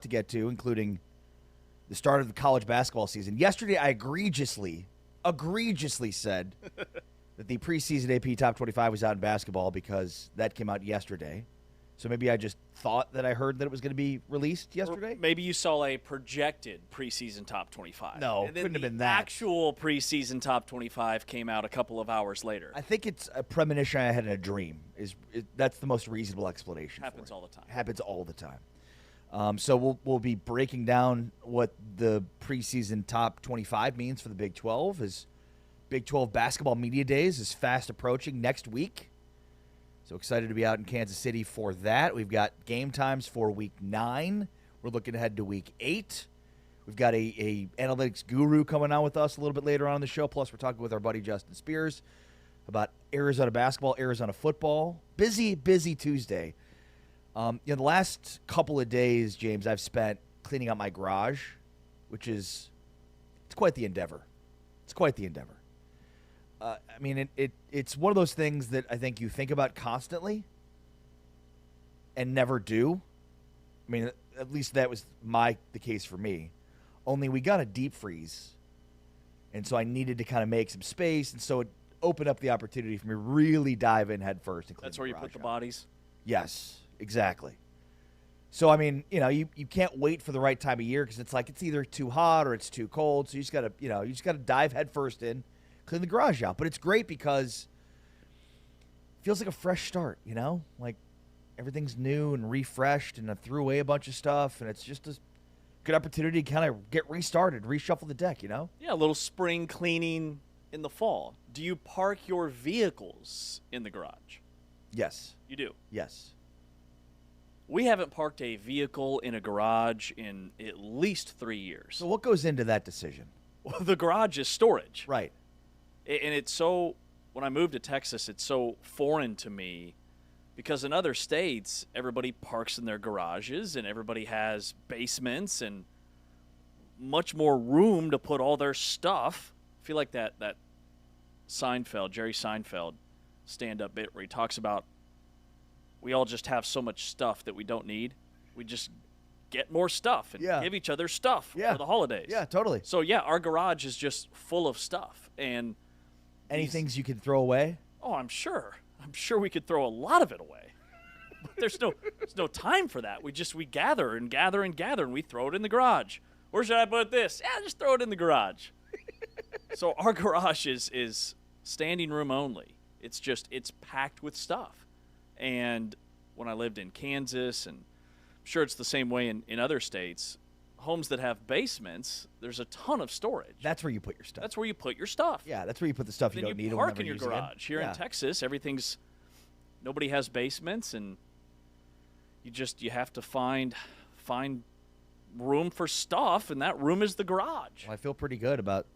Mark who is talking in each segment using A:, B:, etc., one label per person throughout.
A: to get to, including the start of the college basketball season. Yesterday, I egregiously said that the preseason AP Top 25 was out in basketball because that came out yesterday. So maybe I just thought that I heard that it was going to be released yesterday.
B: Or maybe you saw a projected preseason top 25.
A: No,
B: and then
A: couldn't have
B: the
A: been that.
B: Actual preseason top 25 came out a couple of hours later.
A: I think it's a premonition I had in a dream. That's the most reasonable explanation.
B: Happens all the time.
A: Happens all the time. So we'll be breaking down what the preseason top 25 means for the Big 12 as Big 12 basketball media days is fast approaching next week. So excited to be out in Kansas City for that. We've got game times for week 9. We're looking ahead to week 8. We've got a analytics guru coming on with us a little bit later on in the show. Plus, we're talking with our buddy Justin Spears about Arizona basketball, Arizona football. Busy Tuesday. The last couple of days, James, I've spent cleaning out my garage, which it's quite the endeavor. It's one of those things that I think you think about constantly and never do. I mean, at least that was the case for me. Only we got a deep freeze, and so I needed to kind of make some space, and so it opened up the opportunity for me to really dive in head first and clean
B: That's where you put the bodies?
A: Yes, exactly. So, I mean, you can't wait for the right time of year because it's either too hot or it's too cold. So you just gotta dive head first in, clean the garage out. But it's great because it feels like a fresh start, like everything's new and refreshed, and I threw away a bunch of stuff, and it's just a good opportunity to kind of get restarted, reshuffle the deck,
B: Yeah, a little spring cleaning in the fall. Do you park your vehicles in the garage?
A: Yes.
B: You do?
A: Yes.
B: We haven't parked a vehicle in a garage in at least 3 years.
A: So what goes into that decision?
B: Well, the garage is storage.
A: Right.
B: And it's so, when I moved to Texas, it's so foreign to me because in other states, everybody parks in their garages and everybody has basements and much more room to put all their stuff. I feel like that Jerry Seinfeld stand-up bit where he talks about we all just have so much stuff that we don't need. We just get more stuff and give each other stuff for the holidays.
A: Yeah, totally.
B: So, our garage is just full of stuff. And
A: any things you can throw away?
B: Oh, I'm sure. I'm sure we could throw a lot of it away. But there's no time for that. We gather and gather and gather, and we throw it in the garage. Where should I put this? Yeah, just throw it in the garage. So our garage is standing room only. It's packed with stuff. And when I lived in Kansas, and I'm sure it's the same way in other states, homes that have basements, there's a ton of storage.
A: That's where you put your stuff.
B: That's where you put your stuff.
A: Yeah, that's where you put the stuff you don't need.
B: Then you park in your garage. Here in Texas, nobody has basements, and you have to find room for stuff, and that room is the garage.
A: Well, I feel pretty good about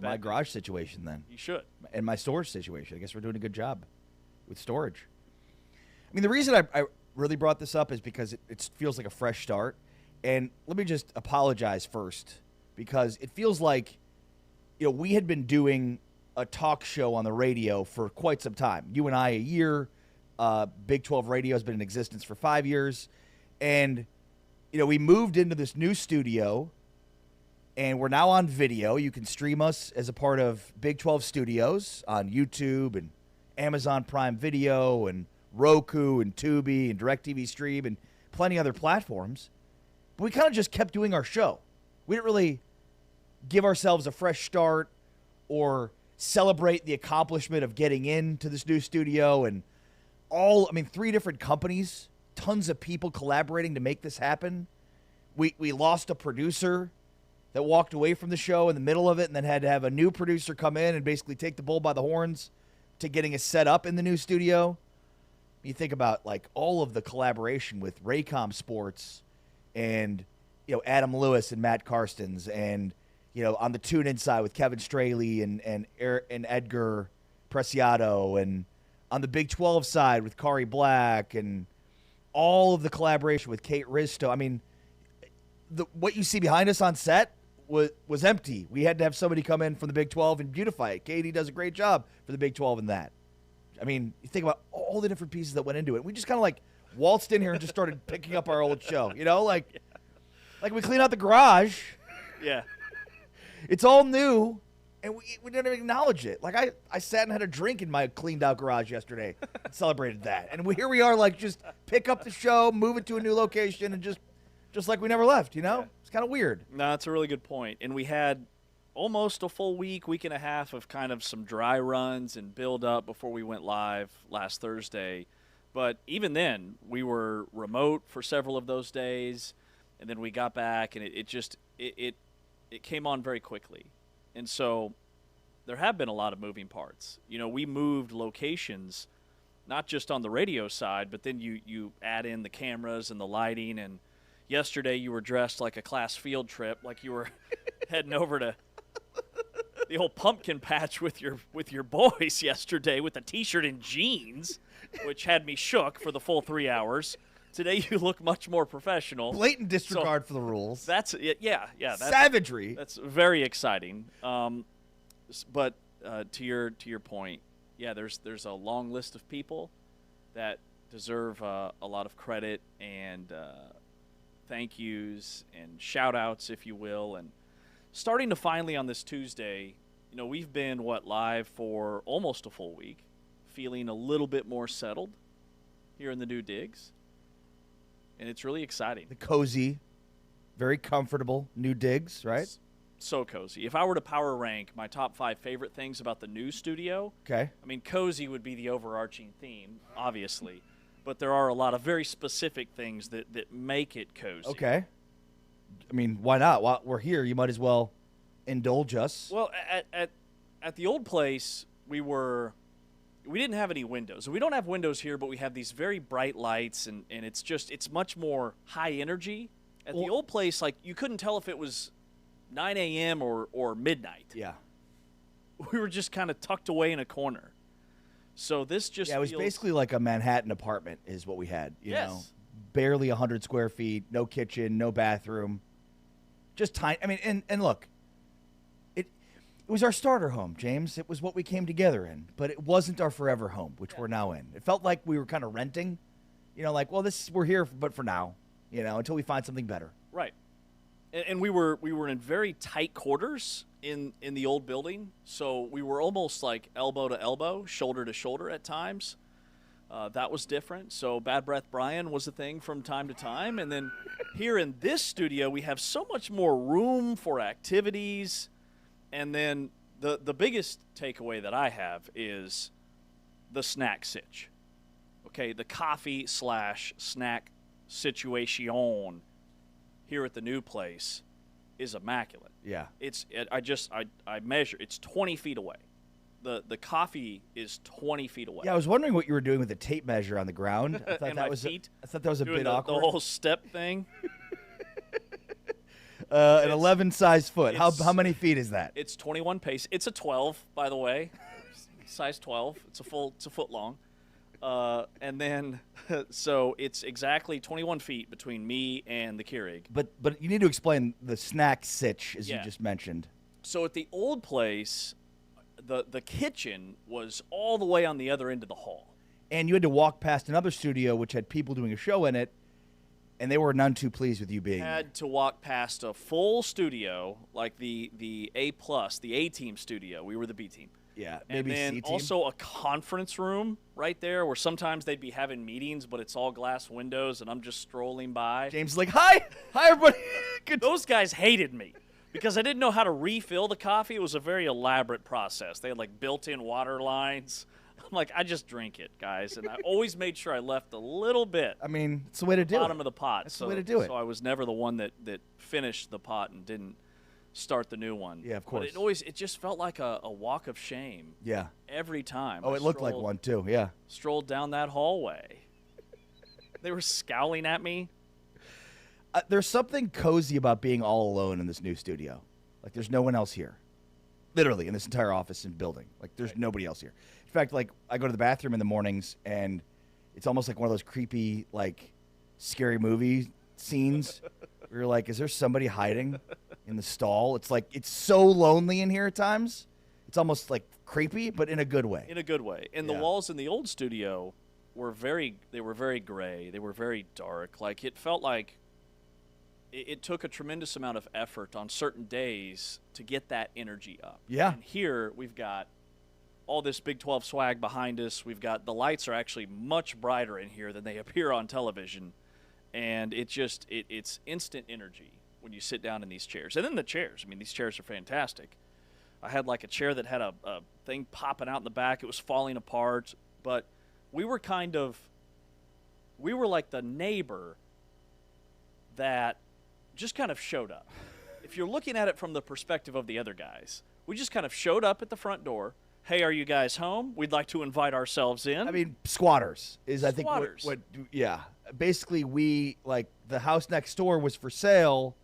A: my garage situation then.
B: You should.
A: And my storage situation. I guess we're doing a good job with storage. I mean, the reason I really brought this up is because it feels like a fresh start. And let me just apologize first, because it feels like, we had been doing a talk show on the radio for quite some time. You and I, a year. Big 12 radio has been in existence for 5 years. And, we moved into this new studio, and we're now on video. You can stream us as a part of Big 12 Studios on YouTube and Amazon Prime Video and Roku and Tubi and DirecTV Stream and plenty other platforms. But we kind of just kept doing our show. We didn't really give ourselves a fresh start or celebrate the accomplishment of getting into this new studio and 3 different companies, tons of people collaborating to make this happen. We lost a producer that walked away from the show in the middle of it and then had to have a new producer come in and basically take the bull by the horns to getting us set up in the new studio. You think about all of the collaboration with Raycom Sports and Adam Lewis and Matt Karstens and on the tune-in side with Kevin Straley and Edgar Preciado, and on the Big 12 side with Kari Black, and all of the collaboration with Kate Risto. I mean, what you see behind us on set was empty. We had to have somebody come in from the Big 12 and beautify it. Katie does a great job for the Big 12 in that. I mean, you think about all the different pieces that went into it. We just kind of waltzed in here and just started picking up our old show, Like, we clean out the garage.
B: Yeah.
A: It's all new, and we didn't even acknowledge it. Like, I sat and had a drink in my cleaned-out garage yesterday and celebrated that. And here we are, like, just pick up the show, move it to a new location, and just like we never left, you know?
B: Yeah.
A: It's kind of weird.
B: No, that's a really good point. And we had almost a full week and a half of kind of some dry runs and build up before we went live last Thursday. But even then, we were remote for several of those days, and then we got back, and it came on very quickly. And so there have been a lot of moving parts. You know, we moved locations, not just on the radio side, but then you add in the cameras and the lighting. And yesterday you were dressed like a class field trip, like you were heading over to the old pumpkin patch with your boys yesterday with a T-shirt and jeans, which had me shook for the full 3 hours. Today you look much more professional.
A: Blatant disregard for the rules.
B: That's yeah. That's
A: savagery.
B: That's very exciting. But to your point, yeah, there's a long list of people that deserve a lot of credit and thank yous and shout outs, if you will. And starting to finally on this Tuesday, you know, we've been live for almost a full week, feeling a little bit more settled here in the new digs. And it's really exciting.
A: The cozy, very comfortable new digs, right?
B: So cozy. If I were to power rank my top 5 favorite things about the new studio,
A: okay.
B: I mean, cozy would be the overarching theme, obviously. But there are a lot of very specific things that make it cozy.
A: Okay. I mean, why not? While we're here, you might as well indulge us.
B: Well, at the old place, we didn't have any windows. We don't have windows here, but we have these very bright lights, and it's much more high energy. At the old place, like, you couldn't tell if it was 9 a.m. or midnight.
A: Yeah.
B: We were just kind of tucked away in a corner. So this just
A: it was
B: feels
A: basically like a Manhattan apartment is what we had, you
B: Yes.
A: know. Barely 100 square feet, no kitchen, no bathroom. Just tiny. I mean, and look, it was our starter home, James. It was what we came together in, but it wasn't our forever home, which we're now in. It felt like we were kind of renting, you know, like, well, we're here, but for now, you know, until we find something better.
B: Right. And we were in very tight quarters in the old building, so we were almost like elbow to elbow, shoulder to shoulder at times. That was different. So Bad Breath Brian was a thing from time to time. And then here in this studio, we have so much more room for activities. And then the biggest takeaway that I have is the snack sitch. Okay, the coffee/snack situation here at the new place is immaculate.
A: Yeah.
B: I measure, it's 20 feet away. The coffee is 20 feet away.
A: Yeah, I was wondering what you were doing with the tape measure on the ground. I thought
B: And
A: that
B: my
A: was
B: feet
A: I thought that was a
B: doing
A: bit
B: the
A: awkward.
B: whole step thing.
A: An 11 size foot. How
B: it's-
A: many feet is that?
B: It's 21 pace. It's a 12, by the way. Size 12. It's a foot long. And then, so it's exactly 21 feet between me and the Keurig.
A: But you need to explain the snack sitch, as you
B: Yeah.
A: just mentioned.
B: So at the old place, the kitchen was all the way on the other end of the hall.
A: And you had to walk past another studio which had people doing a show in it, and they were none too pleased with you being there.
B: Had to walk past a full studio, like the A+, the A team studio. We were the B team.
A: Yeah,
B: And
A: maybe
B: then
A: C team.
B: also a conference room right there where sometimes they'd be having meetings, but it's all glass windows, and I'm just strolling by.
A: James is like, hi everybody. Good.
B: Those guys hated me because I didn't know how to refill the coffee. It was a very elaborate process. They had like built-in water lines. I'm like, I just drink it, guys. And I always made sure I left a little bit
A: I mean, it's the way to do
B: bottom
A: it.
B: of the pot.
A: That's the way to do it.
B: So I was never the one that finished the pot and didn't start the new one.
A: Yeah, of
B: But
A: course.
B: it just felt like a walk of shame
A: Yeah.
B: every time.
A: Oh,
B: I
A: it looked like
B: strolled-
A: one too. Yeah.
B: Strolled down that hallway. They were scowling at me.
A: There's something cozy about being all alone in this new studio. Like, there's no one else here. Literally, in this entire office and building. Like, there's nobody else here. In fact, like, I go to the bathroom in the mornings, and it's almost like one of those creepy, like, scary movie scenes where you're like, is there somebody hiding in the stall? It's like, it's so lonely in here at times. It's almost, like, creepy, but in a good way.
B: In a good way. And
A: Yeah.
B: the walls in the old studio were very gray. They were very dark. Like, it felt like it took a tremendous amount of effort on certain days to get that energy up.
A: Yeah.
B: And here we've got all this Big 12 swag behind us. We've got the lights are actually much brighter in here than they appear on television. And it's instant energy when you sit down in these chairs. And then the chairs. I mean, these chairs are fantastic. I had like a chair that had a thing popping out in the back. It was falling apart. But we were like the neighbor that just kind of showed up. If you're looking at it from the perspective of the other guys, we just kind of showed up at the front door. Hey, are you guys home? We'd like to invite ourselves in.
A: I mean, squatters is,
B: Squatters.
A: I think, what yeah. Basically, we, like, the house next door was for sale,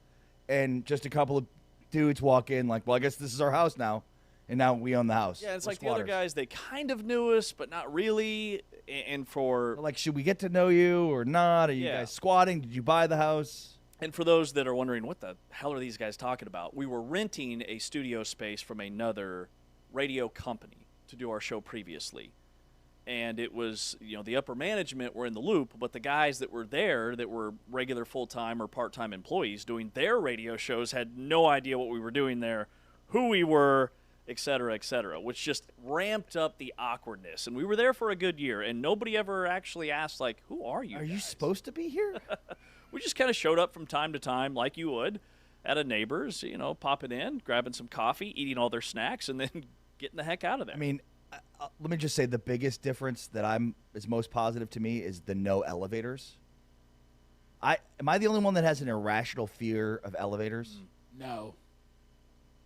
A: and just a couple of dudes walk in, like, well, I guess this is our house now, and now we own the house.
B: Yeah, it's
A: We're
B: like the other guys, they kind of knew us, but not really. And for
A: Like, should we get to know you or not? Are you guys squatting? Did you buy the house?
B: And for those that are wondering, what the hell are these guys talking about? We were renting a studio space from another radio company to do our show previously. And it was, the upper management were in the loop, but the guys that were there that were regular full-time or part-time employees doing their radio shows had no idea what we were doing there, who we were, et cetera, which just ramped up the awkwardness. And we were there for a good year, and nobody ever actually asked, like, who are you guys?
A: You supposed to be here?
B: We just kind of showed up from time to time like you would at a neighbor's, popping in, grabbing some coffee, eating all their snacks, and then getting the heck out of there.
A: I mean, let me just say the biggest difference that is most positive to me is the no elevators. Am I the only one that has an irrational fear of elevators?
C: No.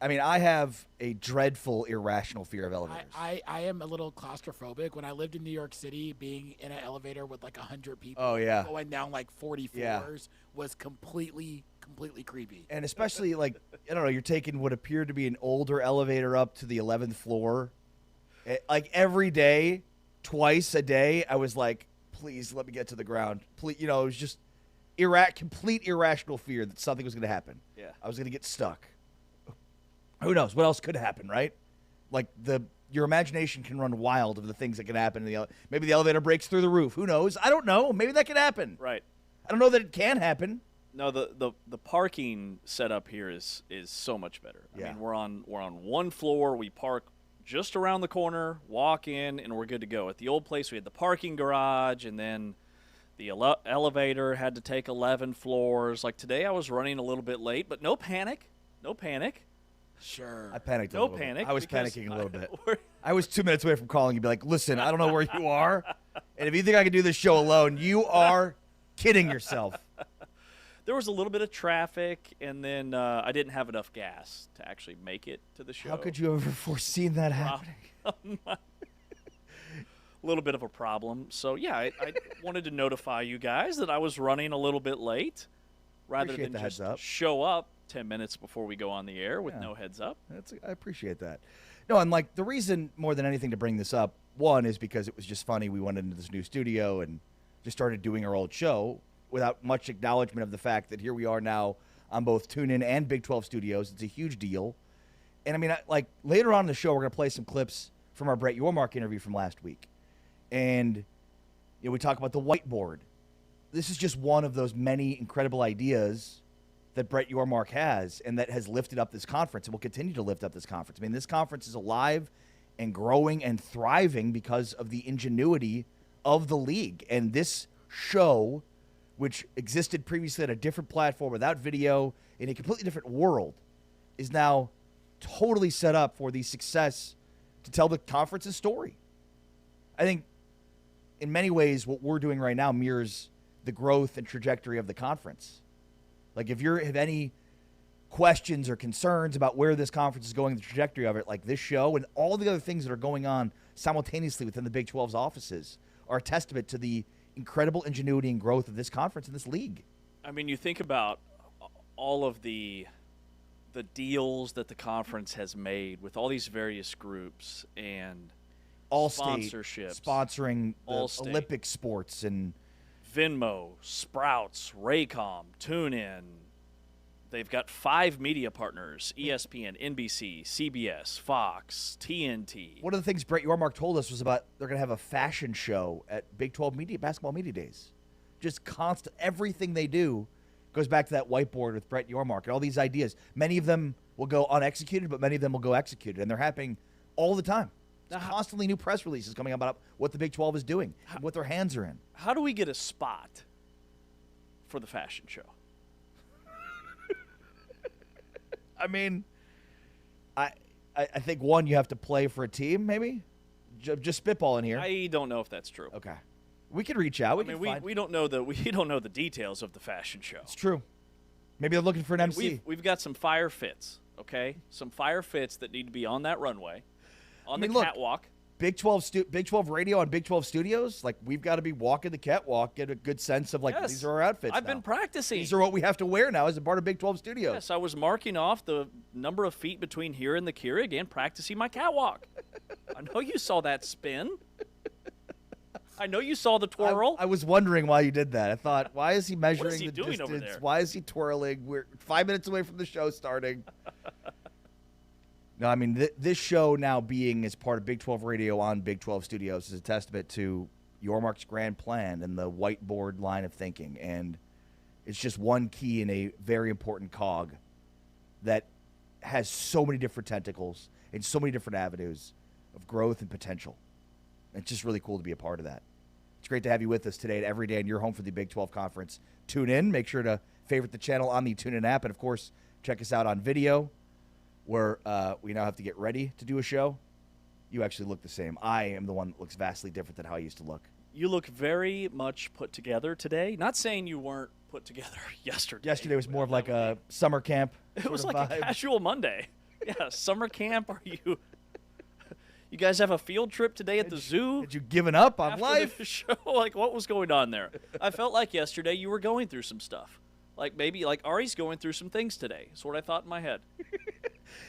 A: I mean, I have a dreadful, irrational fear of elevators.
C: I am a little claustrophobic. When I lived in New York City, being in an elevator with like 100 people going down like 40 floors was completely creepy.
A: And especially, like, I don't know, you're taking what appeared to be an older elevator up to the 11th floor. Like, every day, twice a day, I was like, please let me get to the ground. Please, it was just complete irrational fear that something was going to happen.
B: Yeah.
A: I was going to get stuck. Who knows? What else could happen, right? Like, your imagination can run wild of the things that can happen. Maybe the elevator breaks through the roof. Who knows? I don't know. Maybe that could happen.
B: Right.
A: I don't know that it can happen.
B: No, the parking setup here is so much better.
A: Yeah.
B: I mean, we're on one floor. We park just around the corner, walk in, and we're good to go. At the old place, we had the parking garage, and then the elevator had to take 11 floors. Like today, I was running a little bit late, but no panic. No panic.
C: Sure.
A: I panicked a
B: No
A: little
B: panic.
A: bit. I was
B: because
A: panicking a little bit. I was 2 minutes away from calling you, be like, listen, I don't know where you are, and if you think I can do this show alone, you are kidding yourself.
B: There was a little bit of traffic, and then I didn't have enough gas to actually make it to the show.
A: How could you have ever foreseen that happening?
B: A little bit of a problem. So, yeah, I wanted to notify you guys that I was running a little bit late rather
A: Appreciate
B: than
A: the
B: just
A: heads up.
B: show up 10 minutes before we go on the air with no heads up.
A: I appreciate that. No, and like the reason more than anything to bring this up, one, is because it was just funny. We went into this new studio and just started doing our old show without much acknowledgement of the fact that here we are now on both TuneIn and Big 12 Studios. It's a huge deal. And I mean, like later on in the show, we're going to play some clips from our Brett Yormark interview from last week. And we talk about the whiteboard. This is just one of those many incredible ideas that Brett Yormark has and that has lifted up this conference and will continue to lift up this conference. I mean, this conference is alive and growing and thriving because of the ingenuity of the league. And this show, which existed previously at a different platform without video in a completely different world, is now totally set up for the success to tell the conference's story. I think in many ways what we're doing right now mirrors the growth and trajectory of the conference. Like if you have any questions or concerns about where this conference is going, the trajectory of it, like this show and all the other things that are going on simultaneously within the Big 12's offices are a testament to the incredible ingenuity and growth of this conference and this league.
B: I mean, you think about all of the deals that the conference has made with all these various groups and sponsorships,
A: sponsoring the
B: Allstate,
A: Olympic sports and
B: Venmo, Sprouts, Raycom, TuneIn. They've got 5 media partners: ESPN, NBC, CBS, Fox, TNT.
A: One of the things Brett Yormark told us was about they're going to have a fashion show at Big 12 basketball media days. Just constant, everything they do Goes back to that whiteboard with Brett Yormark and all these ideas. Many of them will go unexecuted, but many of them will go executed, and they're happening all the time. There's constantly new press releases coming about what the Big 12 is doing, and what their hands are in.
B: How do we get a spot for the fashion show?
A: I mean, I think, one, you have to play for a team, maybe? Just spitballing here.
B: I don't know if that's true.
A: Okay. We could reach out.
B: We don't know the details of the fashion show.
A: It's true. Maybe they're looking for an MC.
B: We've got some fire fits, okay? Some fire fits that need to be on that runway, on the catwalk.
A: Big 12 radio on Big 12 studios, like, we've got to be walking the catwalk, get a good sense of, like, these are our outfits.
B: I've been practicing.
A: These are what we have to wear now as a part of Big 12 studios.
B: Yes, I was marking off the number of feet between here and the Keurig and practicing my catwalk. I know you saw that spin. I know you saw the twirl.
A: I was wondering why you did that. I thought, why is he measuring
B: what is he
A: the
B: doing
A: distance?
B: over there?
A: Why is he twirling? We're 5 minutes away from the show starting. No, I mean, this show now being as part of Big 12 Radio on Big 12 Studios is a testament to Yormark's grand plan and the whiteboard line of thinking. And it's just one key in a very important cog that has so many different tentacles and so many different avenues of growth and potential. It's just really cool to be a part of that. It's great to have you with us today and every day in your home for the Big 12 Conference. Tune in. Make sure to favorite the channel on the TuneIn app. And, of course, check us out on video, where we now have to get ready to do a show. You actually look the same. I am the one that looks vastly different than how I used to look.
B: You look very much put together today. Not saying you weren't put together yesterday.
A: Yesterday was more of like a summer camp.
B: It was like a casual Monday. Yeah, summer camp. Are you? You guys have a field trip today at the zoo?
A: Had you given up on
B: after
A: life?
B: The show? Like, what was going on there? I felt like yesterday you were going through some stuff. Like, maybe, like, Ari's going through some things today. That's what I thought in my head.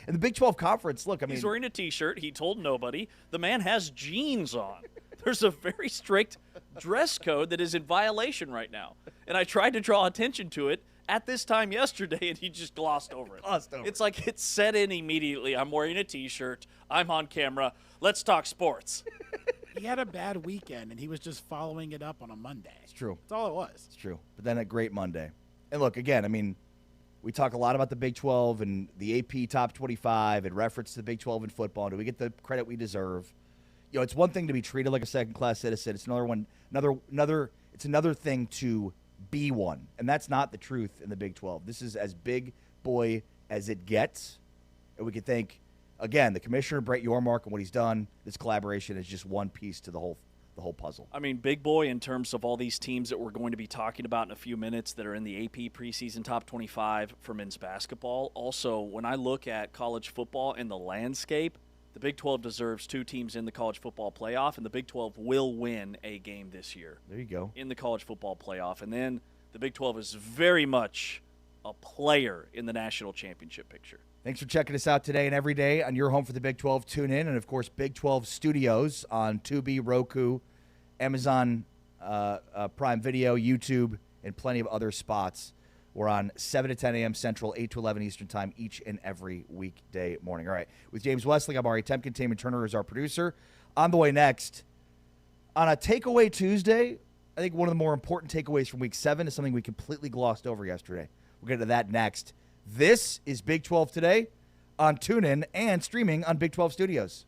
A: In the Big 12 Conference, look, I mean...
B: He's wearing a T-shirt. He told nobody. The man has jeans on. There's a very strict dress code that is in violation right now. And I tried to draw attention to it at this time yesterday, and he just glossed over it. It's like it's set in immediately. I'm wearing a T-shirt. I'm on camera. Let's talk sports.
C: He had a bad weekend, and he was just following it up on a Monday.
A: It's true.
C: That's all it was.
A: It's true. But then a great Monday. And look, again, I mean, we talk a lot about the Big 12 and the AP Top 25 and reference to the Big 12 in football. Do we get the credit we deserve? You know, it's one thing to be treated like a second-class citizen. It's it's another thing to be one. And that's not the truth in the Big 12. This is as big boy as it gets. And we could thank, again, the commissioner, Brett Yormark, and what he's done. This collaboration is just one piece to the whole puzzle.
B: I mean, big boy in terms of all these teams that we're going to be talking about in a few minutes that are in the AP preseason top 25 for men's basketball. Also, when I look at college football and the landscape, the Big 12 deserves two teams in the college football playoff, and the Big 12 will win a game this year.
A: There you go.
B: In the college football playoff. And then the Big 12 is very much a player in the national championship picture.
A: Thanks for checking us out today and every day on your home for the Big 12. Tune in. And, of course, Big 12 Studios on Tubi, Roku, Amazon Prime Video, YouTube, and plenty of other spots. We're on 7 to 10 a.m. Central, 8 to 11 Eastern Time each and every weekday morning. All right. With James Wesley, I'm Ari Temkin. Taman Turner is our producer. On the way next, on a Takeaway Tuesday, I think one of the more important takeaways from Week 7 is something we completely glossed over yesterday. We'll get to that next. This is Big 12 Today on TuneIn and streaming on Big 12 Studios.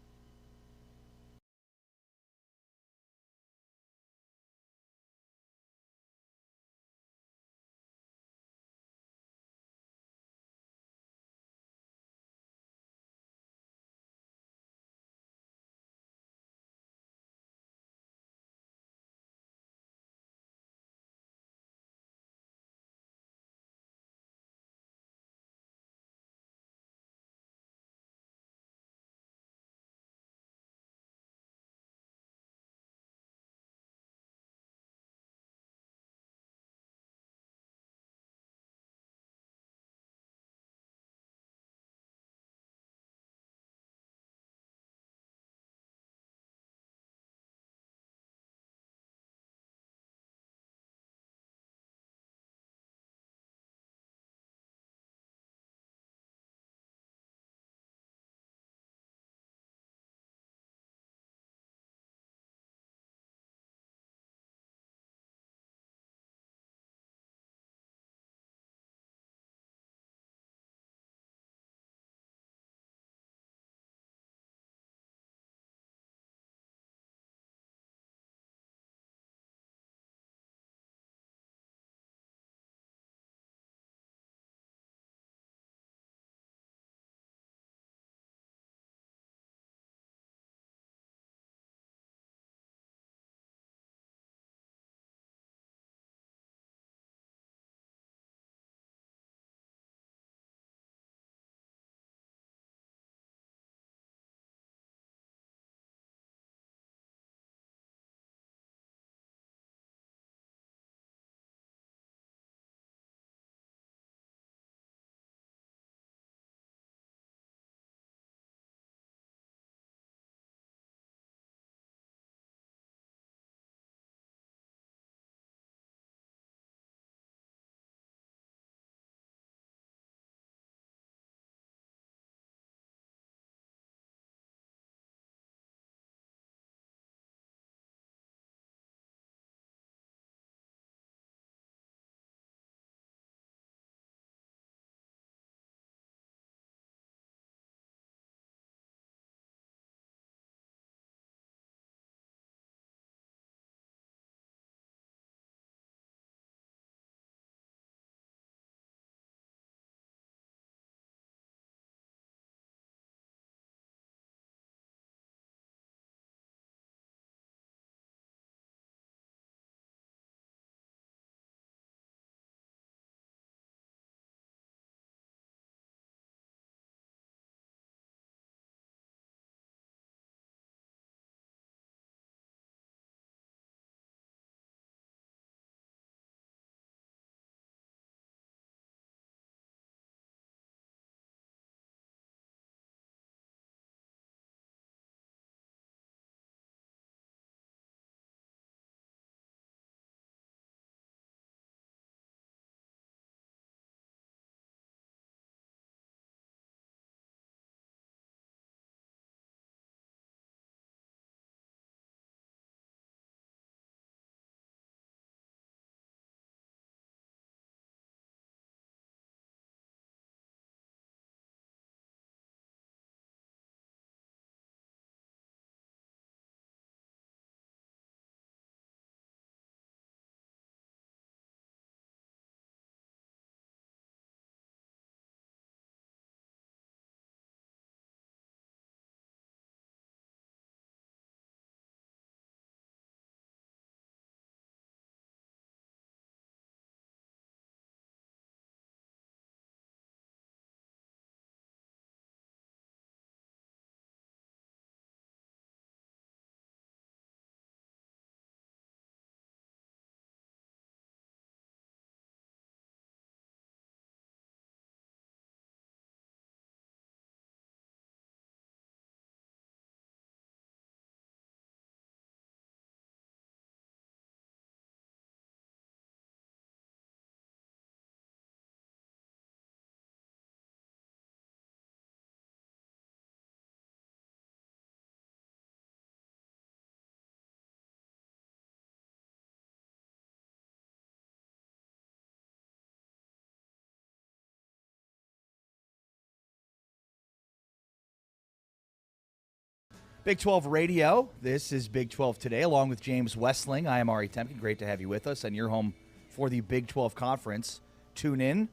A: Big 12 Radio. This is Big 12 Today, along with James Westling. I am Ari Temkin. Great to have you with us, and you're home for the Big 12 Conference. Tune in.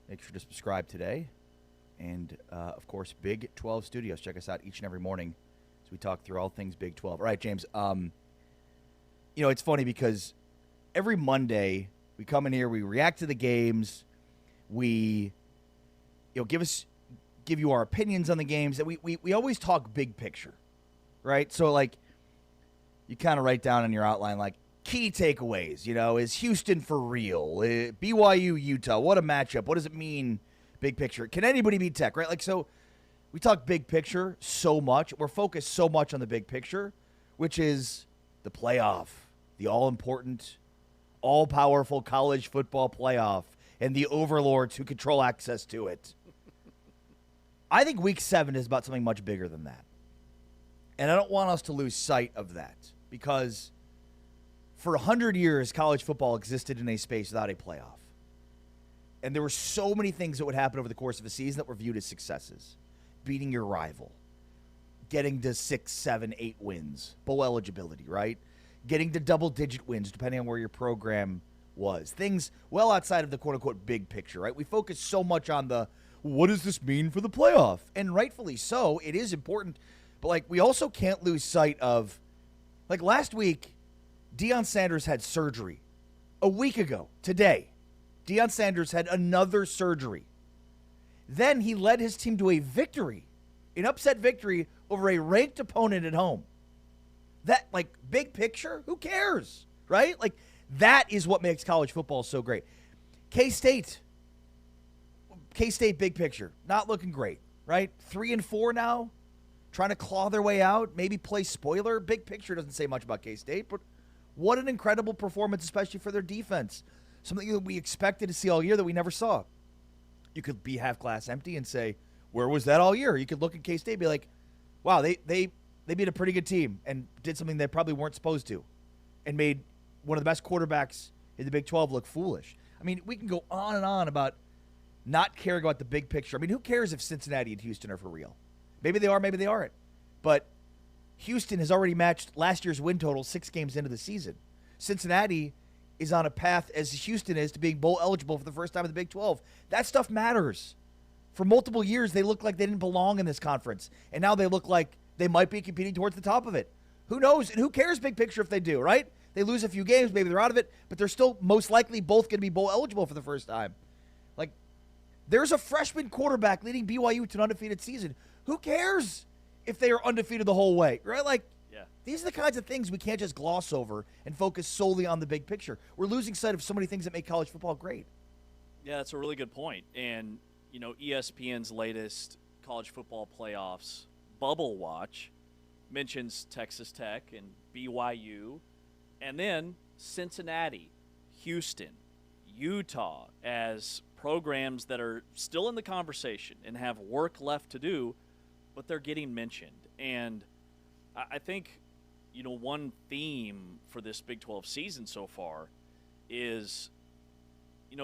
A: Make sure to subscribe today. And, of course, Big 12 Studios. Check us out each and every morning as we talk through all things Big 12. All right, James. It's funny because every Monday we come in here, we react to the games, we give you our opinions on the games, and we always talk big picture, right? So, like, you kind of write down in your outline, like, key takeaways, is Houston for real? BYU, Utah, what a matchup. What does it mean, big picture? Can anybody beat Tech, right? Like, so we talk big picture so much. We're focused so much on the big picture, which is the playoff, the all-important, all-powerful college football playoff, and the overlords who control access to it. I think Week 7 is about something much bigger than that. And I don't want us to lose sight of that because for 100 years, college football existed in a space without a playoff. And there were so many things that would happen over the course of a season that were viewed as successes. Beating your rival, getting to 6, 7, 8 wins, bowl eligibility, right? Getting to double-digit wins depending on where your program was. Things well outside of the quote-unquote big picture, right? We focus so much on the what does this mean for the playoff? And rightfully so, it is important. But, like, we also can't lose sight of, like, last week, Deion Sanders had surgery. A week ago, today, Deion Sanders had another surgery. Then he led his team to a victory, an upset victory over a ranked opponent at home. That, like, big picture, who cares, right? Like, that is what makes college football so great. K-State, big picture, not looking great, right? 3-4 now, trying to claw their way out, maybe play spoiler. Big picture doesn't say much about K-State, but what an incredible performance, especially for their defense. Something that we expected to see all year that we never saw. You could be half glass empty and say, where was that all year? You could look at K-State and be like, wow, they beat a pretty good team and did something they probably weren't supposed to and made one of the best quarterbacks in the Big 12 look foolish. I mean, we can go on and on about not caring about the big picture. I mean, who cares if Cincinnati and Houston are for real? Maybe they are, maybe they aren't. But Houston has already matched last year's win total 6 games into the season. Cincinnati is on a path, as Houston is, to being bowl eligible for the first time in the Big 12. That stuff matters. For multiple years, they looked like they didn't belong in this conference. And now they look like they might be competing towards the top of it. Who knows? And who cares big picture if they do, right? They lose a few games, maybe they're out of it, but they're still most likely both going to be bowl eligible for the first time. Like, there's a freshman quarterback leading BYU to an undefeated season. Who cares if they are undefeated the whole way, right? Like,
B: yeah.
A: These are the kinds of things we can't just gloss over and focus solely on the big picture. We're losing sight of so many things that make college football great.
B: Yeah, that's a really good point. And, ESPN's latest college football playoffs bubble watch mentions Texas Tech and BYU, and then Cincinnati, Houston, Utah as programs that are still in the conversation and have work left to do, but they're getting mentioned. And I think, one theme for this Big 12 season so far is,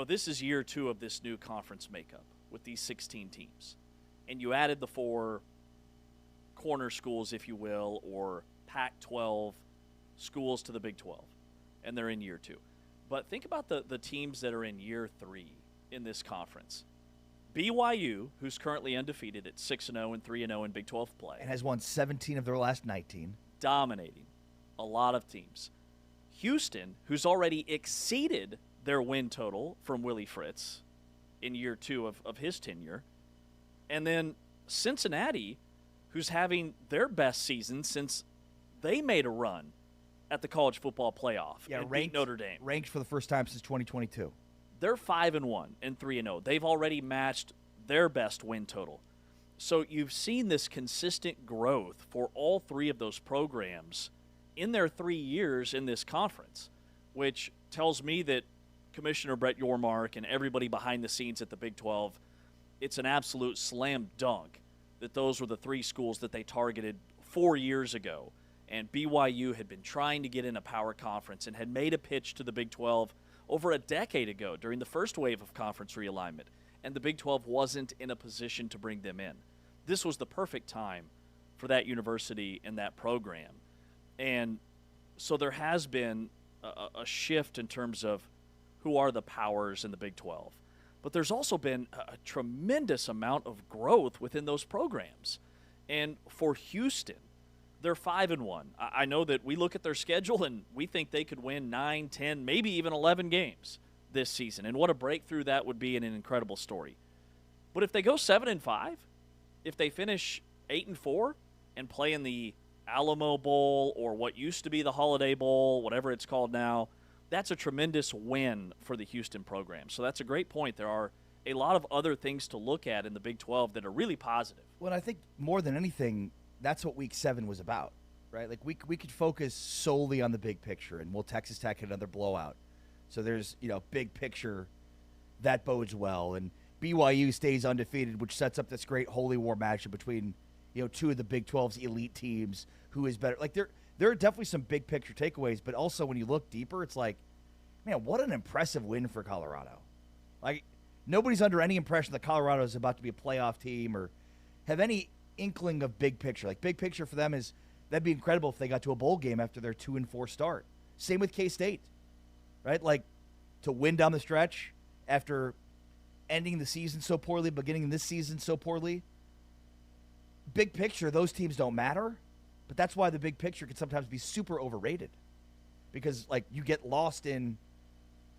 B: this is year 2 of this new conference makeup with these 16 teams. And you added the 4 corner schools, if you will, or Pac-12 schools to the Big 12, and they're in year 2. But think about the teams that are in year 3 in this conference. BYU, who's currently undefeated at 6-0 and 3-0 in Big 12 play.
A: And has won 17 of their last 19.
B: Dominating a lot of teams. Houston, who's already exceeded their win total from Willie Fritz in year 2 of his tenure. And then Cincinnati, who's having their best season since they made a run at the college football playoff and beat Notre Dame.
A: Ranked for the first time since 2022.
B: They're 5-1 and 3-0. They've already matched their best win total. So you've seen this consistent growth for all 3 of those programs in their 3 years in this conference, which tells me that Commissioner Brett Yormark and everybody behind the scenes at the Big 12, it's an absolute slam dunk that those were the 3 schools that they targeted 4 years ago. And BYU had been trying to get in a power conference and had made a pitch to the Big 12 over a decade ago during the first wave of conference realignment, and the Big 12 wasn't in a position to bring them in. This was the perfect time for that university and that program. And so there has been a shift in terms of who are the powers in the Big 12. But there's also been a tremendous amount of growth within those programs. And for Houston, they're 5-1. I know that we look at their schedule and we think they could win 9, 10, maybe even 11 games this season. And what a breakthrough that would be, and an incredible story. But if they go 7-5, if they finish 8-4 and play in the Alamo Bowl or what used to be the Holiday Bowl, whatever it's called now, that's a tremendous win for the Houston program. So that's a great point. There are a lot of other things to look at in the Big 12 that are really positive.
A: Well, I think more than anything, that's what Week 7 was about, right? Like we could focus solely on the big picture, and will Texas Tech hit another blowout? So there's, big picture that bodes well, and BYU stays undefeated, which sets up this great holy war matchup between, two of the Big 12's elite teams. Who is better? Like there are definitely some big picture takeaways, but also when you look deeper, it's like, man, what an impressive win for Colorado. Like nobody's under any impression that Colorado is about to be a playoff team or have any inkling of big picture. Like big picture for them is that'd be incredible if they got to a bowl game after their 2-4 start. Same with K-State, right? Like to win down the stretch after ending the season so poorly, beginning this season so poorly. Big picture, those teams don't matter. But that's why the big picture can sometimes be super overrated, because like you get lost in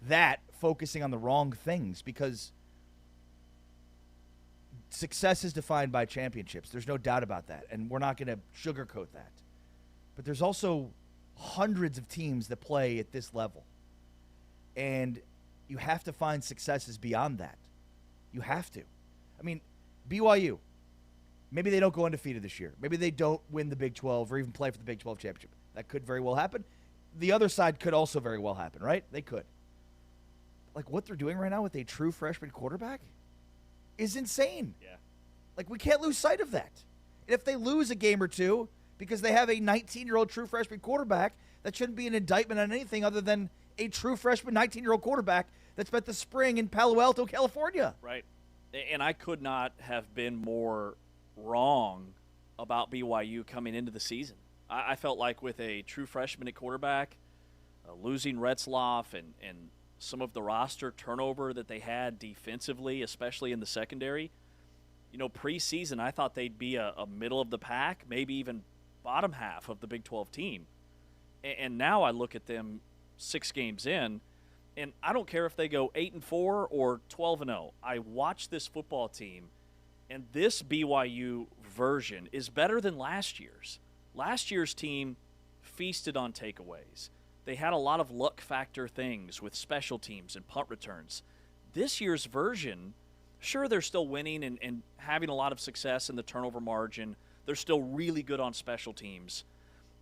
A: that, focusing on the wrong things, because success is defined by championships. There's no doubt about that, and we're not going to sugarcoat that. But there's also hundreds of teams that play at this level, and you have to find successes beyond that. You have to. I mean, BYU, maybe they don't go undefeated this year. Maybe they don't win the Big 12 or even play for the Big 12 championship. That could very well happen. The other side could also very well happen, right? They could. Like what they're doing right now with a true freshman quarterback is insane.
B: Yeah.
A: Like we can't lose sight of that. And if they lose a game or two because they have a 19-year-old true freshman quarterback, that shouldn't be an indictment on anything other than a true freshman 19-year-old quarterback that spent the spring in Palo Alto, California.
B: Right. And I could not have been more wrong about BYU coming into the season. I felt like with a true freshman at quarterback, losing Retzloff and some of the roster turnover that they had defensively, especially in the secondary, preseason I thought they'd be a middle of the pack, maybe even bottom half of the Big 12 team. And now I look at them 6 games in, and I don't care if they go 8-4 or 12-0. I watch this football team, and this BYU version is better than last year's. Last year's team feasted on takeaways. They had a lot of luck factor things with special teams and punt returns. This year's version, sure, they're still winning and having a lot of success in the turnover margin. They're still really good on special teams.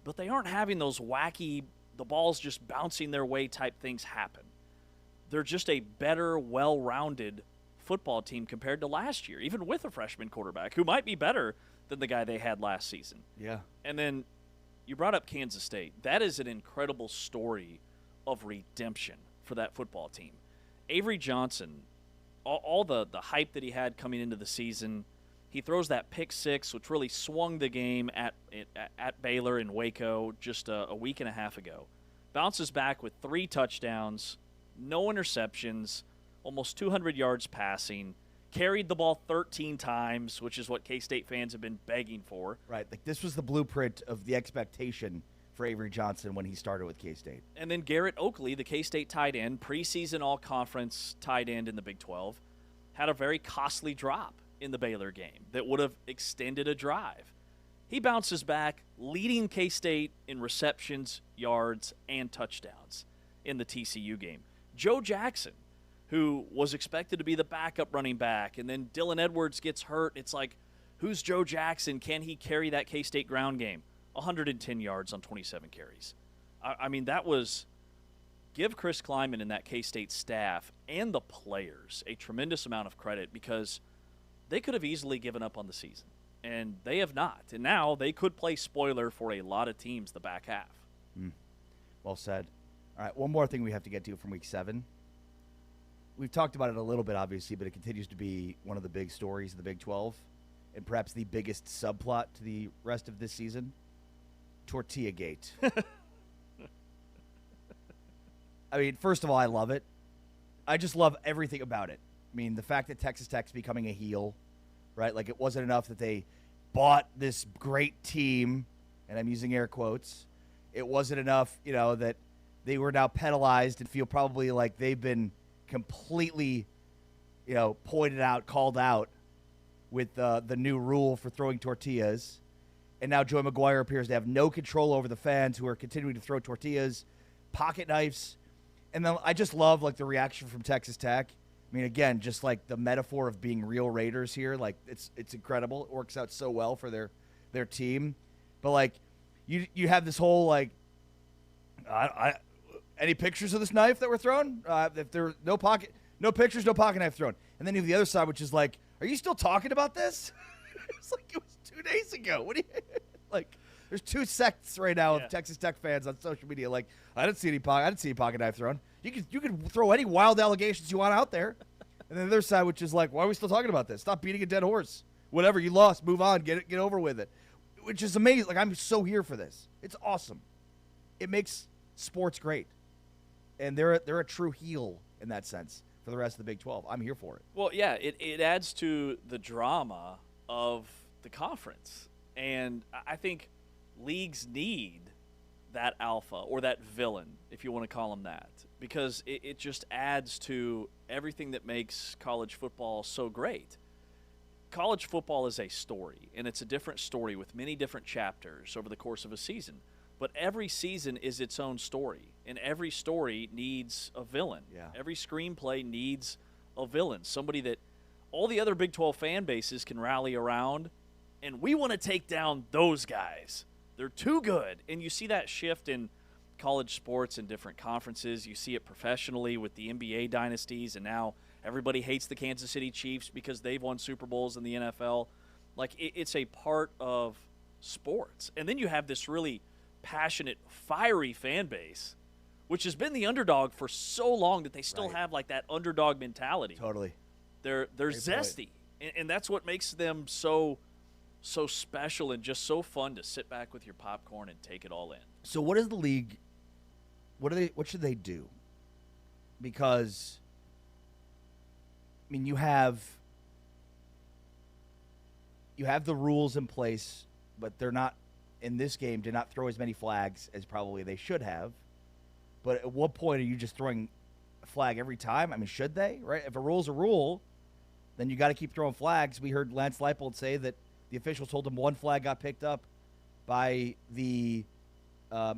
B: But they aren't having those wacky, the ball's just bouncing their way type things happen. They're just a better, well-rounded football team compared to last year, even with a freshman quarterback who might be better than the guy they had last season.
A: Yeah.
B: And then you brought up Kansas State. That is an incredible story of redemption for that football team. Avery Johnson, all the hype that he had coming into the season, he throws that pick six, which really swung the game at Baylor in Waco just a week and a half ago. Bounces back with 3 touchdowns, no interceptions, almost 200 yards passing, carried the ball 13 times, which is what K-State fans have been begging for.
A: Right. Like this was the blueprint of the expectation for Avery Johnson when he started with K-State.
B: And then Garrett Oakley, the K-State tight end, preseason all-conference tight end in the Big 12, had a very costly drop in the Baylor game that would have extended a drive. He bounces back, leading K-State in receptions, yards, and touchdowns in the TCU game. Joe Jackson, who was expected to be the backup running back, and then Dylan Edwards gets hurt. It's like, who's Joe Jackson? Can he carry that K-State ground game? 110 yards on 27 carries. I mean, that was – give Chris Kleiman and that K-State staff and the players a tremendous amount of credit, because they could have easily given up on the season, and they have not. And now they could play spoiler for a lot of teams the back half.
A: Well said. All right, one more thing we have to get to from Week 7. We've talked about it a little bit, obviously, but it continues to be one of the big stories of the Big 12. and perhaps the biggest subplot to the rest of this season, Tortilla Gate. I mean, first of all, I love it. I just love everything about it. I mean, the fact that Texas Tech's becoming a heel, right? Like, it wasn't enough that they bought this great team, and I'm using air quotes. It wasn't enough, that they were now penalized and feel probably like they've been completely, pointed out, called out with the new rule for throwing tortillas. And now Joey McGuire appears to have no control over the fans who are continuing to throw tortillas, pocket knives. And then I just love, like, the reaction from Texas Tech. I mean, again, just like the metaphor of being real Raiders here, like it's incredible. It works out so well for their team. But like, you have this whole like, any pictures of this knife that were thrown? If there were no pictures, no pocket knife thrown. And then you have the other side, which is like, are you still talking about this? It's like it was 2 days ago. What do you like? There's two sects right now of Texas Tech fans on social media. Like, I didn't see any pocket knife thrown. You could throw any wild allegations you want out there. And then the other side, which is like, why are we still talking about this? Stop beating a dead horse. Whatever, you lost. Move on. Get over with it. Which is amazing. Like, I'm so here for this. It's awesome. It makes sports great. And they're a true heel in that sense for the rest of the Big 12. I'm here for it.
B: Well, yeah, it adds to the drama of the conference. And I think leagues need that alpha or that villain, if you want to call him that, because it just adds to everything that makes college football so great. College football is a story, and it's a different story with many different chapters over the course of a season. But every season is its own story, and every story needs a villain.
A: Yeah.
B: Every screenplay needs a villain, somebody that all the other Big 12 fan bases can rally around, and we want to take down those guys. They're too good. And you see that shift in college sports in different conferences. You see it professionally with the NBA dynasties, and now everybody hates the Kansas City Chiefs because they've won Super Bowls in the NFL. Like, it's a part of sports. And then you have this really passionate, fiery fan base, which has been the underdog for so long that they still have, like, that underdog mentality.
A: Totally.
B: They're zesty. And that's what makes them so special and just so fun to sit back with your popcorn and take it all in.
A: So what is the league? What should they do? Because, I mean, you have the rules in place, but they're not, in this game, did not throw as many flags as probably they should have. But at what point are you just throwing a flag every time? I mean, should they? Right? If a rule's a rule, then you got to keep throwing flags. We heard Lance Leipold say that the officials told him one flag got picked up by the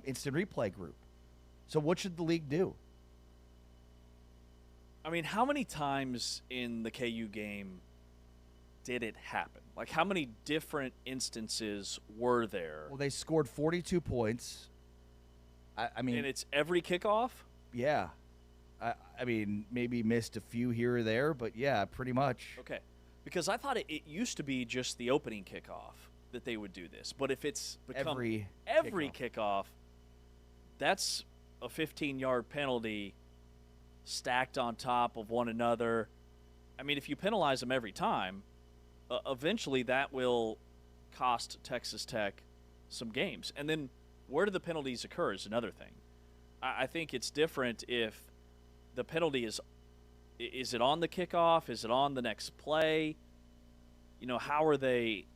A: instant replay group. So what should the league do?
B: I mean, how many times in the KU game did it happen? Like, how many different instances were there?
A: Well, they scored 42 points. I mean,
B: and it's every kickoff?
A: Yeah. I mean, maybe missed a few here or there, but yeah, pretty much.
B: Okay. Because I thought it used to be just the opening kickoff that they would do this. But if it's become every kickoff, that's a 15-yard penalty stacked on top of one another. I mean, if you penalize them every time, eventually that will cost Texas Tech some games. And then where do the penalties occur is another thing. I think it's different if the penalty is it on the kickoff? Is it on the next play? You know, how are they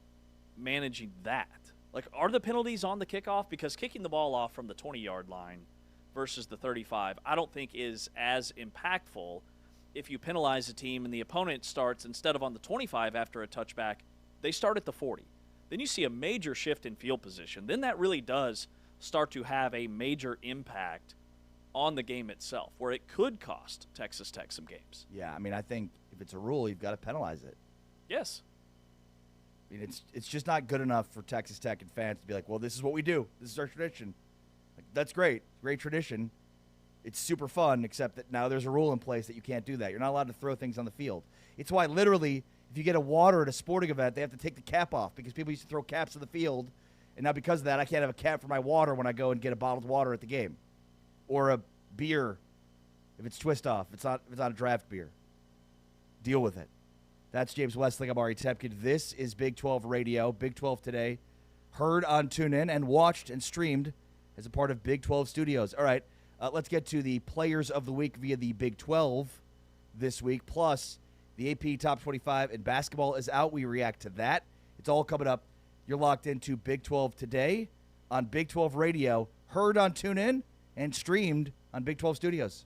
B: managing that? Like, are the penalties on the kickoff? Because kicking the ball off from the 20-yard line versus the 35, I don't think is as impactful if you penalize a team and the opponent starts, instead of on the 25 after a touchback, they start at the 40. Then you see a major shift in field position. Then that really does start to have a major impact on the game itself, where it could cost Texas Tech some games.
A: Yeah, I mean, I think if it's a rule, you've got to penalize it.
B: Yes.
A: I mean, it's just not good enough for Texas Tech and fans to be like, well, this is what we do. This is our tradition. Like, that's great. Great tradition. It's super fun, except that now there's a rule in place that you can't do that. You're not allowed to throw things on the field. It's why, literally, if you get a water at a sporting event, they have to take the cap off because people used to throw caps in the field. And now because of that, I can't have a cap for my water when I go and get a bottled water at the game. Or a beer if it's twist off. If it's not a draft beer. Deal with it. That's James Westling. I'm Ari Tepkin. This is Big 12 Radio. Big 12 Today, heard on TuneIn and watched and streamed as a part of Big 12 Studios. All right, let's get to the Players of the Week via the Big 12 this week. Plus, the AP Top 25 in basketball is out. We react to that. It's all coming up. You're locked into Big 12 Today on Big 12 Radio, heard on TuneIn and streamed on Big 12 Studios.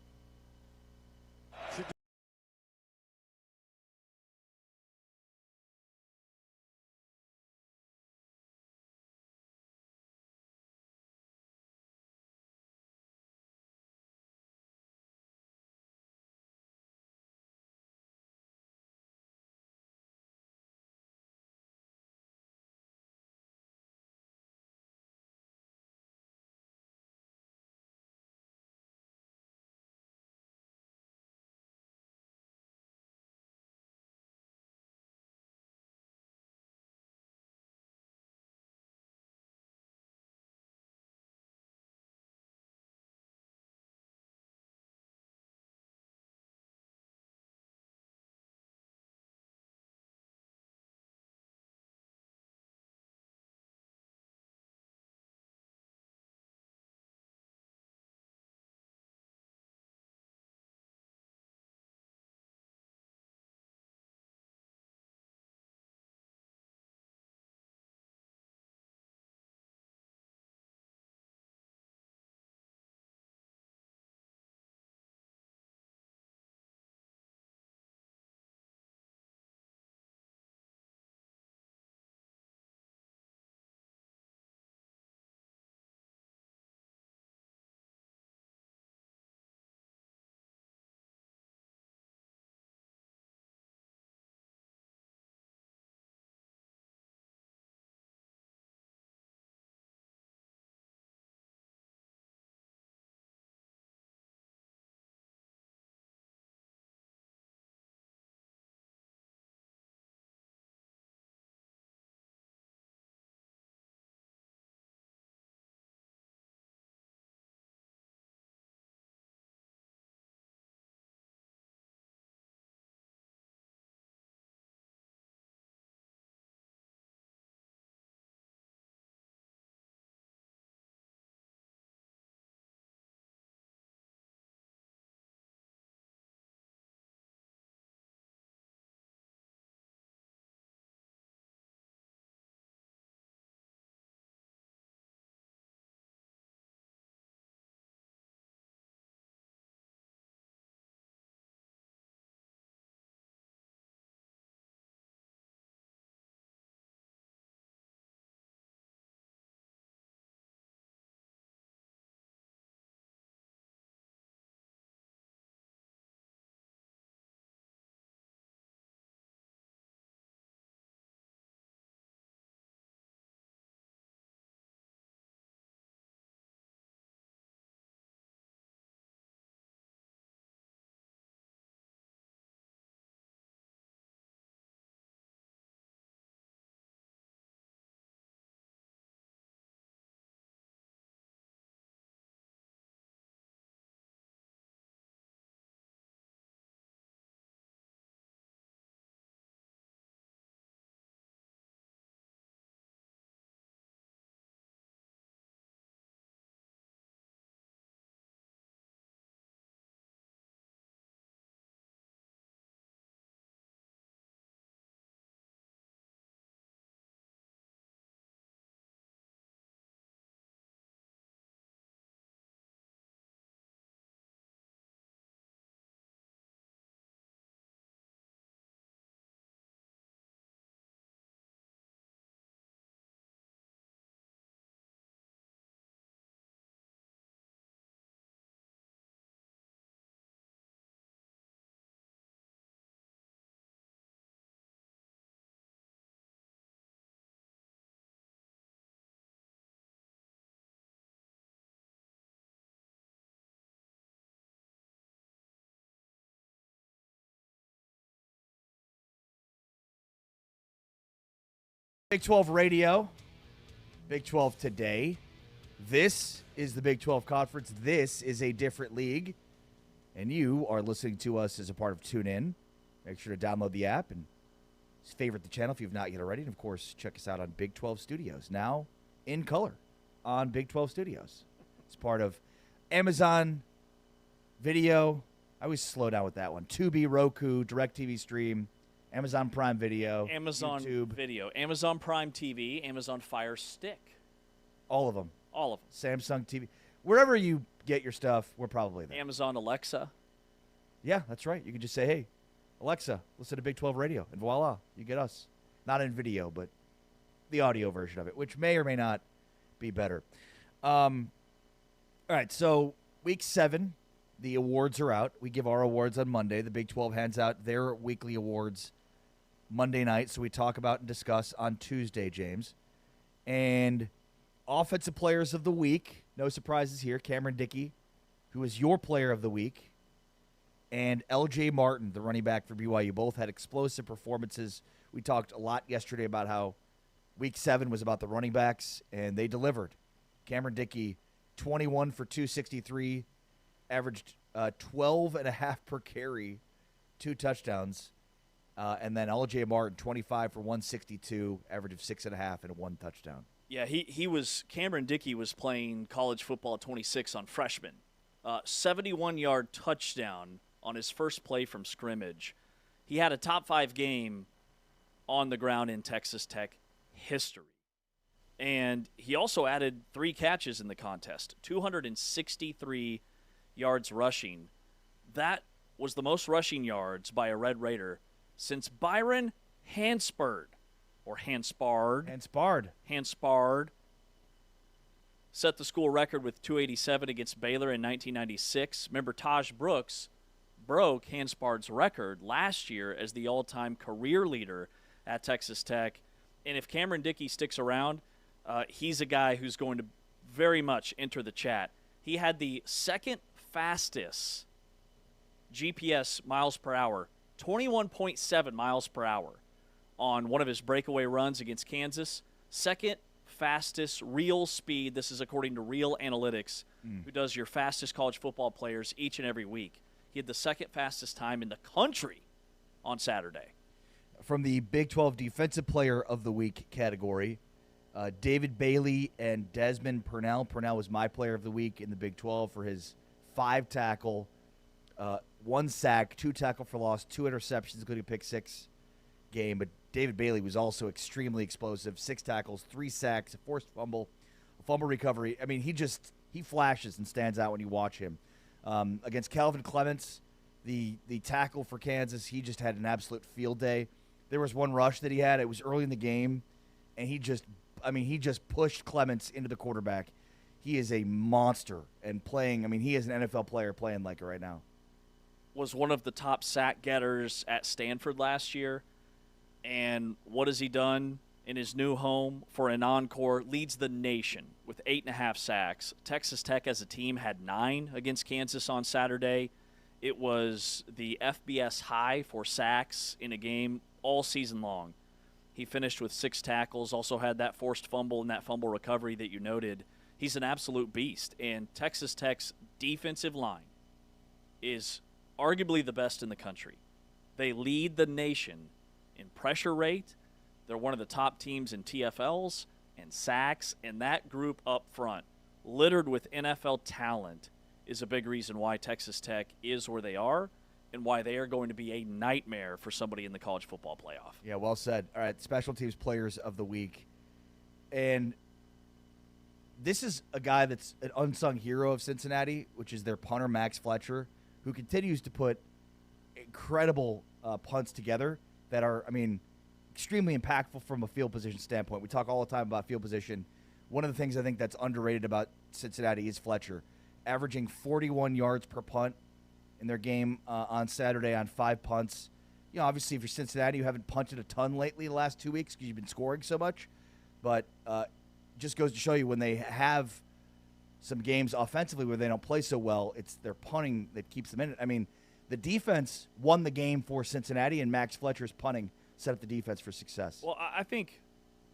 A: Big 12 Radio, Big 12 Today. This is the Big 12 Conference. This is a different league. And you are listening to us as a part of TuneIn. Make sure to download the app and favorite the channel if you've not yet already. And, of course, check us out on Big 12 Studios, now in color on Big 12 Studios. It's part of Amazon Video. I always slow down with that one. Tubi, Roku, DirecTV Stream, Amazon Prime Video,
B: Amazon
A: YouTube.
B: Video, Amazon Prime TV, Amazon Fire Stick.
A: All of them.
B: All of them.
A: Samsung TV. Wherever you get your stuff, we're probably there.
B: Amazon Alexa.
A: Yeah, that's right. You can just say, hey, Alexa, listen to Big 12 Radio, and voila, you get us. Not in video, but the audio version of it, which may or may not be better. All right, so week 7, the awards are out. We give our awards on Monday. The Big 12 hands out their weekly awards Monday night, so we talk about and discuss on Tuesday, James. And Offensive Players of the Week, no surprises here. Cameron Dickey, who is your Player of the Week, and L.J. Martin, the running back for BYU. Both had explosive performances. We talked a lot yesterday about how Week 7 was about the running backs, and they delivered. Cameron Dickey, 21 for 263, averaged 12.5 per carry, 2 touchdowns. And then L.J. Martin, 25 for 162, average of 6.5 and 1 touchdown.
B: Yeah, Cameron Dickey was playing college football at 26 on freshman. 71-yard touchdown on his first play from scrimmage. He had a top 5 game on the ground in Texas Tech history. And he also added 3 catches in the contest, 263 yards rushing. That was the most rushing yards by a Red Raider since Byron Hanspard, or Hanspard, set the school record with 287 against Baylor in 1996. Remember, Taj Brooks broke Hanspard's record last year as the all-time career leader at Texas Tech. And if Cameron Dickey sticks around, he's a guy who's going to very much enter the chat. He had the second fastest GPS miles per hour, 21.7 miles per hour on one of his breakaway runs against Kansas. Second fastest real speed. This is according to Real Analytics, who does your fastest college football players each and every week. He had the second fastest time in the country on Saturday.
A: From the Big 12 Defensive Player of the Week category, David Bailey and Desmond Purnell. Purnell was my Player of the Week in the Big 12 for his 5-tackle, 1 sack, 2 tackle for loss, 2 interceptions, including a pick-6 game. But David Bailey was also extremely explosive. 6 tackles, 3 sacks, a forced fumble, a fumble recovery. I mean, he flashes and stands out when you watch him. Against Calvin Clements, the tackle for Kansas, he just had an absolute field day. There was one rush that he had. It was early in the game, and he just pushed Clements into the quarterback. He is a monster and playing. I mean, he is an NFL player playing like it right now.
B: Was one of the top sack getters at Stanford last year. And what has he done in his new home for an encore? Leads the nation with 8.5 sacks. Texas Tech as a team had 9 against Kansas on Saturday. It was the FBS high for sacks in a game all season long. He finished with 6 tackles, also had that forced fumble and that fumble recovery that you noted. He's an absolute beast. And Texas Tech's defensive line is arguably the best in the country. They lead the nation in pressure rate. They're one of the top teams in TFLs and sacks, and that group up front, littered with NFL talent, is a big reason why Texas Tech is where they are and why they are going to be a nightmare for somebody in the college football playoff.
A: Yeah, well said. All right, Special Teams Players of the Week. And this is a guy that's an unsung hero of Cincinnati, which is their punter, Max Fletcher, who continues to put incredible punts together that are, I mean, extremely impactful from a field position standpoint. We talk all the time about field position. One of the things I think that's underrated about Cincinnati is Fletcher, averaging 41 yards per punt in their game on Saturday on 5 punts. You know, obviously, if you're Cincinnati, you haven't punted a ton lately the last 2 weeks because you've been scoring so much. But just goes to show you when they have some games offensively where they don't play so well, it's their punting that keeps them in it. I mean, the defense won the game for Cincinnati, and Max Fletcher's punting set up the defense for success.
B: Well, I think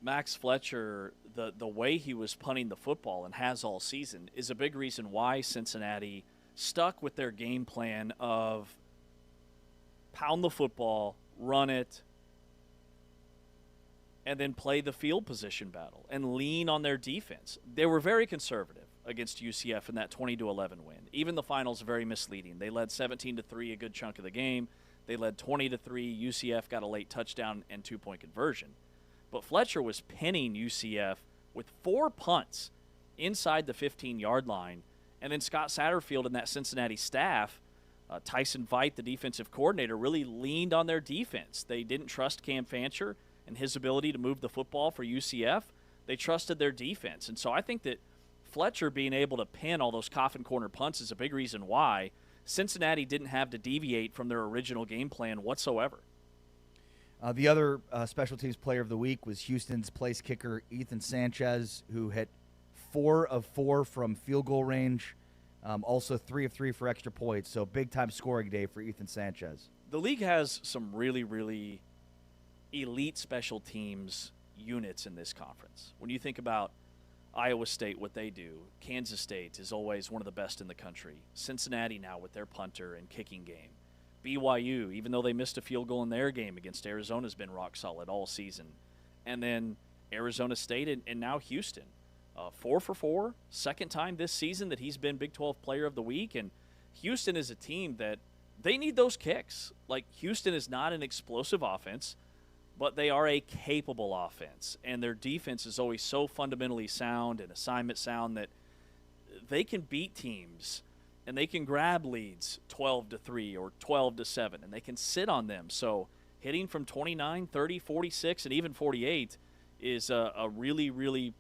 B: Max Fletcher, the way he was punting the football and has all season, is a big reason why Cincinnati stuck with their game plan of pound the football, run it, and then play the field position battle and lean on their defense. They were very conservative against UCF in that 20-11 win. Even the finals very misleading. They led 17-3 a good chunk of the game. They led 20-3. UCF got a late touchdown and 2-point conversion. But Fletcher was pinning UCF with 4 punts inside the 15-yard line. And then Scott Satterfield and that Cincinnati staff, Tyson Veit, the defensive coordinator, really leaned on their defense. They didn't trust Cam Fancher and his ability to move the football for UCF. They trusted their defense. And so I think that Fletcher being able to pin all those coffin corner punts is a big reason why Cincinnati didn't have to deviate from their original game plan whatsoever.
A: The other special teams player of the week was Houston's place kicker, Ethan Sanchez, who hit 4 of 4 from field goal range, also 3 of 3 for extra points. So big-time scoring day for Ethan Sanchez.
B: The league has some really, really elite special teams units in this conference. When you think about Iowa State, what they do, Kansas State is always one of the best in the country. Cincinnati now with their punter and kicking game. BYU, even though they missed a field goal in their game against Arizona, has been rock solid all season. And then Arizona State and now Houston. 4 for 4, second time this season that he's been Big 12 Player of the Week. And Houston is a team that they need those kicks. Like, Houston is not an explosive offense, but they are a capable offense. And their defense is always so fundamentally sound and assignment sound that they can beat teams and they can grab leads 12-3 or 12-7, and they can sit on them. So hitting from 29, 30, 46, and even 48 is a really, really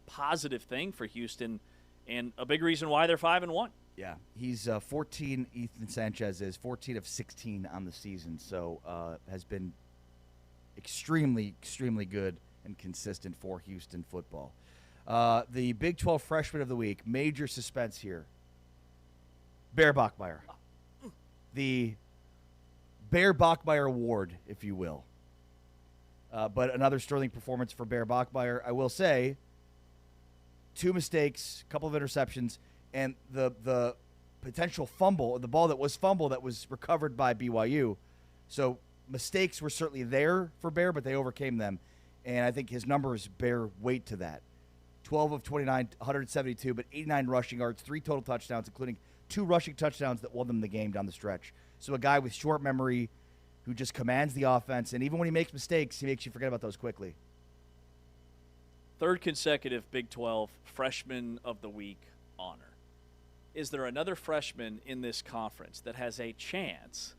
B: positive thing for Houston, and a big reason why they're 5-1.
A: Yeah, he's 14. Ethan Sanchez is 14 of 16 on the season, so has been extremely, extremely good and consistent for Houston football. The Big 12 Freshman of the Week, major suspense here. Bear Bachmeier. The Bear Bachmeier Award, if you will. But another sterling performance for Bear Bachmeier. I will say, 2 mistakes, a couple of interceptions, and the potential fumble, the ball that was fumbled that was recovered by BYU. So mistakes were certainly there for Bear, but they overcame them. And I think his numbers bear weight to that. 12 of 29, 172, but 89 rushing yards, 3 total touchdowns, including 2 rushing touchdowns that won them the game down the stretch. So a guy with short memory who just commands the offense, and even when he makes mistakes, he makes you forget about those quickly.
B: Third consecutive Big 12 Freshman of the Week honor. Is there another freshman in this conference that has a chance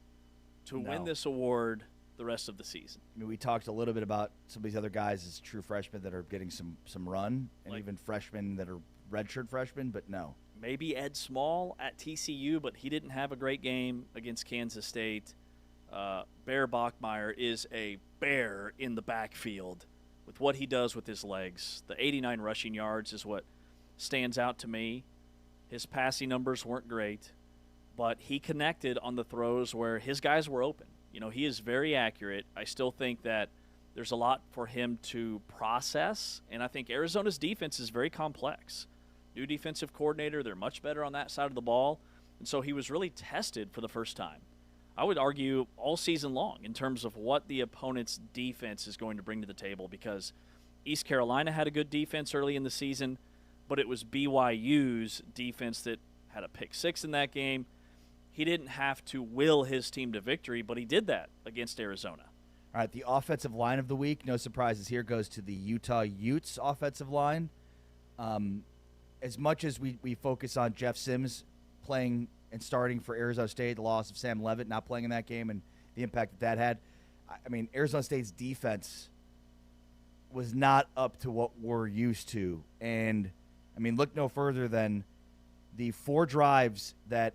B: to win this award the rest of the season?
A: I mean, we talked a little bit about some of these other guys as true freshmen that are getting some run, and even freshmen that are redshirt freshmen, but no.
B: Maybe Ed Small at TCU, but he didn't have a great game against Kansas State. Bear Bachmeier is a bear in the backfield with what he does with his legs. The 89 rushing yards is what stands out to me. His passing numbers weren't great, but he connected on the throws where his guys were open. You know, he is very accurate. I still think that there's a lot for him to process, and I think Arizona's defense is very complex. New defensive coordinator, they're much better on that side of the ball, and so he was really tested for the first time. I would argue all season long in terms of what the opponent's defense is going to bring to the table, because East Carolina had a good defense early in the season, but it was BYU's defense that had a pick 6 in that game. He didn't have to will his team to victory, but he did that against Arizona.
A: All right, the offensive line of the week, no surprises here, goes to the Utah Utes offensive line. As much as we focus on Jeff Sims playing and starting for Arizona State, the loss of Sam Leavitt not playing in that game and the impact that had, I mean, Arizona State's defense was not up to what we're used to. And, I mean, look no further than the 4 drives that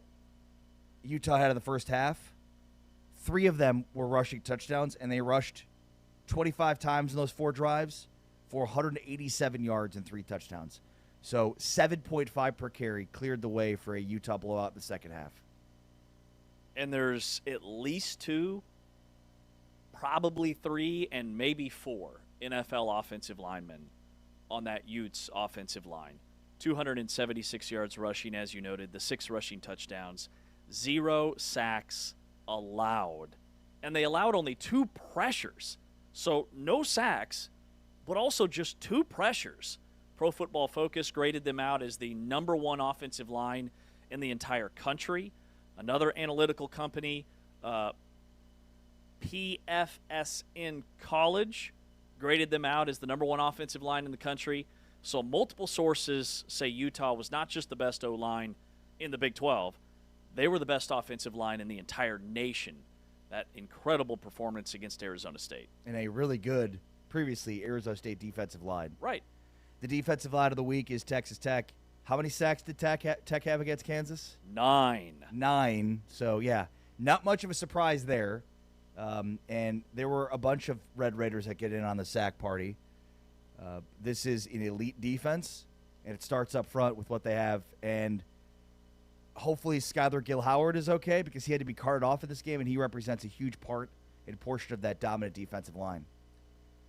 A: Utah had in the first half. 3 of them were rushing touchdowns, and they rushed 25 times in those 4 drives for 187 yards and 3 touchdowns. So 7.5 per carry cleared the way for a Utah blowout in the second half.
B: And there's at least 2, probably 3, and maybe 4 NFL offensive linemen on that Utes offensive line. 276 yards rushing, as you noted, the 6 rushing touchdowns, 0 sacks allowed. And they allowed only 2 pressures. So no sacks, but also just 2 pressures. Pro Football Focus graded them out as the #1 offensive line in the entire country. Another analytical company, PFSN College, graded them out as the #1 offensive line in the country. So multiple sources say Utah was not just the best O-line in the Big 12, they were the best offensive line in the entire nation. That incredible performance against Arizona State.
A: And a really good, previously, Arizona State defensive line.
B: Right.
A: The defensive line of the week is Texas Tech. How many sacks did Tech have against Kansas?
B: 9.
A: 9. So, yeah, not much of a surprise there. And there were a bunch of Red Raiders that get in on the sack party. This is an elite defense, and it starts up front with what they have. And hopefully Skylar Gill-Howard is okay because he had to be carted off in this game, and he represents a huge part and portion of that dominant defensive line.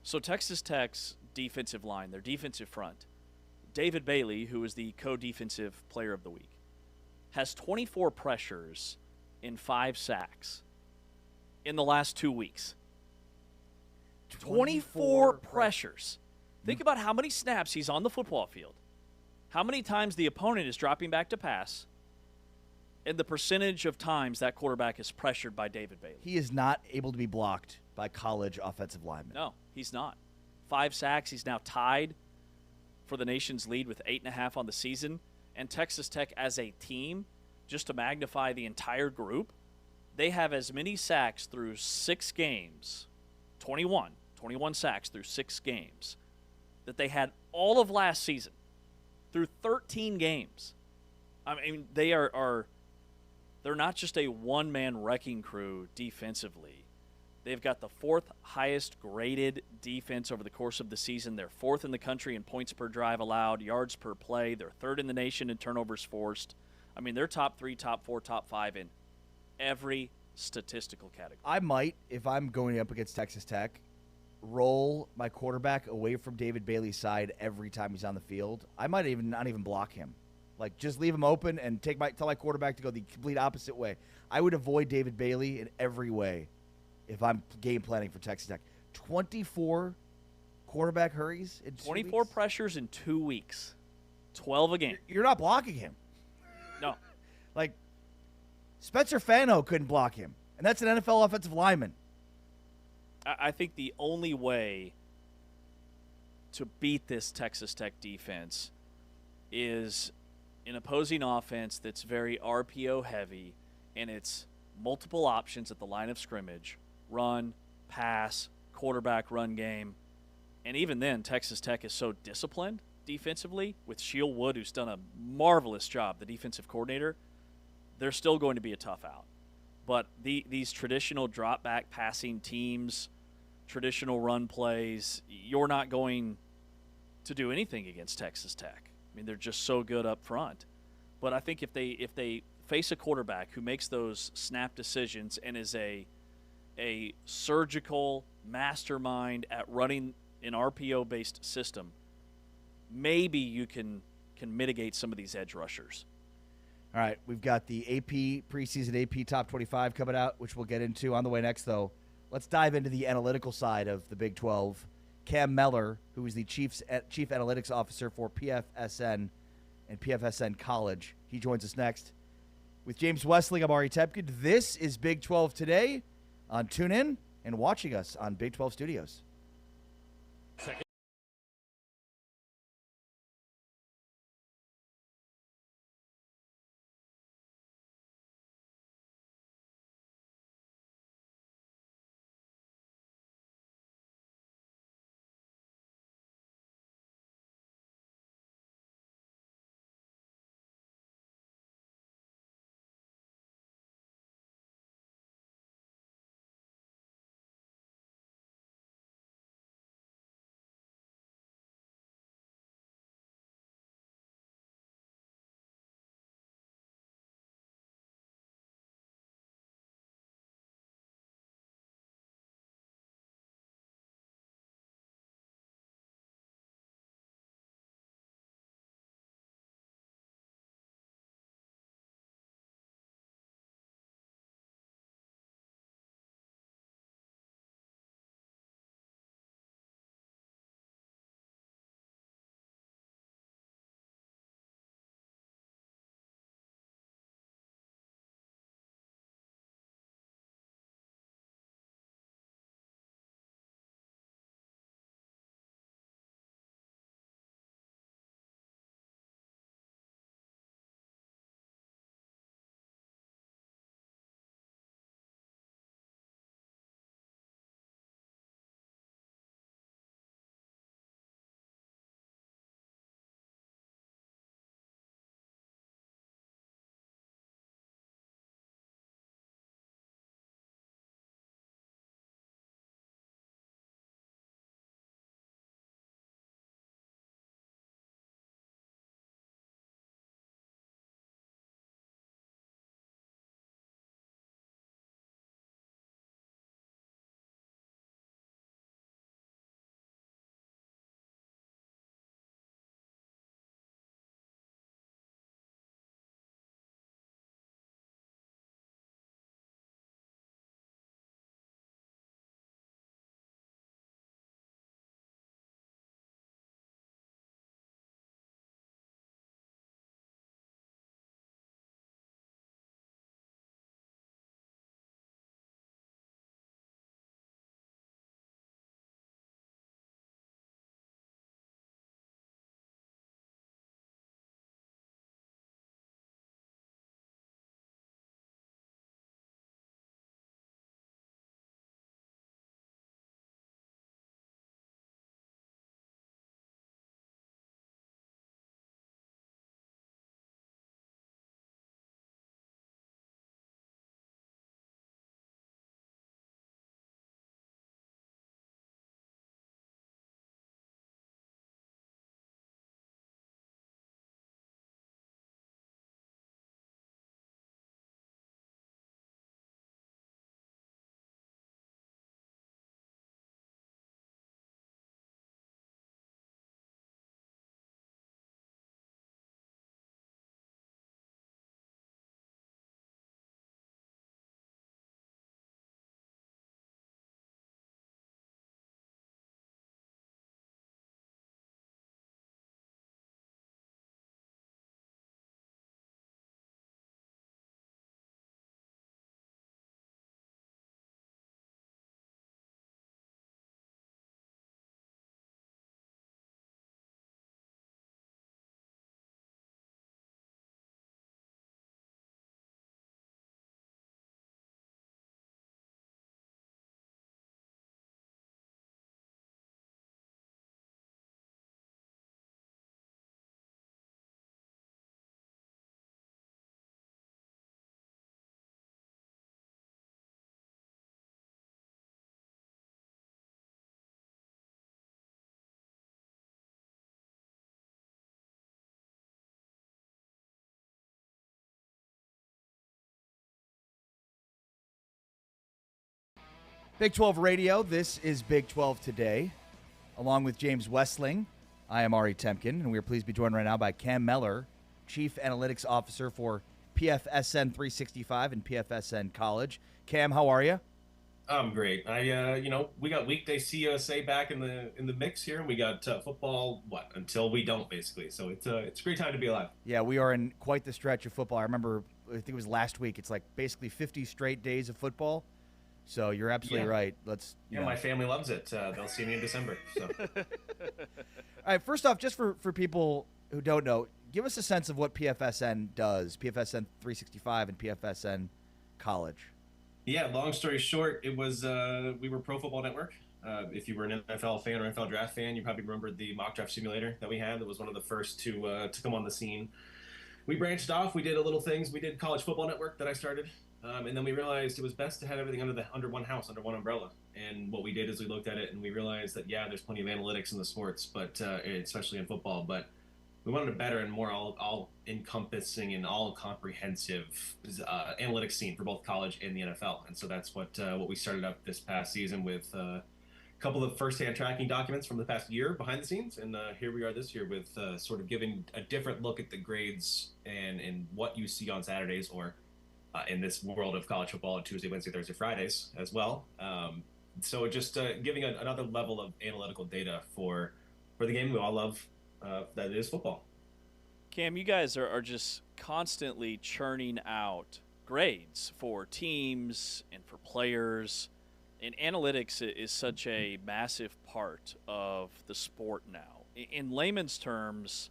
B: So Texas Tech's defensive line, their defensive front, David Bailey, who is the co-defensive player of the week, has 24 pressures in 5 sacks in the last 2 weeks. 24 pressures. Think about how many snaps he's on the football field, how many times the opponent is dropping back to pass, and the percentage of times that quarterback is pressured by David Bailey.
A: He is not able to be blocked by college offensive linemen.
B: No, he's not. 5 sacks. He's now tied for the nation's lead with 8.5 on the season. And Texas Tech as a team, just to magnify the entire group, they have as many sacks through 6 games, 21 sacks through 6 games, that they had all of last season through 13 games. I mean, they're not just a one-man wrecking crew defensively. They've got the 4th highest graded defense over the course of the season. They're 4th in the country in points per drive allowed, yards per play. They're 3rd in the nation in turnovers forced. I mean, they're top 3, top 4, top 5 in every statistical category.
A: I might, if I'm going up against Texas Tech, roll my quarterback away from David Bailey's side every time he's on the field. I might not even block him. Like, just leave him open and tell my quarterback to go the complete opposite way. I would avoid David Bailey in every way if I'm game planning for Texas Tech. 24 quarterback hurries in
B: 24
A: weeks?
B: pressures in 2 weeks. 12 a game.
A: You're not blocking him.
B: No.
A: Like, Spencer Fano couldn't block him, and that's an NFL offensive lineman.
B: I think the only way to beat this Texas Tech defense is an opposing offense that's very RPO heavy, and it's multiple options at the line of scrimmage: run, pass, quarterback run game. And even then, Texas Tech is so disciplined defensively with Sheil Wood, who's done a marvelous job, the defensive coordinator. They're still going to be a tough out. But these traditional drop-back passing teams, traditional run plays, you're not going to do anything against Texas Tech. I mean, they're just so good up front. But I think if they face a quarterback who makes those snap decisions and is a surgical mastermind at running an RPO-based system, maybe you can mitigate some of these edge rushers.
A: All right, we've got the preseason AP Top 25 coming out, which we'll get into on the way next, though. Let's dive into the analytical side of the Big 12. Cam Mellor, who is the chief analytics officer for PFSN and PFSN College, he joins us next. With James Wesley, I'm Ari Tepkin. This is Big 12 Today on TuneIn and watching us on Big 12 Studios. Big 12 Radio, this is Big 12 Today. Along with James Westling, I am Ari Temkin, and we are pleased to be joined right now by Cam Mellor, Chief Analytics Officer for PFSN 365 and PFSN College. Cam, how are you?
D: I'm great. We got weekday CUSA back in the mix here, and we got football. Until we don't, basically. So it's a great time to be alive.
A: Yeah, we are in quite the stretch of football. I remember, I think it was last week. It's like basically 50 straight days of football. So you're absolutely right.
D: My family loves it. They'll see me in December. So.
A: All right. First off, just for people who don't know, give us a sense of what PFSN does. PFSN 365 and PFSN College.
D: Yeah. Long story short, it was we were Pro Football Network. If you were an NFL fan or NFL draft fan, you probably remembered the mock draft simulator that we had. That was one of the first to come on the scene. We branched off. We did a little things. We did College Football Network that I started. And then we realized it was best to have everything under one house, under one umbrella. And what we did is we looked at it and we realized that, there's plenty of analytics in the sports, but especially in football. But we wanted a better and more all-encompassing and all-comprehensive analytics scene for both college and the NFL. And so that's what we started up this past season with a couple of first-hand tracking documents from the past year behind the scenes. And here we are this year with sort of giving a different look at the grades and what you see on Saturdays or in this world of college football on Tuesday, Wednesday, Thursday, Fridays as well. So just giving another level of analytical data for the game we all love, that is football.
B: Cam, you guys are just constantly churning out grades for teams and for players. And analytics is such a massive part of the sport now. In layman's terms,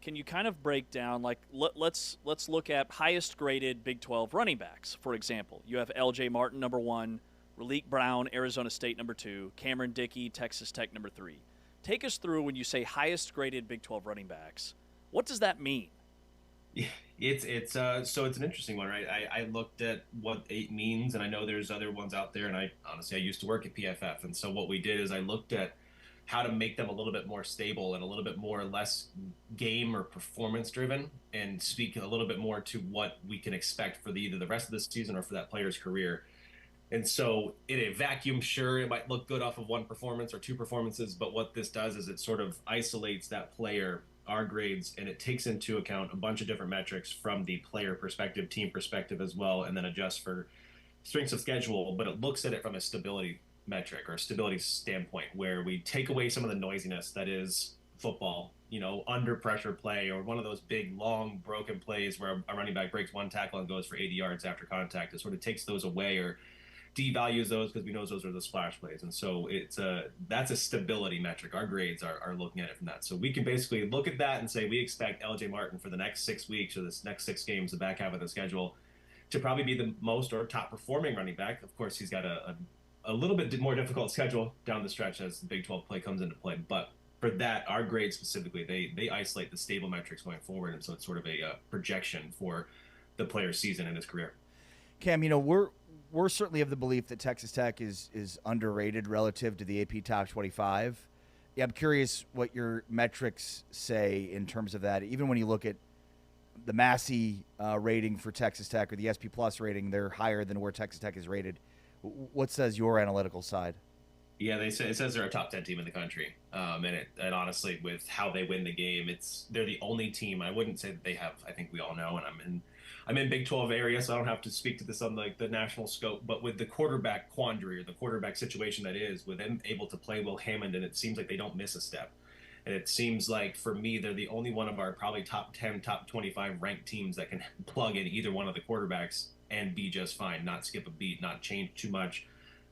B: can you kind of break down, like, let's look at highest graded Big 12 running backs, for example. You have L.J. Martin, number 1, Raleek Brown, Arizona State, number 2, Cameron Dickey, Texas Tech, number 3. Take us through when you say highest graded Big 12 running backs. What does that mean?
D: Yeah, it's an interesting one, right? I looked at what 8 means, and I know there's other ones out there, and I used to work at PFF, and so what we did is I looked at how to make them a little bit more stable and a little bit more less game or performance driven, and speak a little bit more to what we can expect for either the rest of the season or for that player's career. And so in a vacuum, sure, it might look good off of one performance or 2 performances, but what this does is it sort of isolates that player, our grades, and it takes into account a bunch of different metrics from the player perspective, team perspective as well, and then adjusts for strengths of schedule, but it looks at it from a stability metric or stability standpoint, where we take away some of the noisiness that is football, under pressure play or one of those big, long, broken plays where a running back breaks one tackle and goes for 80 yards after contact. It sort of takes those away or devalues those because we know those are the splash plays. And so that's a stability metric. Our grades are looking at it from that. So we can basically look at that and say we expect L.J. Martin for the next 6 weeks or this next 6 games, the back half of the schedule, to probably be the most or top performing running back. Of course, he's got a little bit more difficult schedule down the stretch as the Big 12 play comes into play. But for that, our grades specifically, they isolate the stable metrics going forward. And so it's sort of a projection for the player's season and his career.
A: Cam, we're certainly of the belief that Texas Tech is underrated relative to the AP Top 25. Yeah, I'm curious what your metrics say in terms of that. Even when you look at the Massey rating for Texas Tech or the SP Plus rating, they're higher than where Texas Tech is rated. What says your analytical side?
D: Yeah, it says they're a top 10 team in the country, and honestly, with how they win the game, they're the only team. I wouldn't say that they have. I think we all know, and I'm in Big 12 area, so I don't have to speak to this on like the national scope. But with the quarterback quandary or the quarterback situation that is, with them able to play Will Hammond, and it seems like they don't miss a step. And it seems like, for me, they're the only one of our probably top 10, top 25 ranked teams that can plug in either one of the quarterbacks and be just fine, not skip a beat, not change too much.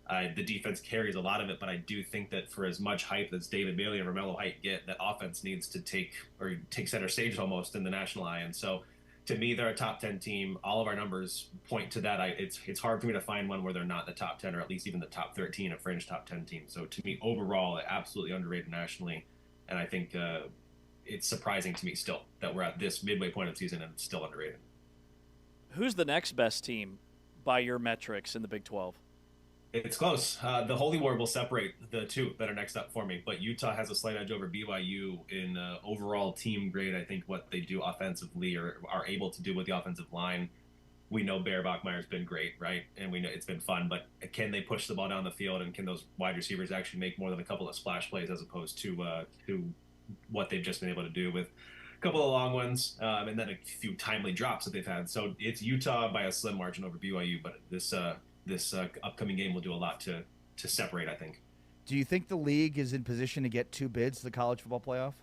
D: The defense carries a lot of it, but I do think that for as much hype as David Bailey and Romello Height get, that offense needs to take center stage almost in the national eye. And so, to me, they're a top 10 team. All of our numbers point to that. It's hard for me to find one where they're not the top 10 or at least even the top 13, a fringe top 10 team. So to me, overall, absolutely underrated nationally. And I think it's surprising to me still that we're at this midway point of the season and it's still underrated.
B: Who's the next best team by your metrics in the Big 12?
D: It's close. The Holy War will separate the two that are next up for me, but Utah has a slight edge over BYU in overall team grade. I think what they do offensively or are able to do with the offensive line. we know Bear Bachmeier's been great, right? And we know it's been fun, but can they push the ball down the field, and can those wide receivers actually make more than a couple of splash plays as opposed to what they've just been able to do with a couple of long ones, and then a few timely drops that they've had. So it's Utah by a slim margin over BYU, but this upcoming game will do a lot to separate, I think.
A: Do you think the league is in position to get 2 bids to the college football playoff?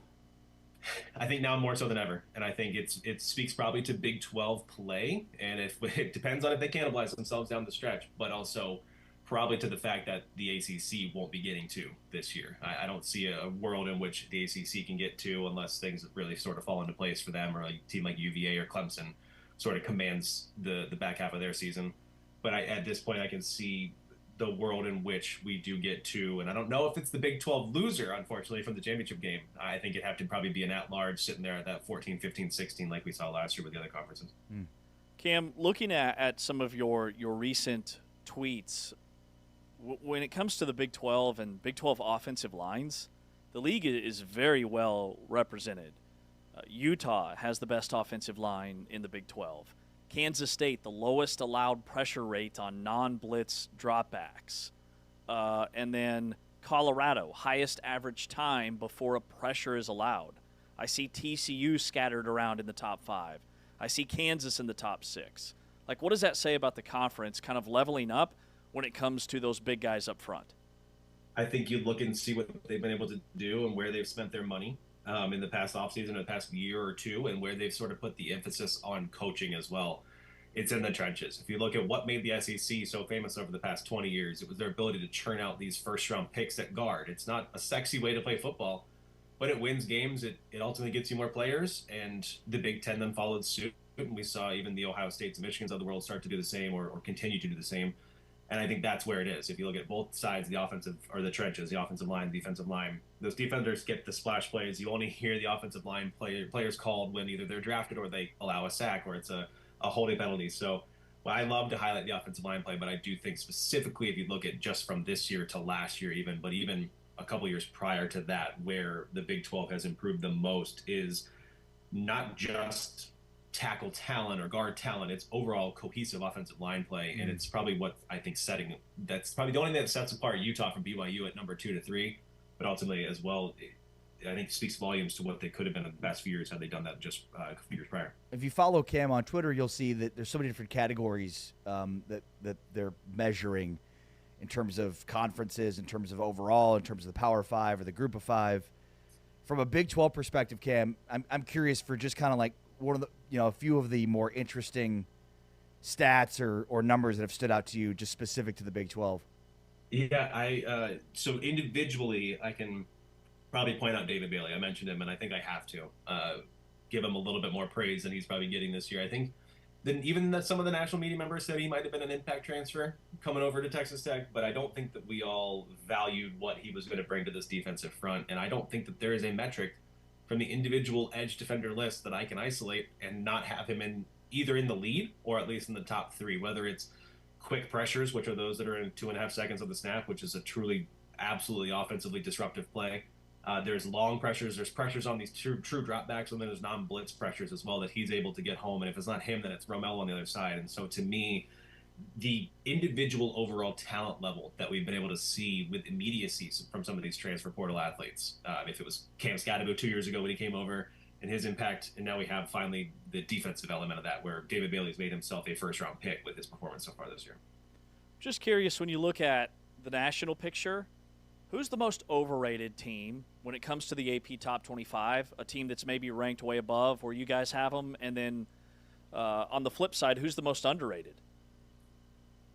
D: I think now more so than ever, and I think it speaks probably to Big 12 play, and if it depends on if they cannibalize themselves down the stretch, but also probably to the fact that the ACC won't be getting 2 this year. I don't see a world in which the ACC can get 2 unless things really sort of fall into place for them, or a team like UVA or Clemson sort of commands the back half of their season. But at this point, I can see the world in which we do get 2, and I don't know if it's the Big 12 loser, unfortunately, from the championship game. I think it'd have to probably be an at-large sitting there at that 14, 15, 16 like we saw last year with the other conferences.
B: Cam, looking at some of your recent tweets, when it comes to the Big 12 and Big 12 offensive lines, the league is very well represented. Utah has the best offensive line in the Big 12. Kansas State, the lowest allowed pressure rate on non-blitz dropbacks. And then Colorado, highest average time before a pressure is allowed. I see TCU scattered around in the top 5. I see Kansas in the top 6. Like, what does that say about the conference kind of leveling up when it comes to those big guys up front?
D: I think you look and see what they've been able to do and where they've spent their money in the past offseason, in the past year or two, and where they've sort of put the emphasis on coaching as well. It's in the trenches. If you look at what made the SEC so famous over the past 20 years, it was their ability to churn out these first-round picks at guard. It's not a sexy way to play football, but it wins games. It ultimately gets you more players, and the Big Ten then followed suit. And we saw even the Ohio States and Michigans of the world start to do the same or continue to do the same. And I think that's where it is. If you look at both sides, the offensive or the trenches, the offensive line, defensive line, those defenders get the splash plays. You only hear the offensive line players called when either they're drafted or they allow a sack or it's a holding penalty. So I love to highlight the offensive line play, but I do think specifically if you look at just from this year to last year even, but even a couple years prior to that, where the Big 12 has improved the most is not just tackle talent or guard talent, it's overall cohesive offensive line play. And it's probably what I think that's probably the only thing that sets apart Utah from BYU at number 2 to 3, but ultimately as well, I think speaks volumes to what they could have been in the past few years had they done that just a few years prior.
A: If you follow Cam on Twitter, you'll see that there's so many different categories that they're measuring in terms of conferences, in terms of overall, in terms of the Power 5 or the Group of 5. From a Big 12 perspective, Cam, I'm curious for just kind of like one of the, a few of the more interesting stats or numbers that have stood out to you just specific to the Big 12.
D: Yeah, so individually, I can probably point out David Bailey. I mentioned him, and I think I have to give him a little bit more praise than he's probably getting this year. I think even some of the national media members said he might have been an impact transfer coming over to Texas Tech, but I don't think that we all valued what he was going to bring to this defensive front, and I don't think that there is a metric from the individual edge defender list that I can isolate and not have him either in the lead or at least in the top 3, whether it's quick pressures, which are those that are in 2.5 seconds of the snap, which is a truly, absolutely offensively disruptive play. There's long pressures. There's pressures on these true dropbacks, and then there's non-blitz pressures as well that he's able to get home. And if it's not him, then it's Romel on the other side. And so to me, the individual overall talent level that we've been able to see with immediacy from some of these transfer portal athletes, if it was Cam Scatterbo 2 years ago when he came over and his impact, and now we have finally the defensive element of that where David Bailey's made himself a first-round pick with his performance so far this year.
B: Just curious, when you look at the national picture, who's the most overrated team when it comes to the AP Top 25, a team that's maybe ranked way above where you guys have them? And then on the flip side, who's the most underrated?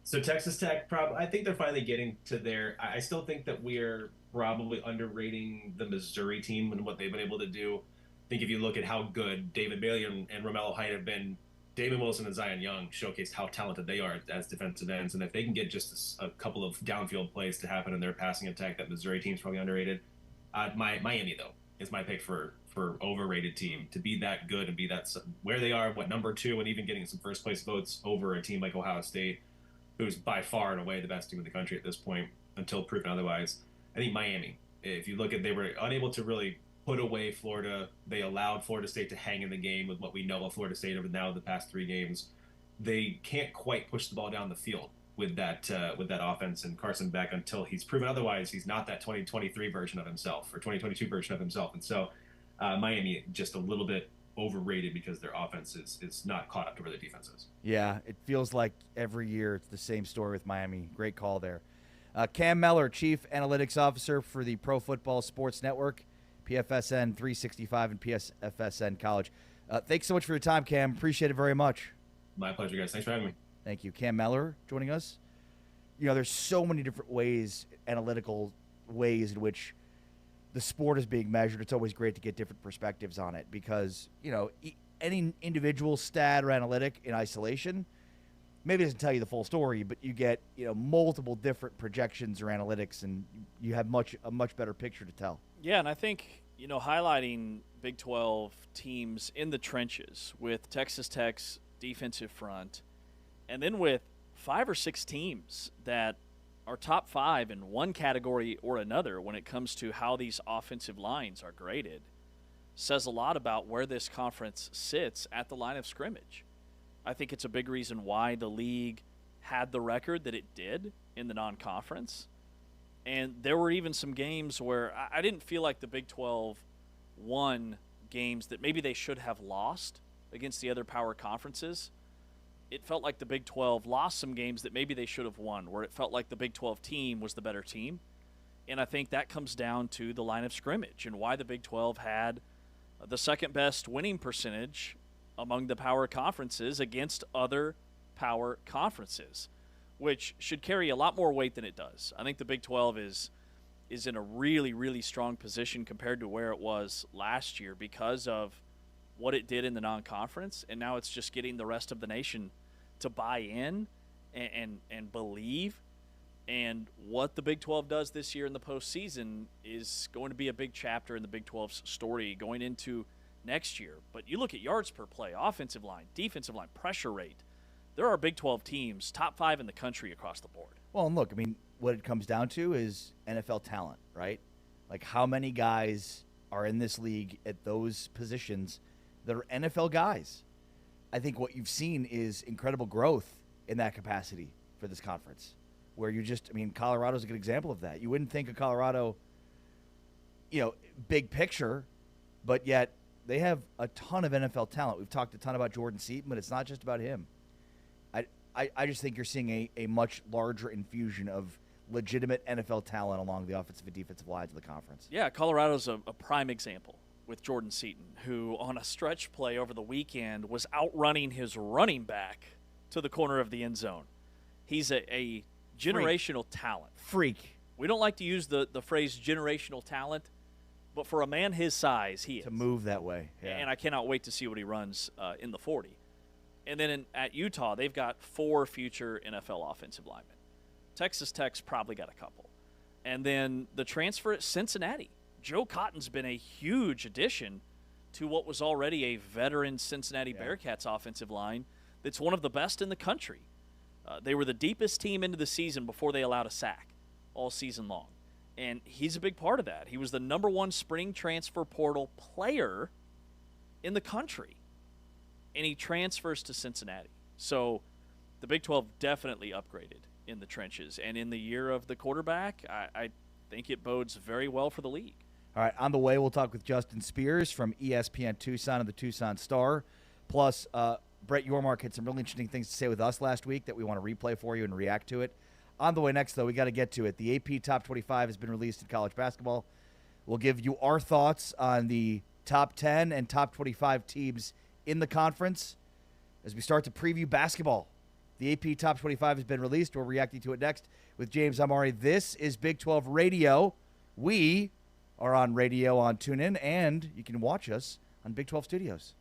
D: So Texas Tech, I think they're finally getting to their – I still think that we're probably underrating the Missouri team and what they've been able to do. I think if you look at how good David Bailey and Romello Height have been, David Wilson and Zion Young showcased how talented they are as defensive ends. And if they can get just a couple of downfield plays to happen in their passing attack, that Missouri team's probably underrated. Miami, though, is my pick for overrated team to be that good and be that where they are, number 2, and even getting some first place votes over a team like Ohio State, who's by far and away the best team in the country at this point until proven otherwise. I think Miami, if you look at, they were unable to really put away Florida. They allowed Florida State to hang in the game with what we know of Florida State over now the past 3 games. they can't quite push the ball down the field with that offense and Carson Beck until he's proven otherwise. He's not that 2023 version of himself or 2022 version of himself, and so Miami just a little bit overrated because their offense is not caught up to where their defense is.
A: Yeah, it feels like every year it's the same story with Miami. Great call there. Cam Mellor, Chief Analytics Officer for the Pro Football Sports Network, PFSN 365 and PSFSN College. Thanks so much for your time, Cam. Appreciate it very much.
D: My pleasure, guys. Thanks for having me.
A: Thank you. Cam Mellor joining us. There's so many different ways, analytical ways in which the sport is being measured. It's always great to get different perspectives on it because, any individual stat or analytic in isolation maybe doesn't tell you the full story, but you get, multiple different projections or analytics, and you have a much better picture to tell.
B: Yeah, and I think, highlighting Big 12 teams in the trenches with Texas Tech's defensive front, and then with 5 or 6 teams that are top 5 in one category or another when it comes to how these offensive lines are graded, says a lot about where this conference sits at the line of scrimmage. I think it's a big reason why the league had the record that it did in the non-conference. And there were even some games where I didn't feel like the Big 12 won games that maybe they should have lost against the other power conferences. It felt like the Big 12 lost some games that maybe they should have won, where it felt like the Big 12 team was the better team. And I think that comes down to the line of scrimmage and why the Big 12 had the second best winning percentage among the power conferences against other power conferences, which should carry a lot more weight than it does. I think the Big 12 is in a really, really strong position compared to where it was last year because of what it did in the non-conference, and now it's just getting the rest of the nation to buy in and believe. And what the Big 12 does this year in the postseason is going to be a big chapter in the Big 12's story going into next year. But you look at yards per play, offensive line, defensive line, pressure rate. There are Big 12 teams, top 5 in the country across the board.
A: Well, and look, what it comes down to is NFL talent, right? Like how many guys are in this league at those positions that are NFL guys. I think what you've seen is incredible growth in that capacity for this conference, where Colorado's a good example of that. You wouldn't think of Colorado, big picture, but yet they have a ton of NFL talent. We've talked a ton about Jordan Seaton, but it's not just about him. I just think you're seeing a much larger infusion of legitimate NFL talent along the offensive and defensive lines of the conference.
B: Yeah, Colorado's a prime example with Jordan Seaton, who on a stretch play over the weekend was outrunning his running back to the corner of the end zone. He's a generational talent.
A: Freak.
B: We don't like to use the phrase generational talent, but for a man his size, he is.
A: To move that way. Yeah.
B: And I cannot wait to see what he runs in the 40. And then at Utah, they've got 4 future NFL offensive linemen. Texas Tech's probably got a couple. And then the transfer at Cincinnati. Joe Cotton's been a huge addition to what was already a veteran Cincinnati Bearcats offensive line that's one of the best in the country. They were the deepest team into the season before they allowed a sack all season long. And he's a big part of that. He was the #1 spring transfer portal player in the country. And he transfers to Cincinnati. So the Big 12 definitely upgraded in the trenches. And in the year of the quarterback, I think it bodes very well for the league.
A: All right, on the way, we'll talk with Justin Spears from ESPN Tucson and the Tucson Star. Plus, Brett Yormark had some really interesting things to say with us last week that we want to replay for you and react to it. On the way next, though, we got to get to it. The AP Top 25 has been released in college basketball. We'll give you our thoughts on the top 10 and top 25 teams in the conference as we start to preview basketball. The AP Top 25 has been released. We're reacting to it next with James Amari. This is Big 12 Radio. We are on radio on TuneIn, and you can watch us on Big 12 Studios.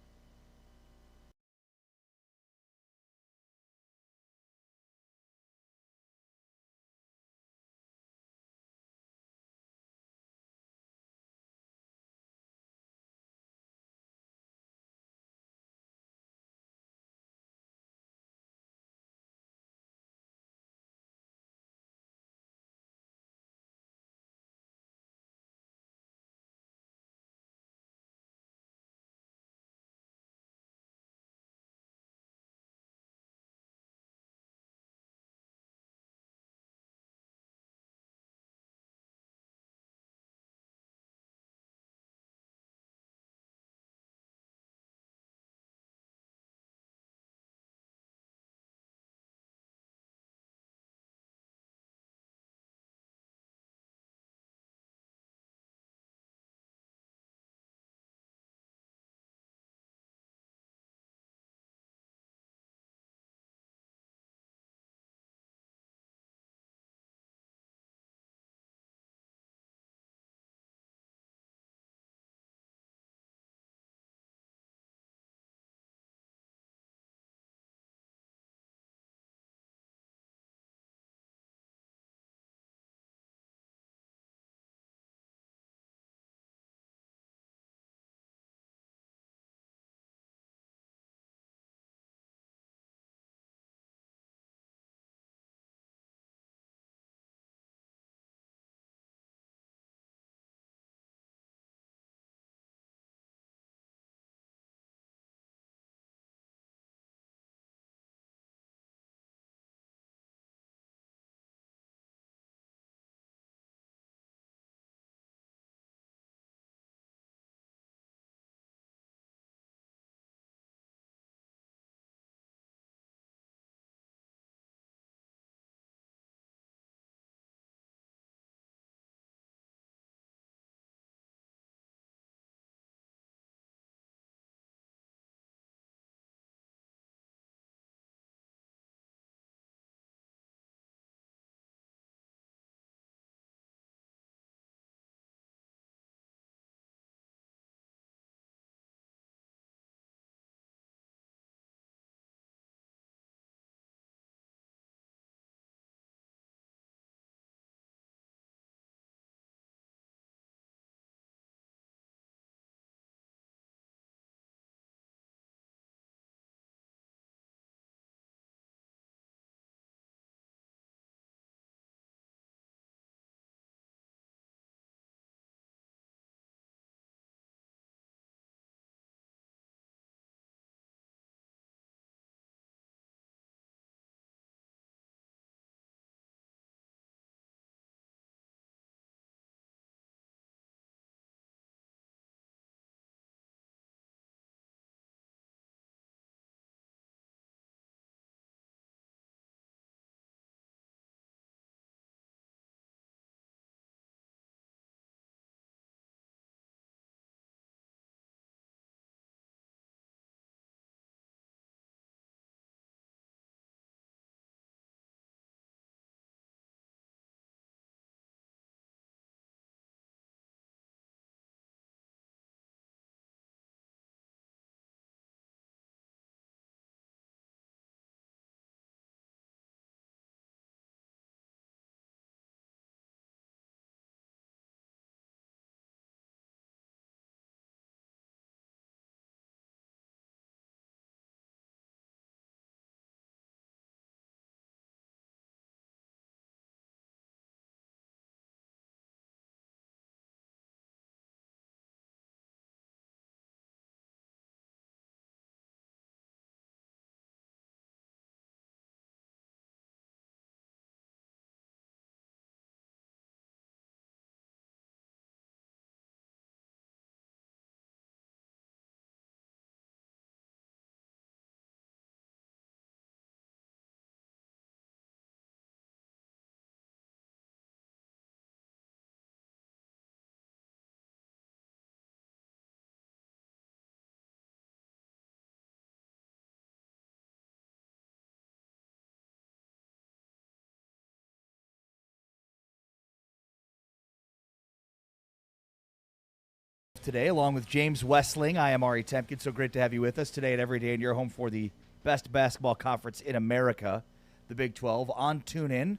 A: today, along with James Westling. I am Ari Temkin. So great to have you with us today at Every Day in Your Home for the best basketball conference in America, the Big 12, on TuneIn,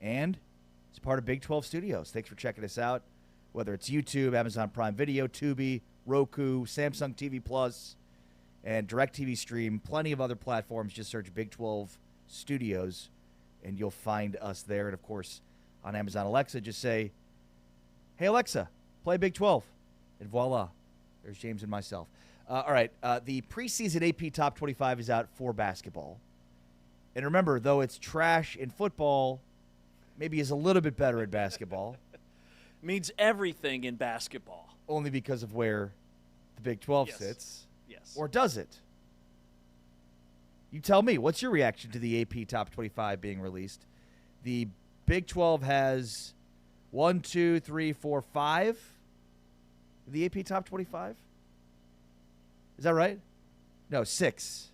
A: and it's part of Big 12 Studios. Thanks for checking us out, whether it's YouTube, Amazon Prime Video, Tubi, Roku, Samsung TV Plus, and DirecTV Stream. Plenty of other platforms. Just search Big 12 Studios, and you'll find us there. And, of course, on Amazon Alexa, just say, "Hey, Alexa, play Big 12." And voila, there's James and myself. All right, the preseason AP Top 25 is out for basketball. And remember, though it's trash in football, maybe is a little bit better at basketball.
B: Means everything in basketball.
A: Only because of where the Big 12 sits.
B: Yes.
A: Or does it? You tell me, what's your reaction to the AP Top 25 being released? The Big 12 has 1, 2, 3, 4, 5. The AP Top 25? Is that right? No, 6.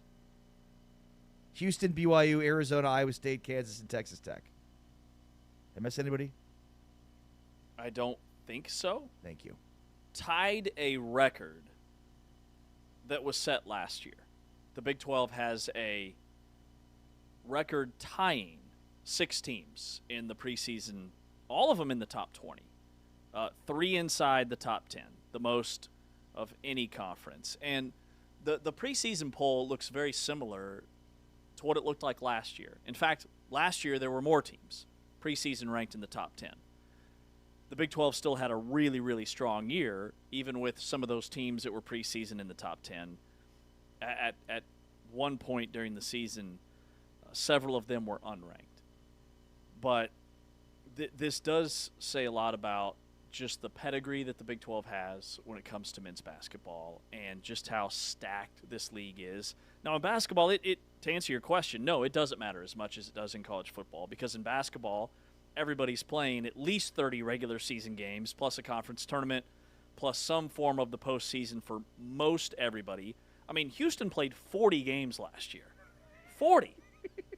A: Houston, BYU, Arizona, Iowa State, Kansas, and Texas Tech. Did I miss anybody?
B: I don't think so.
A: Thank you.
B: Tied a record that was set last year. The Big 12 has a record tying 6 teams in the preseason, all of them in the top 20. 3 inside the top 10, the most of any conference. And the preseason poll looks very similar to what it looked like last year. In fact, last year there were more teams preseason ranked in the top 10. The Big 12 still had a really, really strong year, even with some of those teams that were preseason in the top 10. At one point during the season, several of them were unranked. But this does say a lot about just the pedigree that the Big 12 has when it comes to men's basketball and just how stacked this league is. Now, in basketball, it to answer your question, no, it doesn't matter as much as it does in college football, because in basketball, everybody's playing at least 30 regular season games, plus a conference tournament, plus some form of the postseason for most everybody. I mean, Houston played 40 games last year. 40.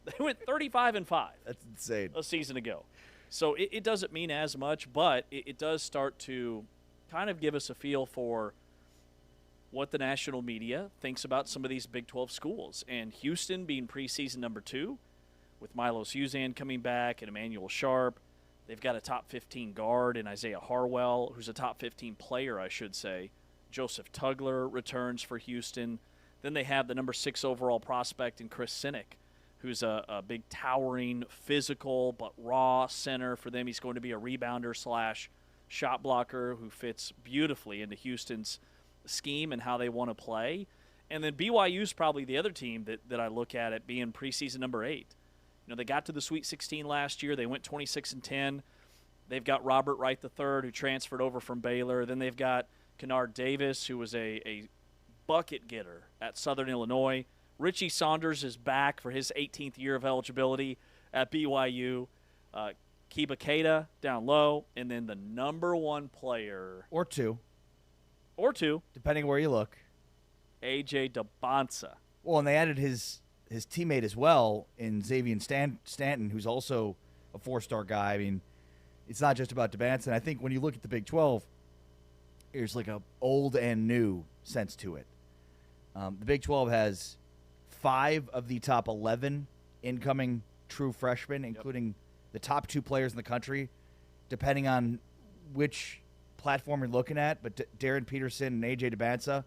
B: They went 35-5.
A: That's insane.
B: A season ago. So it doesn't mean as much, but it does start to kind of give us a feel for what the national media thinks about some of these Big 12 schools. And Houston being preseason number 2, with Milos Uzan coming back and Emmanuel Sharp. They've got a top 15 guard in Isaiah Harwell, who's a top 15 player, I should say. Joseph Tugler returns for Houston. Then they have the number 6 overall prospect in Chris Sinek, who's a big, towering, physical, but raw center for them. He's going to be a rebounder / shot blocker who fits beautifully into Houston's scheme and how they want to play. And then BYU's probably the other team that I look at being preseason number 8. You know, they got to the Sweet 16 last year. They went 26-10. They've got Robert Wright III, who transferred over from Baylor. Then they've got Kennard Davis, who was a bucket getter at Southern Illinois. Richie Saunders is back for his 18th year of eligibility at BYU. Kiba Keita down low. And then the number 1 player.
A: Or two.
B: Depending
A: where you look.
B: A.J. Debonsa.
A: Well, and they added his teammate as well in Xavier Stanton, who's also a 4-star guy. I mean, it's not just about Debonsa. And I think when you look at the Big 12, there's like a old and new sense to it. The Big 12 has 5 of the top 11 incoming true freshmen, including the top 2 players in the country, depending on which platform you're looking at. But Darren Peterson and A.J. Debonsa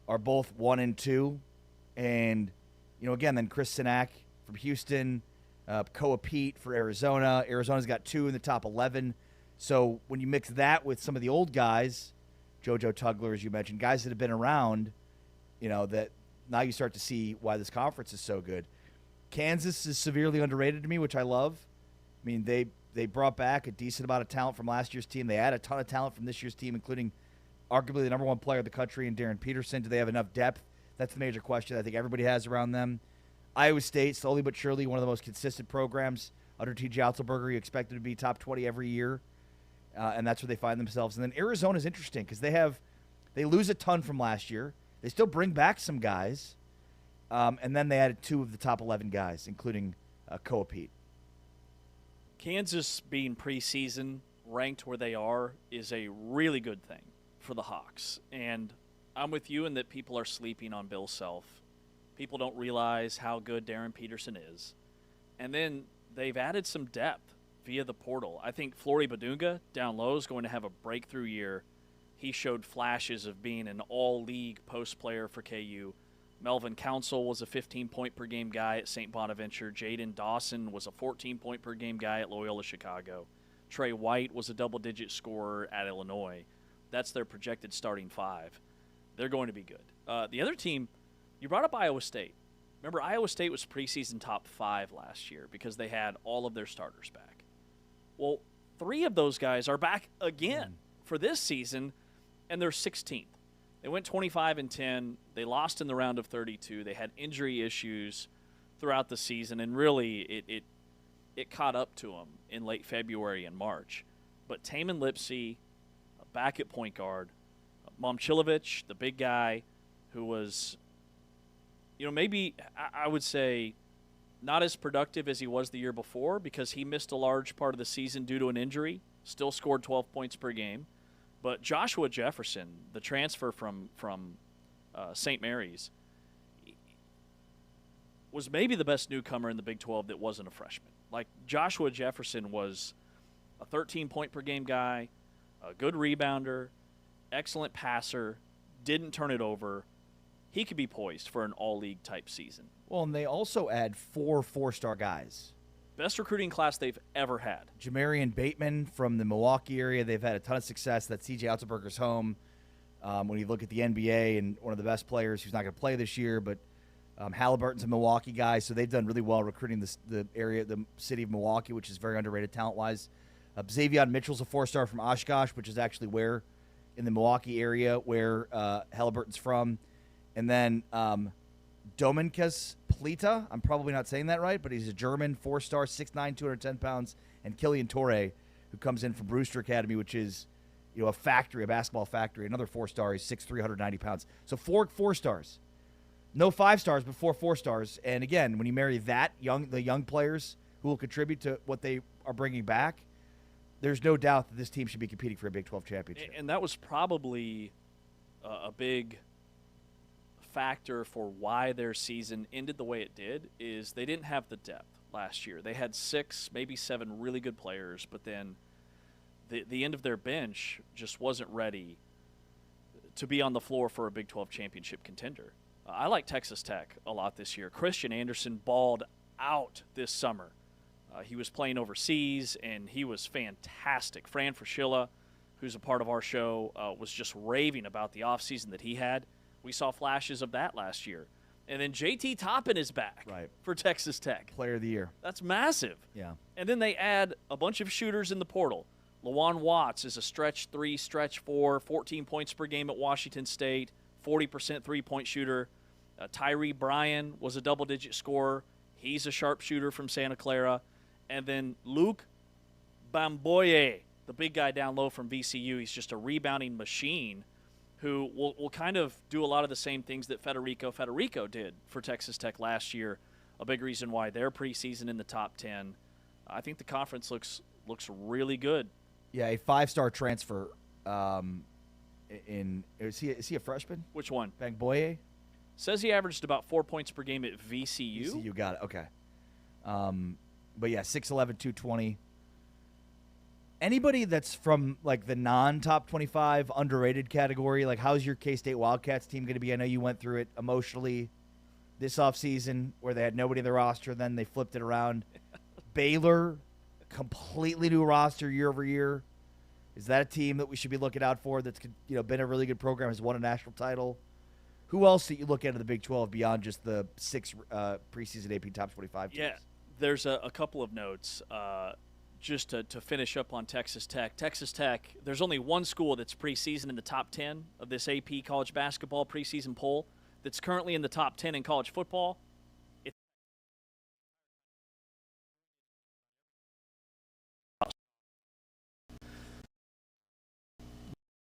A: are both 1 and 2. And, you know, again, then Chris Sinak from Houston, Koa Pete for Arizona. Arizona's got 2 in the top 11. So when you mix that with some of the old guys, JoJo Tugler, as you mentioned, guys that have been around, you know, that now you start to see why this conference is so good. Kansas is severely underrated to me, which I love. I mean, they brought back a decent amount of talent from last year's team. They add a ton of talent from this year's team, including arguably the number 1 player of the country in Darren Peterson. Do they have enough depth? That's the major question I think everybody has around them. Iowa State, slowly but surely, one of the most consistent programs under T.J. Otzelberger. You expect them to be top 20 every year, and that's where they find themselves. And then Arizona's interesting because they lose a ton from last year. They still bring back some guys, and then they added 2 of the top 11 guys, including Koa Pete.
B: Kansas being preseason ranked where they are is a really good thing for the Hawks. And I'm with you in that people are sleeping on Bill Self. People don't realize how good Darren Peterson is. And then they've added some depth via the portal. I think Flory Badunga down low is going to have a breakthrough year. He showed flashes of being an all-league post player for KU. Melvin Council was a 15-point-per-game guy at St. Bonaventure. Jaden Dawson was a 14-point-per-game guy at Loyola Chicago. Trey White was a double-digit scorer at Illinois. That's their projected starting five. They're going to be good. The other team, you brought up Iowa State. Remember, Iowa State was preseason top 5 last year because they had all of their starters back. Well, 3 of those guys are back again for this season, and they're 16th. They went 25-10. They lost in the round of 32. They had injury issues throughout the season, and really it caught up to them in late February and March. But Taman Lipsey, back at point guard, Momcilovic, the big guy, who was, maybe I would say not as productive as he was the year before because he missed a large part of the season due to an injury, still scored 12 points per game. But Joshua Jefferson, the transfer from St. Mary's, was maybe the best newcomer in the Big 12 that wasn't a freshman. Like, Joshua Jefferson was a 13-point-per-game guy, a good rebounder, excellent passer, didn't turn it over. He could be poised for an all-league type season.
A: Well, and they also add 4 four-star guys.
B: Best recruiting class they've ever had.
A: Jamarian Bateman from the Milwaukee area. They've had a ton of success. That's C.J. Otzelberger's home. When you look at the NBA, and one of the best players who's not going to play this year, but Halliburton's a Milwaukee guy, so they've done really well recruiting the area, the city of Milwaukee, which is very underrated talent-wise. Xavion Mitchell's a 4-star from Oshkosh, which is actually where, in the Milwaukee area, where Halliburton's from. And then Dominkas Plita, I'm probably not saying that right, but he's a German 4-star, 6'9", 210 pounds, and Killian Torre, who comes in from Brewster Academy, which is a factory, a basketball factory. Another 4-star, he's 6'3", 190 pounds. So 4 stars. No 5 stars, but 4 stars. And again, when you marry the young players who will contribute to what they are bringing back, there's no doubt that this team should be competing for a Big 12 championship.
B: And that was probably a big factor for why their season ended the way it did, is they didn't have the depth last year. They had 6, maybe 7 really good players, but then the end of their bench just wasn't ready to be on the floor for a Big 12 championship contender. I like Texas Tech a lot this year. Christian Anderson balled out this summer. He was playing overseas, and he was fantastic. Fran Fraschilla, who's a part of our show, was just raving about the offseason that he had. We saw flashes of that last year. And then JT Toppin is back for Texas Tech.
A: Player of the year.
B: That's massive.
A: Yeah.
B: And then they add a bunch of shooters in the portal. Lawan Watts is a stretch 3, stretch 4, 14 points per game at Washington State, 40% three-point shooter. Tyree Bryan was a double-digit scorer. He's a sharpshooter from Santa Clara. And then Luke Bamboye, the big guy down low from VCU. He's just a rebounding machine who will kind of do a lot of the same things that Federico did for Texas Tech last year. A big reason why they're preseason in the top 10. I think the conference looks really good.
A: Yeah, a 5-star transfer. Is he a freshman?
B: Which one?
A: Bamboye?
B: Says he averaged about 4 points per game at VCU.
A: VCU, got it. Okay. But yeah, 6'11", 220. Anybody that's from like the non-top 25 underrated category, like how's your K-State Wildcats team going to be? I know you went through it emotionally this offseason where they had nobody in the roster, then they flipped it around. Baylor, completely new roster year over year. Is that a team that we should be looking out for that's been a really good program, has won a national title? Who else that you look at in the Big 12 beyond just the 6 preseason AP top 25 teams?
B: Yeah, there's a couple of notes. Just to finish up on Texas Tech. Texas Tech, there's only one school that's preseason in the top 10 of this AP college basketball preseason poll that's currently in the top 10 in college football.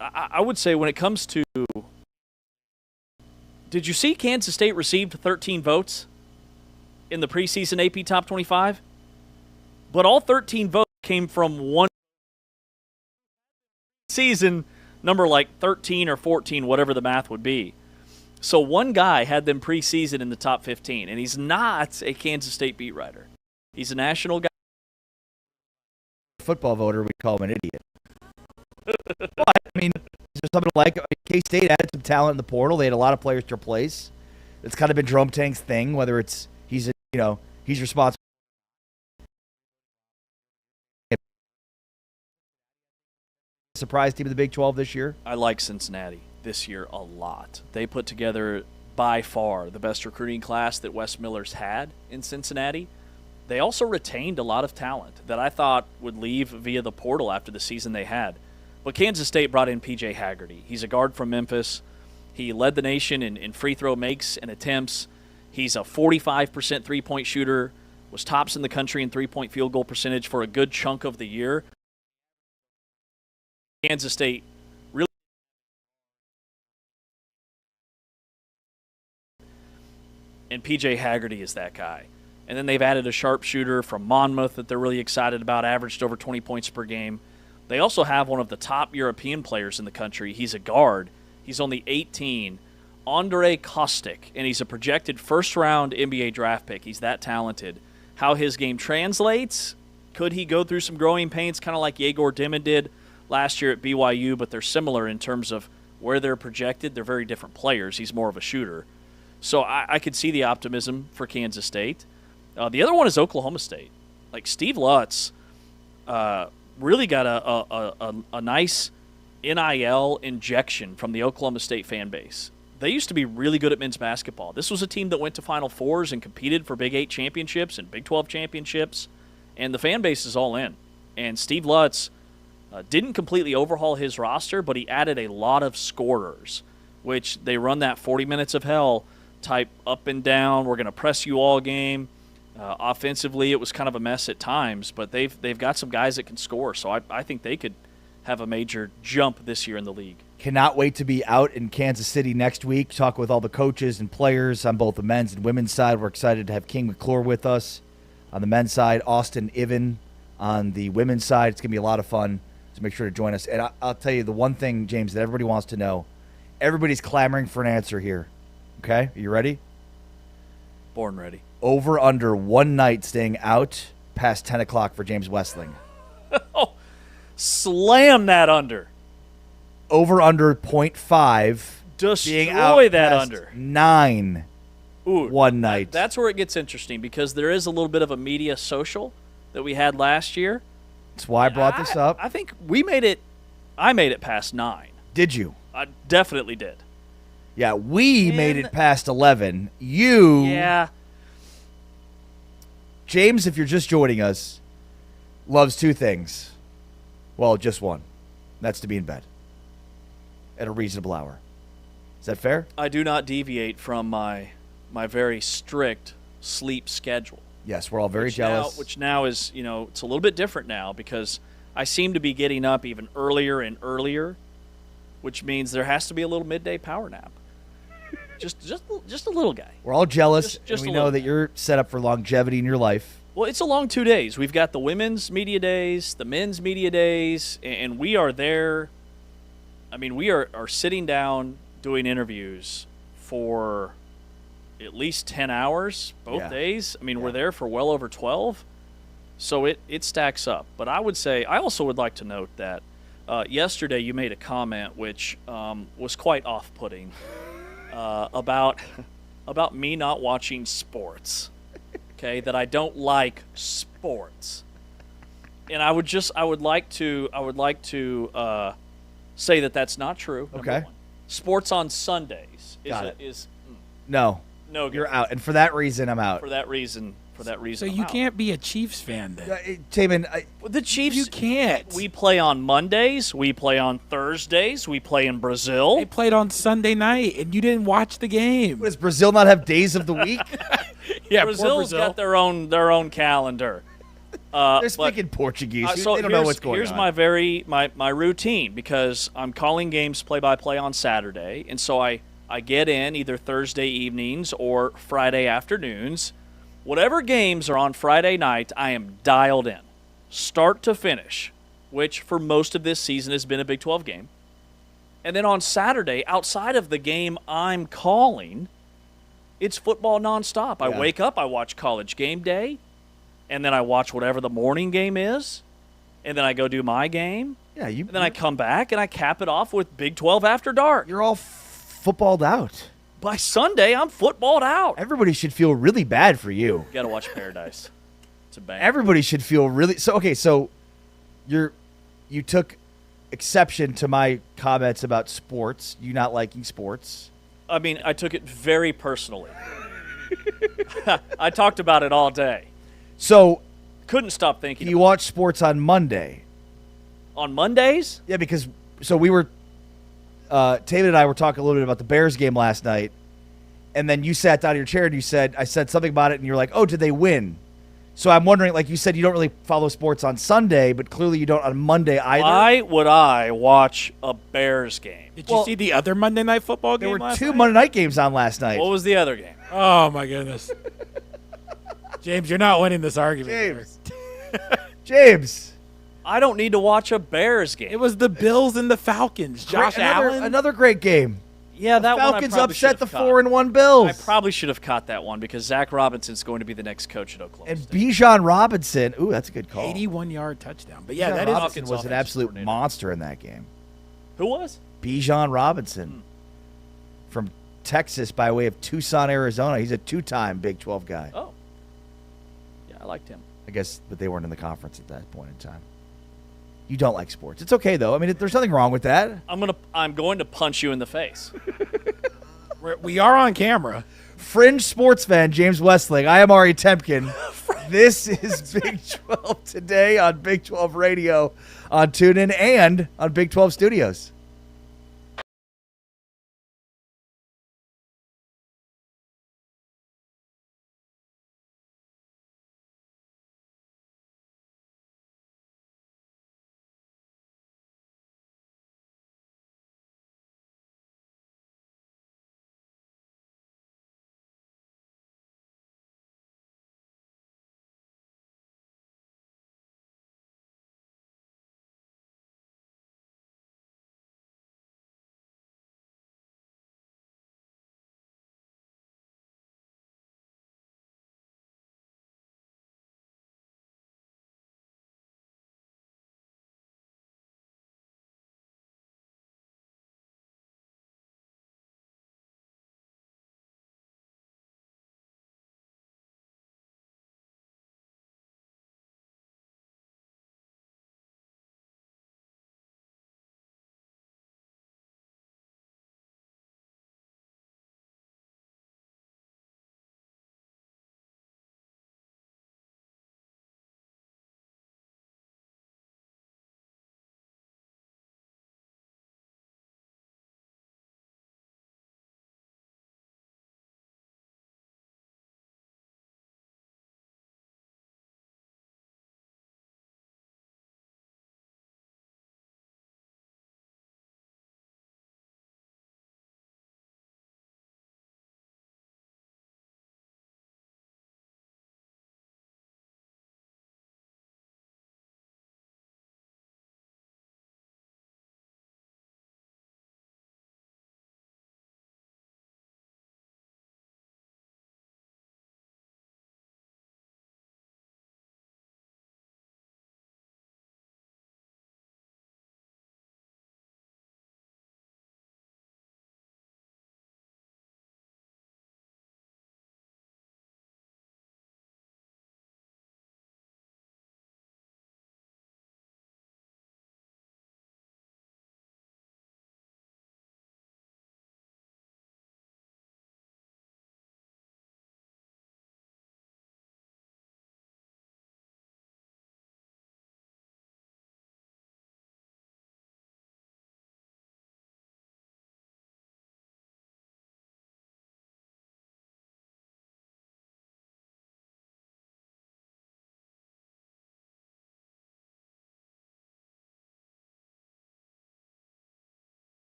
B: I would say when it comes to – did you see Kansas State received 13 votes in the preseason AP top 25? But all 13 votes came from one season number like 13 or 14, whatever the math would be. So one guy had them preseason in the top 15, and he's not a Kansas State beat writer. He's a national guy.
A: Football voter, we call him an idiot. But, I mean, is there something like K-State added some talent in the portal. They had a lot of players to replace. It's kind of been Jerome Tank's thing, whether it's he's responsible. Surprise team of the Big 12 this year?
B: I like Cincinnati this year a lot. They put together by far the best recruiting class that Wes Miller's had in Cincinnati. They also retained a lot of talent that I thought would leave via the portal after the season they had. But Kansas State brought in P.J. Haggerty. He's a guard from Memphis. He led the nation in free throw makes and attempts. He's a 45% three-point shooter, was tops in the country in three-point field goal percentage for a good chunk of the year. Kansas State really, and P.J. Haggerty is that guy. And then they've added a sharpshooter from Monmouth that they're really excited about, averaged over 20 points per game. They also have one of the top European players in the country. He's a guard. He's only 18, Andre Kostic, and he's a projected first-round NBA draft pick. He's that talented. How his game translates, could he go through some growing pains, kind of like Yegor Dimon did last year at BYU, but they're similar in terms of where they're projected. They're very different players. He's more of a shooter. So I could see the optimism for Kansas State. The other one is Oklahoma State. Like Steve Lutz really got a nice NIL injection from the Oklahoma State fan base. They used to be really good at men's basketball. This was a team that went to Final Fours and competed for Big 8 championships and Big 12 championships, and the fan base is all in. And Steve Lutz didn't completely overhaul his roster, but he added a lot of scorers, which they run that 40 minutes of hell type up and down, we're going to press you all game. Offensively, it was kind of a mess at times, but they've got some guys that can score, so I think they could have a major jump this year in the league.
A: Cannot wait to be out in Kansas City next week, talk with all the coaches and players on both the men's and women's side. We're excited to have King McClure with us on the men's side, Austin Ivan on the women's side. It's going to be a lot of fun, so make sure to join us. And I'll tell you the one thing, James, that everybody wants to know. Everybody's clamoring for an answer here. Okay? Are you ready?
B: Born ready.
A: Over under one night staying out past 10 o'clock for James Westling.
B: Oh, slam that under.
A: Over under 0.5. Being out
B: Destroy that
A: past
B: under.
A: 9
B: Ooh,
A: one night.
B: That's where it gets interesting because there is a little bit of a media social that we had last year.
A: That's why I brought this up.
B: I think we made it. I made it past 9.
A: Did you?
B: I definitely did.
A: Yeah, we made it past 11. You.
B: Yeah.
A: James, if you're just joining us, loves two things. Well, just one. That's to be in bed at a reasonable hour. Is that fair?
B: I do not deviate from my very strict sleep schedule.
A: Yes, we're all very jealous.
B: Which now is, it's a little bit different now because I seem to be getting up even earlier and earlier, which means there has to be a little midday power nap. Just a little guy.
A: We're all jealous,
B: just
A: and we know that you're set up for longevity in your life.
B: Well, it's a long 2 days. We've got the women's media days, the men's media days, and we are there. I mean, we are sitting down doing interviews for at least 10 hours both days. I mean, we're there for well over 12. So it stacks up. But I would say, I also would like to note that yesterday you made a comment which was quite off-putting about me not watching sports. Okay, that I don't like sports. And I would like to say that that's not true.
A: Okay.
B: Sports on Sundays
A: no
B: good.
A: You're out, and for that reason, I'm out.
B: For that reason.
C: So you can't be a Chiefs fan then.
A: Taman,
B: the Chiefs.
C: You can't.
B: We play on Mondays. We play on Thursdays. We play in Brazil.
C: They played on Sunday night, and you didn't watch the game.
A: does Brazil not have days of the week?
C: Yeah,
B: Brazil's got their own calendar.
A: They're speaking Portuguese.
B: So
A: they don't know what's going on.
B: Here's my routine because I'm calling games play-by-play on Saturday, and so I get in either Thursday evenings or Friday afternoons. Whatever games are on Friday night, I am dialed in, start to finish, which for most of this season has been a Big 12 game. And then on Saturday, outside of the game I'm calling, it's football nonstop. I wake up, I watch College Game Day, and then I watch whatever the morning game is, and then I go do my game.
A: Yeah,
B: and then I come back and I cap it off with Big 12 After Dark.
A: You're all footballed out.
B: By Sunday, I'm footballed out.
A: Everybody should feel really bad for you.
B: You got to watch Paradise. It's a bang.
A: Everybody should feel really so you took exception to my comments about sports, you not liking sports.
B: I mean, I took it very personally. I talked about it all day.
A: So
B: couldn't stop thinking.
A: You watch sports on Monday.
B: On Mondays?
A: Yeah, because we were David and I were talking a little bit about the Bears game last night, and then you sat down in your chair and I said something about it, and you're like, "Oh, did they win?" So I'm wondering, like you said, you don't really follow sports on Sunday, but clearly you don't on Monday either.
B: Why would I watch a Bears game?
C: Did you see the other Monday Night Football game?
A: There were two Monday night games on last night.
B: What was the other game?
C: Oh my goodness, James, you're not winning this argument.
A: James.
B: I don't need to watch a Bears game.
C: It was the Bills and the Falcons. Josh Allen.
A: Another great game.
B: Yeah, that
A: Falcons
B: one
A: upset the 4-1 Bills.
B: I probably should have caught that one because Zach Robinson's going to be the next coach at Oklahoma
A: And
B: State.
A: Bijan Robinson, ooh, that's a good call.
C: 81-yard touchdown. But
A: yeah,
C: that
A: Robinson was an absolute monster in that game.
B: Who was?
A: Bijan Robinson from Texas by way of Tucson, Arizona. He's a two-time Big 12 guy.
B: Oh. Yeah, I liked him.
A: I guess, but they weren't in the conference at that point in time. You don't like sports. It's okay, though. I mean, there's nothing wrong with that.
B: I'm going to punch you in the face.
C: We are on camera.
A: Fringe sports fan James Westling. I am Ari Temkin. This is Big 12 Today on Big 12 Radio, on TuneIn, and on Big 12 Studios.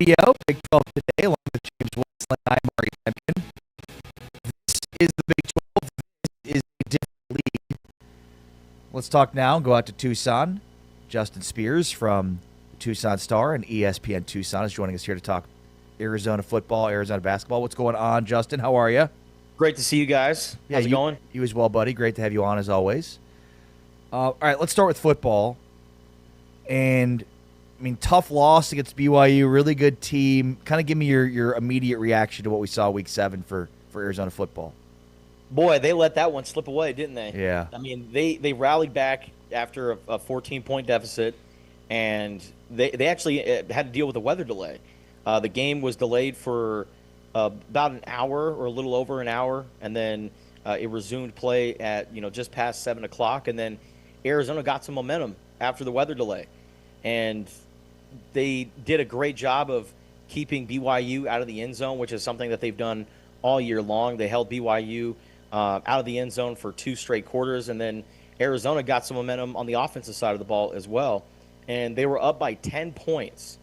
A: Radio, Big 12 today, along with James Westland. I'm Mari Temkin. This is the Big 12. This is a different league. Let's talk now. Go out to Tucson. Justin Spears from the Tucson Star and ESPN Tucson is joining us here to talk Arizona football, Arizona basketball. What's going on, Justin? How are you?
E: Great to see you guys. How's it going?
A: You as well, buddy. Great to have you on as always. All right, let's start with football. And I mean, tough loss against BYU, really good team. Kind of give me your immediate reaction to what we saw week 7 for Arizona football.
E: Boy, they let that one slip away, didn't they?
A: Yeah.
E: I mean, they rallied back after a 14-point deficit, and they actually had to deal with a weather delay. The game was delayed for about an hour or a little over an hour, and then it resumed play at just past 7 o'clock, and then Arizona got some momentum after the weather delay. And they did a great job of keeping BYU out of the end zone, which is something that they've done all year long. They held BYU out of the end zone for 2 straight quarters, and then Arizona got some momentum on the offensive side of the ball as well. And they were up by 10 points.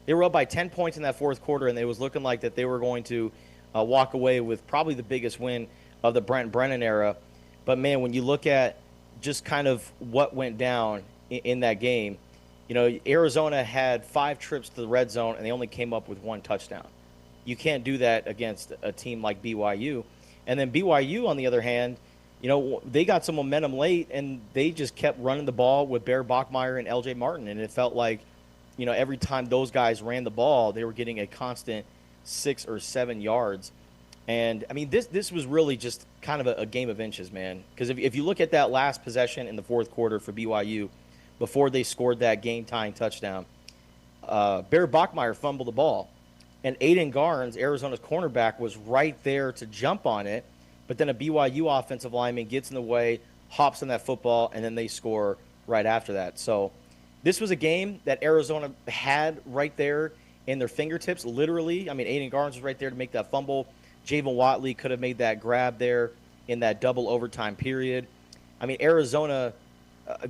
E: They were up by 10 points in that fourth quarter, and it was looking like that they were going to walk away with probably the biggest win of the Brent Brennan era. But, man, when you look at just kind of what went down in that game, Arizona had 5 trips to the red zone, and they only came up with 1 touchdown. You can't do that against a team like BYU. And then BYU, on the other hand, they got some momentum late, and they just kept running the ball with Bear Bachmeier and L.J. Martin. And it felt like, every time those guys ran the ball, they were getting a constant 6 or 7 yards. And, I mean, this was really just kind of a game of inches, man. Because if you look at that last possession in the fourth quarter for BYU, before they scored that game-tying touchdown, Bear Bachmeier fumbled the ball. And Aiden Garnes, Arizona's cornerback, was right there to jump on it. But then a BYU offensive lineman gets in the way, hops on that football, and then they score right after that. So this was a game that Arizona had right there in their fingertips, literally. I mean, Aiden Garnes was right there to make that fumble. Javon Watley could have made that grab there in that double overtime period. I mean, Arizona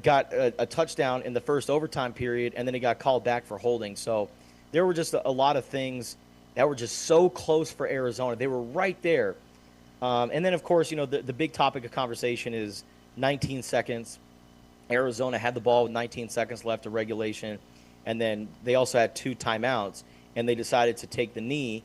E: got a touchdown in the first overtime period, and then it got called back for holding. So there were just a lot of things that were just so close for Arizona. They were right there. And then, of course, the big topic of conversation is 19 seconds. Arizona had the ball with 19 seconds left of regulation, and then they also had 2 timeouts, and they decided to take the knee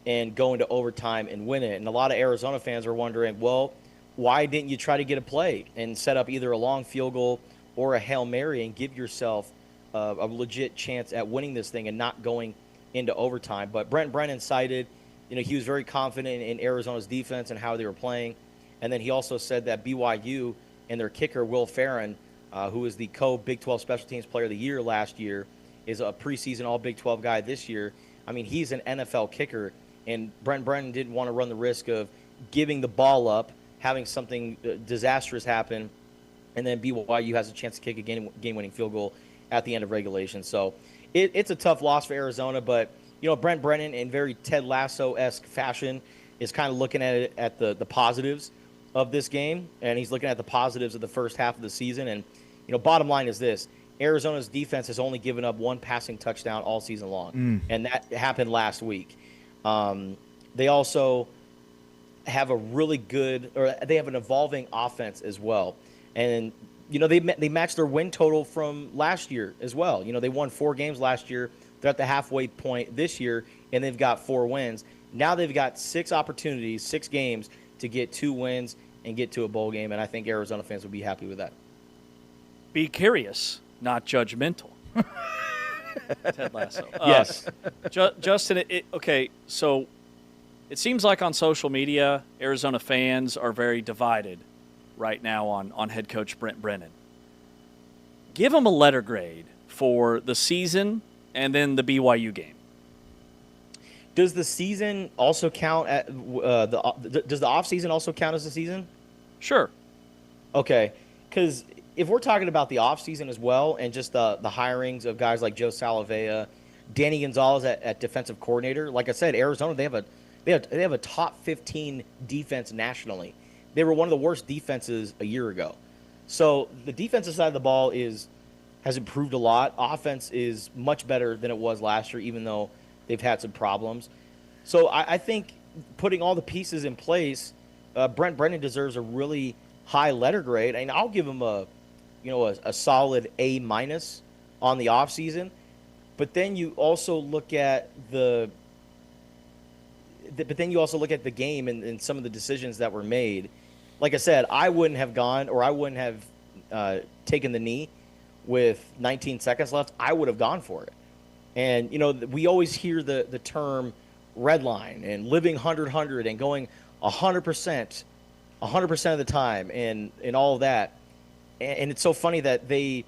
E: and go into overtime and win it. And a lot of Arizona fans are wondering, well, why didn't you try to get a play and set up either a long field goal or a Hail Mary and give yourself a legit chance at winning this thing and not going into overtime? But Brent Brennan cited, he was very confident in Arizona's defense and how they were playing. And then he also said that BYU and their kicker, Will Farron, who is the co-Big 12 Special Teams Player of the Year last year, is a preseason All-Big 12 guy this year. I mean, he's an NFL kicker, and Brent Brennan didn't want to run the risk of giving the ball up, having something disastrous happen, and then BYU has a chance to kick a game-winning field goal at the end of regulation. So it's a tough loss for Arizona, but Brent Brennan, in very Ted Lasso-esque fashion, is kind of looking at it at the positives of this game, and he's looking at the positives of the first half of the season. And bottom line is this: Arizona's defense has only given up 1 passing touchdown all season long, and that happened last week. They also have a really good, or they have an evolving offense as well. And, they matched their win total from last year as well. They won 4 games last year. They're at the halfway point this year, and they've got 4 wins. Now they've got 6 opportunities, 6 games to get 2 wins and get to a bowl game, and I think Arizona fans would be happy with that.
B: Be curious, not judgmental. Ted Lasso.
E: Yes.
B: Justin, okay, so it seems like on social media, Arizona fans are very divided right now on head coach Brent Brennan. Give him a letter grade for the season and then the BYU game.
E: Does the season also count at does the offseason also count as a season?
B: Sure.
E: Okay, because if we're talking about the offseason as well and just the hirings of guys like Joe Salavea, Danny Gonzalez at defensive coordinator, like I said, Arizona, they have a top 15 defense nationally. They were one of the worst defenses a year ago. So the defensive side of the ball has improved a lot. Offense is much better than it was last year, even though they've had some problems. So I think putting all the pieces in place, Brent Brennan deserves a really high letter grade, and I'll give him a solid A- on the offseason. But then you also look at the game and some of the decisions that were made. Like I said, I wouldn't have gone, or I wouldn't have taken the knee with 19 seconds left. I would have gone for it. And we always hear the term red line and living 100 and going 100% of the time and all of that. And it's so funny that they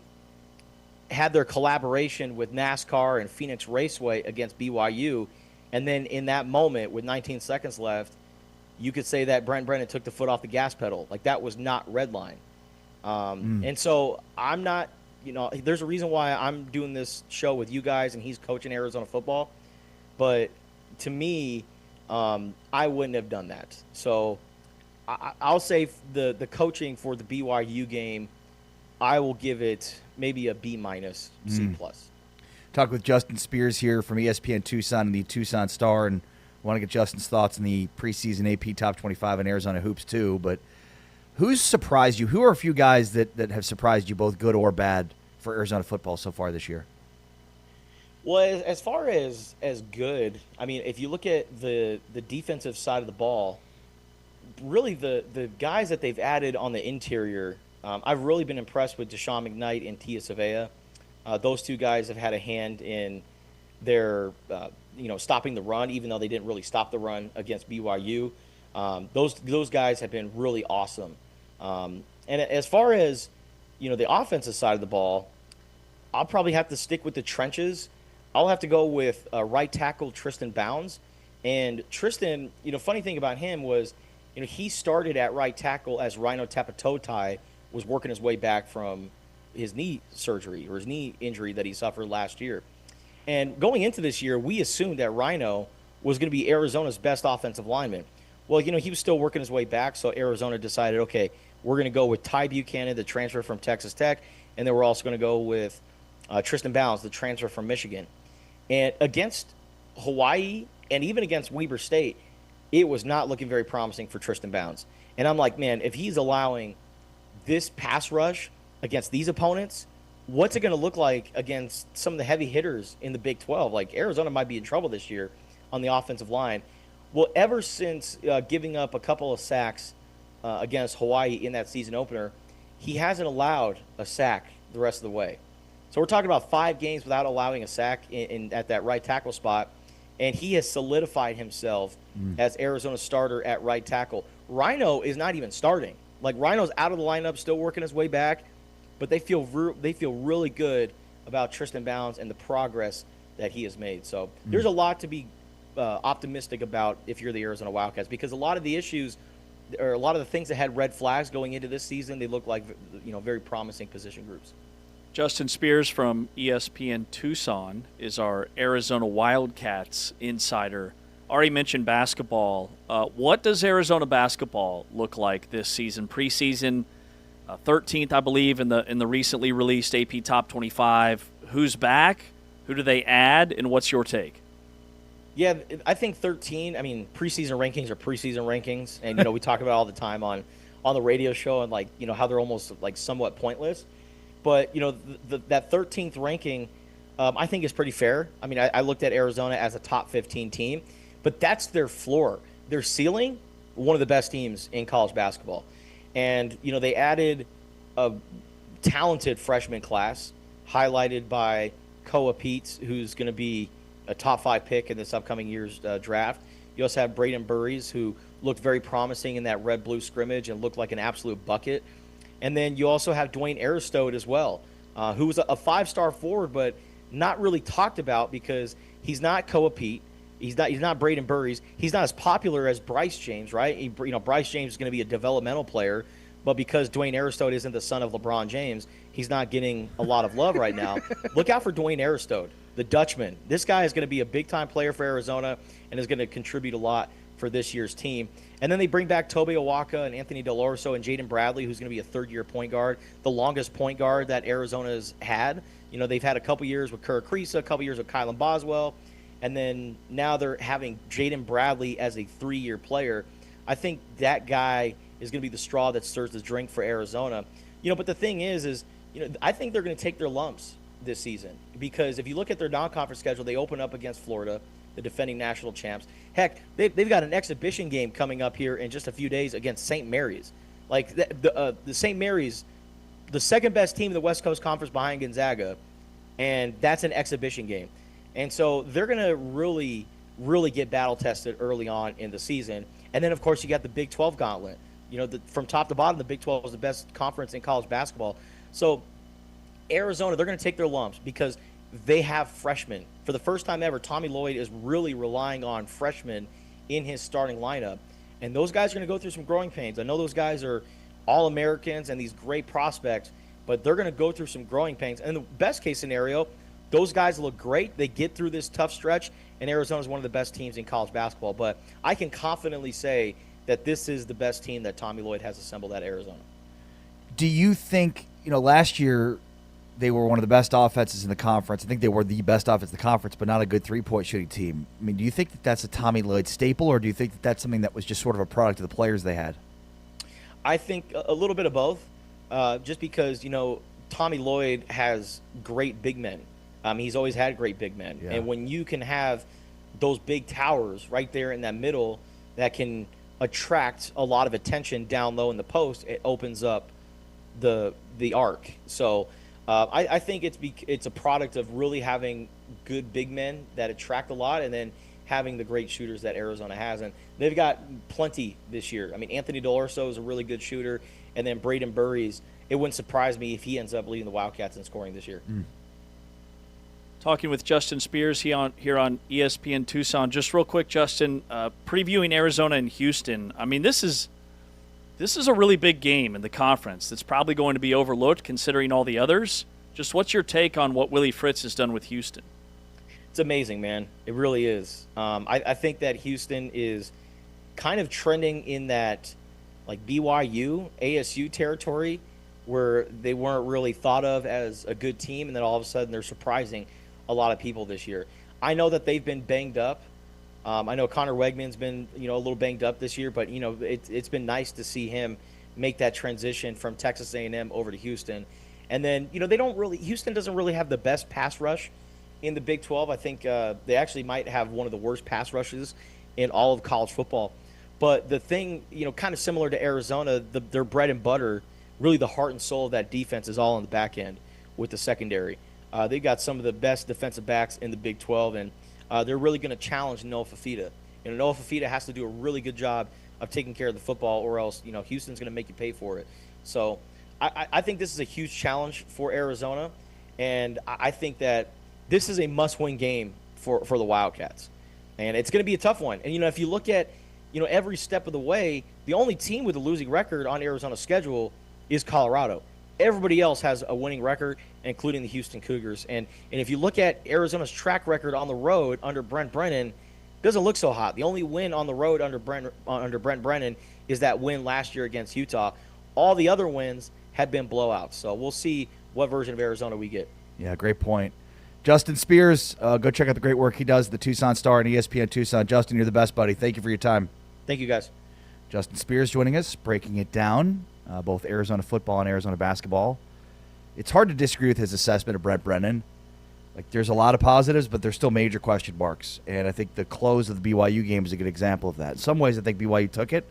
E: had their collaboration with NASCAR and Phoenix Raceway against BYU, and then in that moment with 19 seconds left, you could say that Brent Brennan took the foot off the gas pedal. Like, that was not red line. And so I'm not, there's a reason why I'm doing this show with you guys and he's coaching Arizona football. But to me, I wouldn't have done that. So I'll say the coaching for the BYU game, I will give it maybe a B-, C+.
A: Talk with Justin Spears here from ESPN Tucson and the Tucson Star, and want to get Justin's thoughts on the preseason AP Top 25 and Arizona Hoops too. But who's surprised you? Who are a few guys that have surprised you, both good or bad, for Arizona football so far this year?
E: Well, as far as good, I mean, if you look at the defensive side of the ball, really the guys that they've added on the interior, I've really been impressed with Deshaun McKnight and Tia Savea. Those two guys have had a hand in their, stopping the run, even though they didn't really stop the run against BYU. Those guys have been really awesome. And as far as, the offensive side of the ball, I'll probably have to stick with the trenches. I'll have to go with right tackle Tristan Bounds. And Tristan, funny thing about him was, he started at right tackle as Rhino Tapatotai was working his way back from his knee surgery or his knee injury that he suffered last year. And going into this year, we assumed that Rhino was going to be Arizona's best offensive lineman. Well, he was still working his way back, so Arizona decided, okay, we're going to go with Ty Buchanan, the transfer from Texas Tech, and then we're also going to go with Tristan Bounds, the transfer from Michigan. And against Hawaii and even against Weber State, it was not looking very promising for Tristan Bounds. And I'm like, man, if he's allowing this pass rush against these opponents, what's it going to look like against some of the heavy hitters in the Big 12? Like, Arizona might be in trouble this year on the offensive line. Well, ever since giving up a couple of sacks against Hawaii in that season opener, he hasn't allowed a sack the rest of the way. So we're talking about 5 games without allowing a sack at that right tackle spot, and he has solidified himself as Arizona's starter at right tackle. Rhino is not even starting. Like, Rhino's out of the lineup, still working his way back, but they feel really good about Tristan Bounds and the progress that he has made. So there's a lot to be optimistic about if you're the Arizona Wildcats, because a lot of the issues or a lot of the things that had red flags going into this season, they look like very promising position groups.
B: Justin Spears from ESPN Tucson is our Arizona Wildcats insider. Already mentioned basketball. What does Arizona basketball look like this season? Preseason, 13th, I believe, in the recently released AP Top 25. Who's back? Who do they add? And what's your take?
E: Yeah, I think 13. I mean, preseason rankings are preseason rankings, and we talk about it all the time on the radio show, and how they're almost somewhat pointless. But that 13th ranking, I think is pretty fair. I mean, I looked at Arizona as a top 15 team, but that's their floor. Their ceiling, one of the best teams in college basketball. And, they added a talented freshman class, highlighted by Koa Peets, who's going to be a top 5 pick in this upcoming year's draft. You also have Braden Burries, who looked very promising in that red-blue scrimmage and looked like an absolute bucket. And then you also have Dwayne Aristode as well, who was a 5-star forward, but not really talked about because he's not Koa Pete. He's not Braden Burries. He's not as popular as Bryce James, right? Bryce James is going to be a developmental player, but because Dwayne Aristode isn't the son of LeBron James, he's not getting a lot of love right now. Look out for Dwayne Aristode, the Dutchman. This guy is going to be a big-time player for Arizona and is going to contribute a lot for this year's team. And then they bring back Tobe Awaka and Anthony Delorso and Jaden Bradley, who's going to be a third-year point guard, the longest point guard that Arizona's had. They've had a couple years with Kerr Kriisa, a couple years with Kylan Boswell. and then now they're having Jaden Bradley as a 3-year player. I think that guy is going to be the straw that stirs the drink for Arizona. But the thing is I think they're going to take their lumps this season, because if you look at their non-conference schedule, they open up against Florida, the defending national champs. Heck, they've got an exhibition game coming up here in just a few days against St. Mary's. Like the St. Mary's, the second best team in the West Coast Conference behind Gonzaga, and that's an exhibition game. And so they're going to really, really get battle tested early on in the season. And then, of course, you got the Big 12 gauntlet. From top to bottom, the Big 12 is the best conference in college basketball. So Arizona, they're going to take their lumps because they have freshmen. For the first time ever, Tommy Lloyd is really relying on freshmen in his starting lineup. And those guys are going to go through some growing pains. I know those guys are All-Americans and these great prospects, but they're going to go through some growing pains. And the best case scenario, those guys look great. They get through this tough stretch, and Arizona is one of the best teams in college basketball. But I can confidently say that this is the best team that Tommy Lloyd has assembled at Arizona.
A: Do you think, last year they were one of the best offenses in the conference? I think they were the best offense in the conference, but not a good three-point shooting team. I mean, do you think that that's a Tommy Lloyd staple, or do you think that that's something that was just sort of a product of the players they had?
E: I think a little bit of both, just because, Tommy Lloyd has great big men. He's always had great big men. Yeah. And when you can have those big towers right there in that middle that can attract a lot of attention down low in the post, it opens up the arc. So I think it's a product of really having good big men that attract a lot, and then having the great shooters that Arizona has. And they've got plenty this year. I mean, Anthony D'Orso is a really good shooter, and then Braden Burries, it wouldn't surprise me if he ends up leading the Wildcats in scoring this year.
B: Talking with Justin Spears here on ESPN Tucson. Just real quick, Justin, previewing Arizona and Houston. I mean, this is a really big game in the conference that's probably going to be overlooked considering all the others. Just what's your take on what Willie Fritz has done with Houston?
E: It's amazing, man. It really is. I think that Houston is kind of trending in that like BYU, ASU territory where they weren't really thought of as a good team, and then all of a sudden they're surprising a lot of people this year. I know that they've been banged up. I know Connor Wegman's been, a little banged up this year, but, it's been nice to see him make that transition from Texas A&M over to Houston. And then, Houston doesn't really have the best pass rush in the Big 12. I think they actually might have one of the worst pass rushes in all of college football. But the thing, kind of similar to Arizona, their bread and butter, really the heart and soul of that defense is all on the back end with the secondary. They've got some of the best defensive backs in the Big 12, and they're really going to challenge Noah Fafita. Noah Fafita has to do a really good job of taking care of the football, or else, Houston's going to make you pay for it. So I think this is a huge challenge for Arizona, and I think that this is a must-win game for the Wildcats. And it's going to be a tough one. And, if you look at, every step of the way, the only team with a losing record on Arizona's schedule is Colorado. Everybody else has a winning record, including the Houston Cougars. And if you look at Arizona's track record on the road under Brent Brennan, it doesn't look so hot. The only win on the road under Brent Brennan is that win last year against Utah. All the other wins have been blowouts. So we'll see what version of Arizona we get.
A: Yeah, great point. Justin Spears, go check out the great work he does at the Tucson Star and ESPN Tucson. Justin, you're the best, buddy. Thank you for your time.
E: Thank you, guys.
A: Justin Spears joining us, breaking it down, both Arizona football and Arizona basketball. It's hard to disagree with his assessment of Brent Brennan. Like, there's a lot of positives, but there's still major question marks. And I think the close of the BYU game is a good example of that. In some ways, I think BYU took it.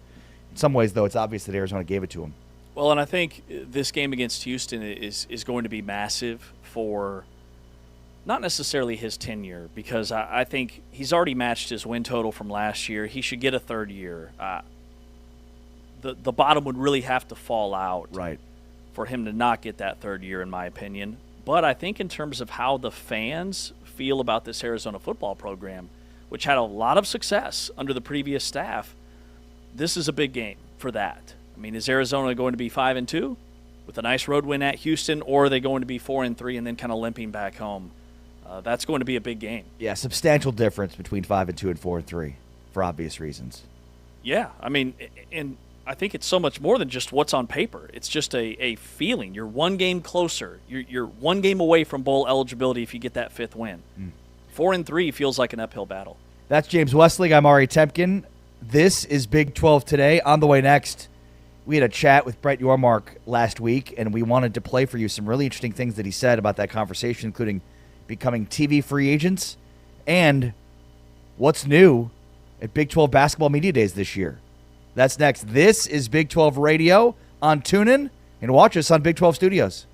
A: In some ways, though, it's obvious that Arizona gave it to him.
B: Well, and I think this game against Houston is going to be massive for not necessarily his tenure, because I think he's already matched his win total from last year. He should get a third year. The bottom would really have to fall out for him to not get that third year, in my opinion. But I think in terms of how the fans feel about this Arizona football program, which had a lot of success under the previous staff, this is a big game for that. I mean, is Arizona going to be 5-2 with a nice road win at Houston, or are they going to be 4-3 and then kind of limping back home? That's going to be a big game.
A: Yeah, substantial difference between 5-2 and 4-3 for obvious reasons.
B: Yeah, I mean, and I think it's so much more than just what's on paper. It's just a feeling. You're one game closer. You're one game away from bowl eligibility if you get that fifth win. 4-3 feels like an uphill battle.
A: That's James Westling. I'm Ari Temkin. This is Big 12 Today. On the way next, we had a chat with Brett Yormark last week, and we wanted to play for you some really interesting things that he said about that conversation, including becoming TV free agents and what's new at Big 12 Basketball Media Days this year. That's next. This is Big 12 Radio on TuneIn, and watch us on Big 12 Studios.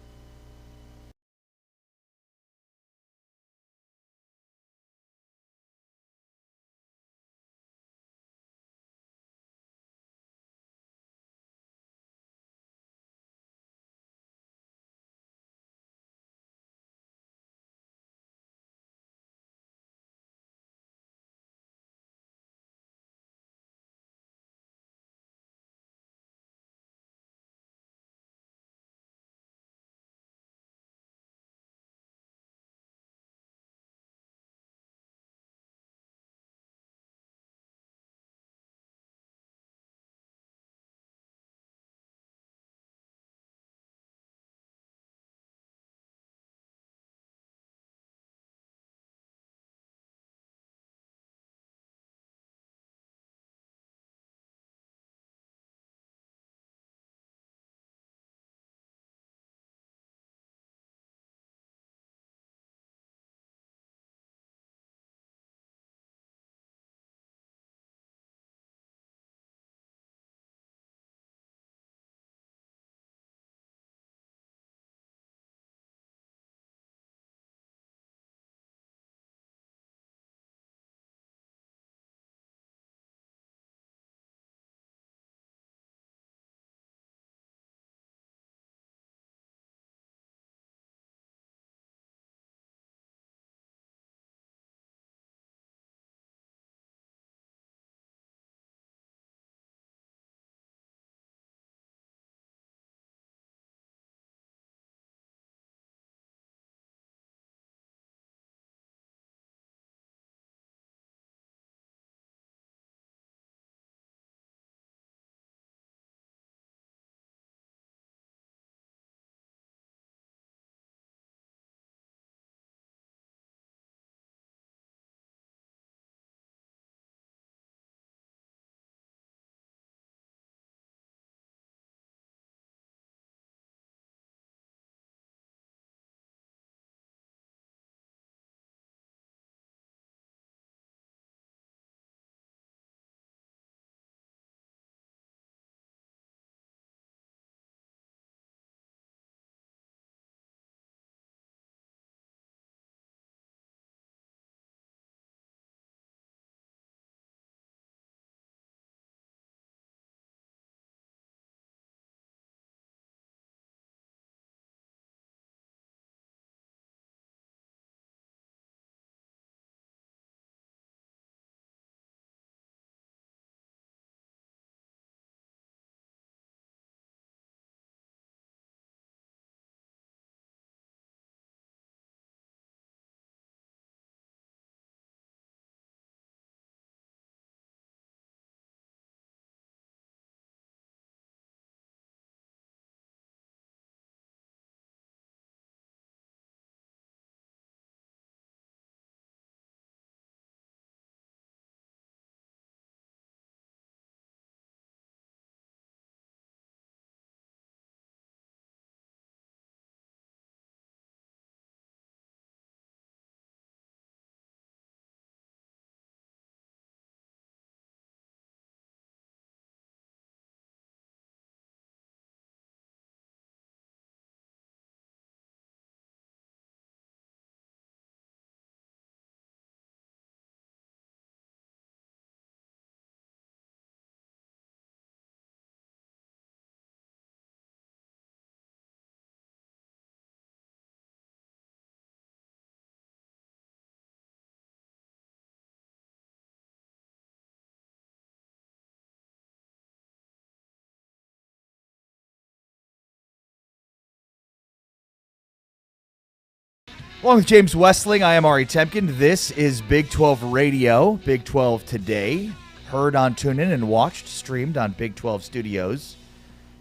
A: Along with James Westling, I am Ari Temkin. This is Big 12 Radio, Big 12 Today. Heard on TuneIn and watched, streamed on Big 12 Studios.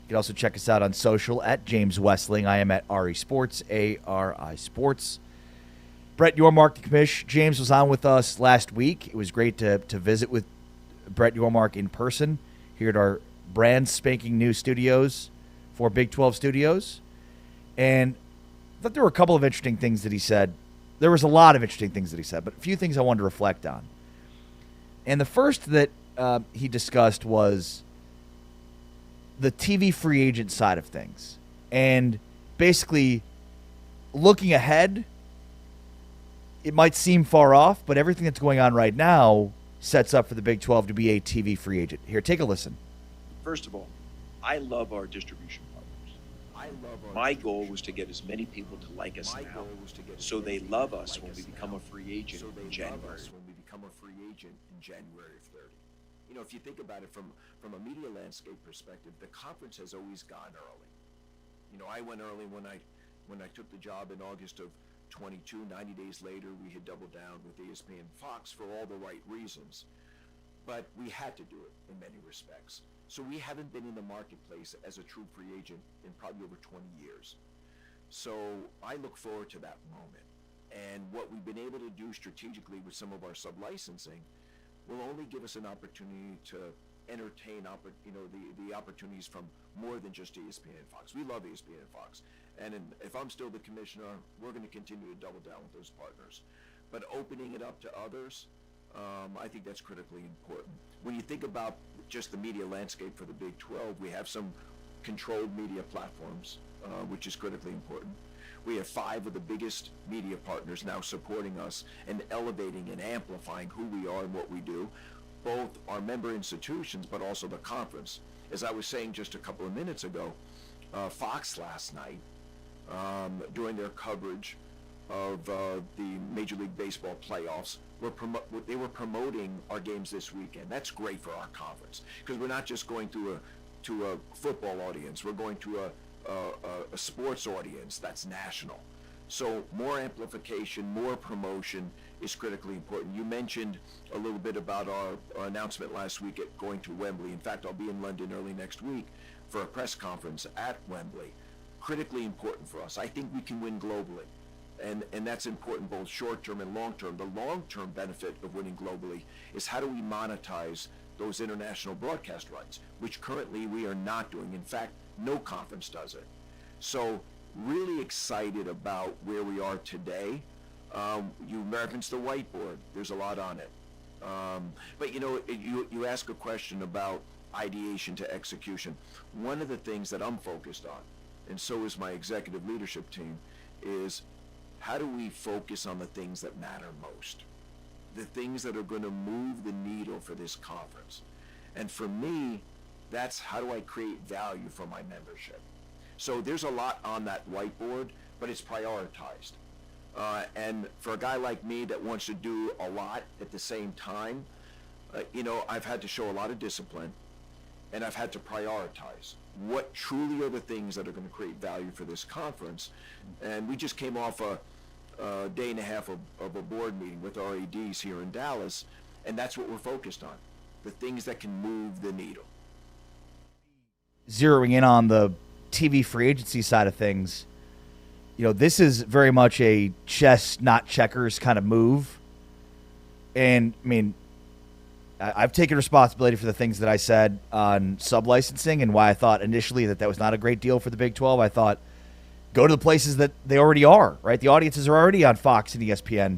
A: You can also check us out on social at James Westling. I am at Ari Sports, A-R-I Sports. Brett Yormark, the commish. James was on with us last week. It was great to visit with Brett Yormark in person here at our brand spanking new studios for Big 12 Studios. And I thought there were a couple of interesting things that he said. There was a lot of interesting things that he said, but a few things I wanted to reflect on. And the first that he discussed was the TV free agent side of things. And basically, looking ahead, it might seem far off, but everything that's going on right now sets up for the Big 12 to be a TV free agent. Here, take a listen.
F: First of all, I love our distribution partners. My goal was to get as many people to like us now, so they love us when we become a free agent in January.
G: You know, if you think about it from a media landscape perspective, the conference has always gone early. You know, I went early when I took the job in August of 22. 90 days later, we had doubled down with ESPN and Fox for all the right reasons. But we had to do it in many respects. So we haven't been in the marketplace as a true free agent in probably over 20 years. So I look forward to that moment. And what we've been able to do strategically with some of our sub-licensing will only give us an opportunity to entertain the opportunities from more than just ESPN and Fox. We love ESPN and Fox. And if I'm still the commissioner, we're going to continue to double down with those partners. But opening it up to others, I think that's critically important. When you think about just the media landscape for the Big 12, we have some controlled media platforms, which is critically important. We have 5 of the biggest media partners now supporting us and elevating and amplifying who we are and what we do, both our member institutions, but also the conference. As I was saying just a couple of minutes ago, Fox last night, during their coverage of the Major League Baseball playoffs, they were promoting our games this weekend. That's great for our conference because we're not just going to a football audience. We're going to a sports audience that's national. So more amplification, more promotion is critically important. You mentioned a little bit about our announcement last week at going to Wembley. In fact, I'll be in London early next week for a press conference at Wembley. Critically important for us. I think we can win globally. And that's important both short-term and long-term. The long-term benefit of winning globally is how do we monetize those international broadcast rights, which currently we are not doing. In fact, no conference does it. So really excited about where we are today. You referenced the whiteboard. There's a lot on it. But you ask a question about ideation to execution. One of the things that I'm focused on, and so is my executive leadership team, is how do we focus on the things that matter most? The things that are going to move the needle for this conference. And for me, that's how do I create value for my membership? So there's a lot on that whiteboard, but it's prioritized. And for a guy like me that wants to do a lot at the same time, I've had to show a lot of discipline, and I've had to prioritize what truly are the things that are going to create value for this conference. And we just came off a day and a half of a board meeting with our ADs here in Dallas, and that's what we're focused on, the things that can move the needle.
A: Zeroing in on the TV free agency side of things, this is very much a chess, not checkers kind of move. And, I mean, I've taken responsibility for the things that I said on sub-licensing and why I thought initially that was not a great deal for the Big 12. I thought, go to the places that they already are, right? The audiences are already on Fox and ESPN,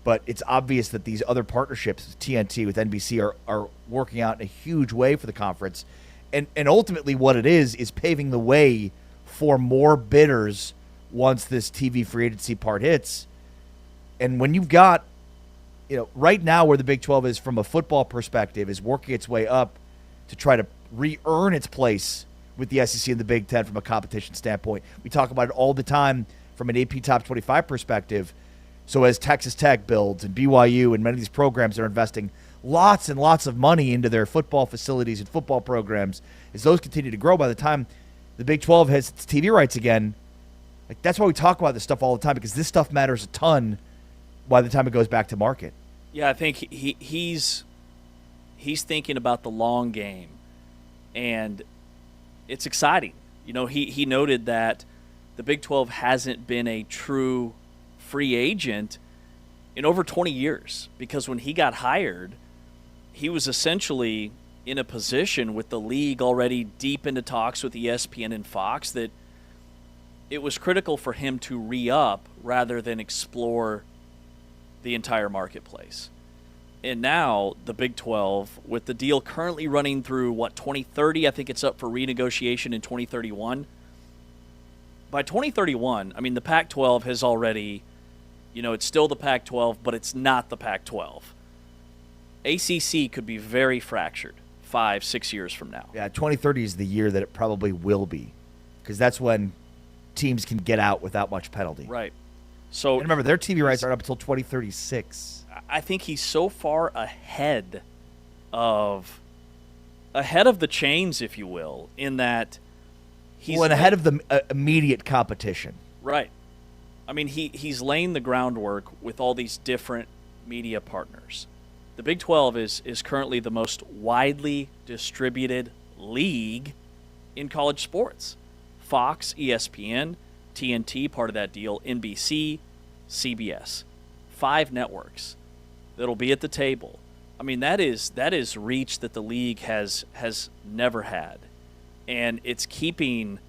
A: but it's obvious that these other partnerships, TNT with NBC, are working out in a huge way for the conference. And ultimately what it is paving the way for more bidders once this TV free agency part hits. And when you've got, right now where the Big 12 is from a football perspective is working its way up to try to re-earn its place with the SEC and the Big Ten from a competition standpoint. We talk about it all the time from an AP Top 25 perspective. So as Texas Tech builds and BYU and many of these programs are investing lots and lots of money into their football facilities and football programs, as those continue to grow, by the time the Big 12 has its TV rights again, that's why we talk about this stuff all the time, because this stuff matters a ton by the time it goes back to market.
B: Yeah, I think he's thinking about the long game, and it's exciting. He noted that the Big 12 hasn't been a true free agent in over 20 years, because when he got hired, he was essentially in a position with the league already deep into talks with ESPN and Fox that it was critical for him to re-up rather than explore the entire marketplace. And now the Big 12, with the deal currently running through, 2030? I think it's up for renegotiation in 2031. By 2031, I mean, the Pac-12 has already, it's still the Pac-12, but it's not the Pac-12. ACC could be very fractured 5-6 years from now.
A: Yeah, 2030 is the year that it probably will be, because that's when teams can get out without much penalty.
B: Right. So
A: and remember, their TV rights aren't up until 2036.
B: I think he's so far ahead of the chains, if you will, in that he's
A: ahead of the immediate competition.
B: Right. I mean, he's laying the groundwork with all these different media partners. The Big 12 is currently the most widely distributed league in college sports. Fox, ESPN, TNT, part of that deal, NBC, CBS. 5 networks that'll be at the table. I mean, that is reach that the league has never had. And it's keeping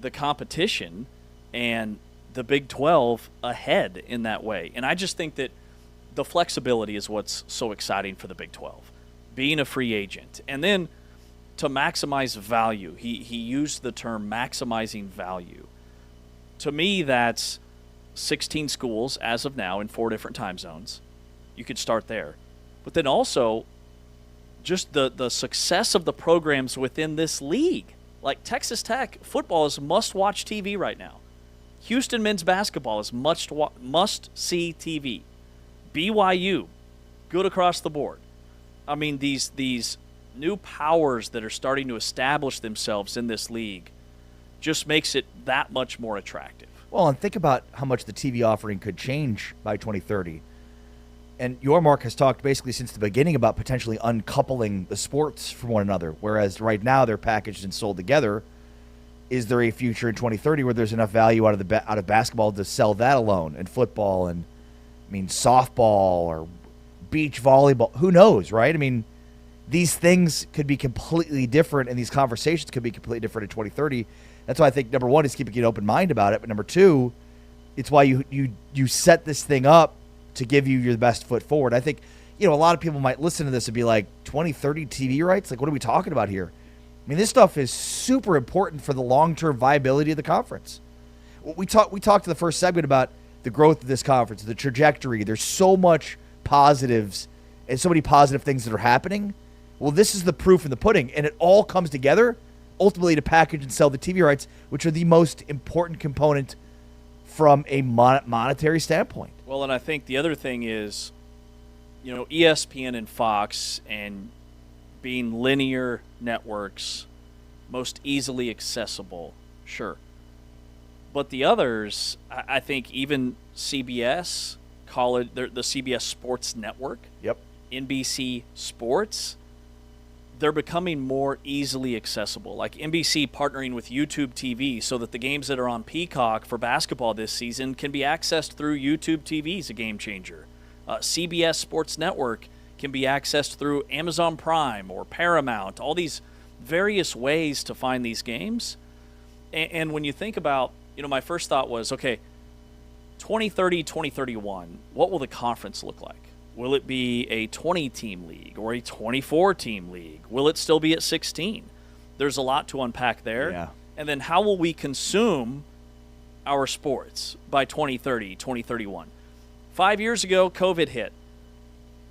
B: the competition and the Big 12 ahead in that way. And I just think that the flexibility is what's so exciting for the Big 12. Being a free agent. And then to maximize value. He used the term maximizing value. To me, that's 16 schools as of now in 4 different time zones. You could start there. But then also just the success of the programs within this league. Like Texas Tech football is must-watch TV right now. Houston men's basketball is must-see TV. BYU, good across the board. I mean, these new powers that are starting to establish themselves in this league just makes it that much more attractive.
A: Well, and think about how much the TV offering could change by 2030. And Yormark has talked basically since the beginning about potentially uncoupling the sports from one another, whereas right now they're packaged and sold together. Is there a future in 2030 where there's enough value out of basketball to sell that alone, and football, and softball or beach volleyball? Who knows, right? I mean, these things could be completely different, and these conversations could be completely different in 2030. That's why I think, number one, is keeping an open mind about it. But number two, it's why you set this thing up to give you your best foot forward. I think, a lot of people might listen to this and be like, 2030 TV rights? Like, what are we talking about here? I mean, this stuff is super important for the long-term viability of the conference. We talked in the first segment about the growth of this conference, the trajectory. There's so much positives and so many positive things that are happening. Well, this is the proof in the pudding, and it all comes together ultimately to package and sell the TV rights, which are the most important component from a monetary standpoint.
B: Well, and I think the other thing is, ESPN and Fox and being linear networks, most easily accessible, sure. But the others, I think even CBS, the CBS Sports Network,
A: yep,
B: NBC Sports, they're becoming more easily accessible. Like NBC partnering with YouTube TV so that the games that are on Peacock for basketball this season can be accessed through YouTube TV is a game changer. CBS Sports Network can be accessed through Amazon Prime or Paramount, all these various ways to find these games. And when you think about, my first thought was, okay, 2030, 2031, what will the conference look like? Will it be a 20-team league or a 24-team league? Will it still be at 16? There's a lot to unpack there.
A: Yeah.
B: And then how will we consume our sports by 2030, 2031? 5 years ago, COVID hit.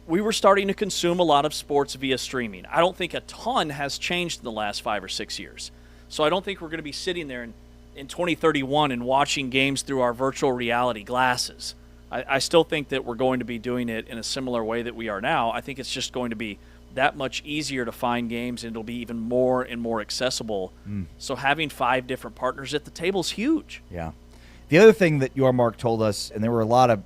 B: We were starting to consume a lot of sports via streaming. I don't think a ton has changed in the last 5 or 6 years. So I don't think we're going to be sitting there in 2031 and watching games through our virtual reality glasses. I still think that we're going to be doing it in a similar way that we are now. I think it's just going to be that much easier to find games, and it'll be even more and more accessible. So having 5 different partners at the table is huge.
A: Yeah. The other thing that Yormark told us, and there were a lot of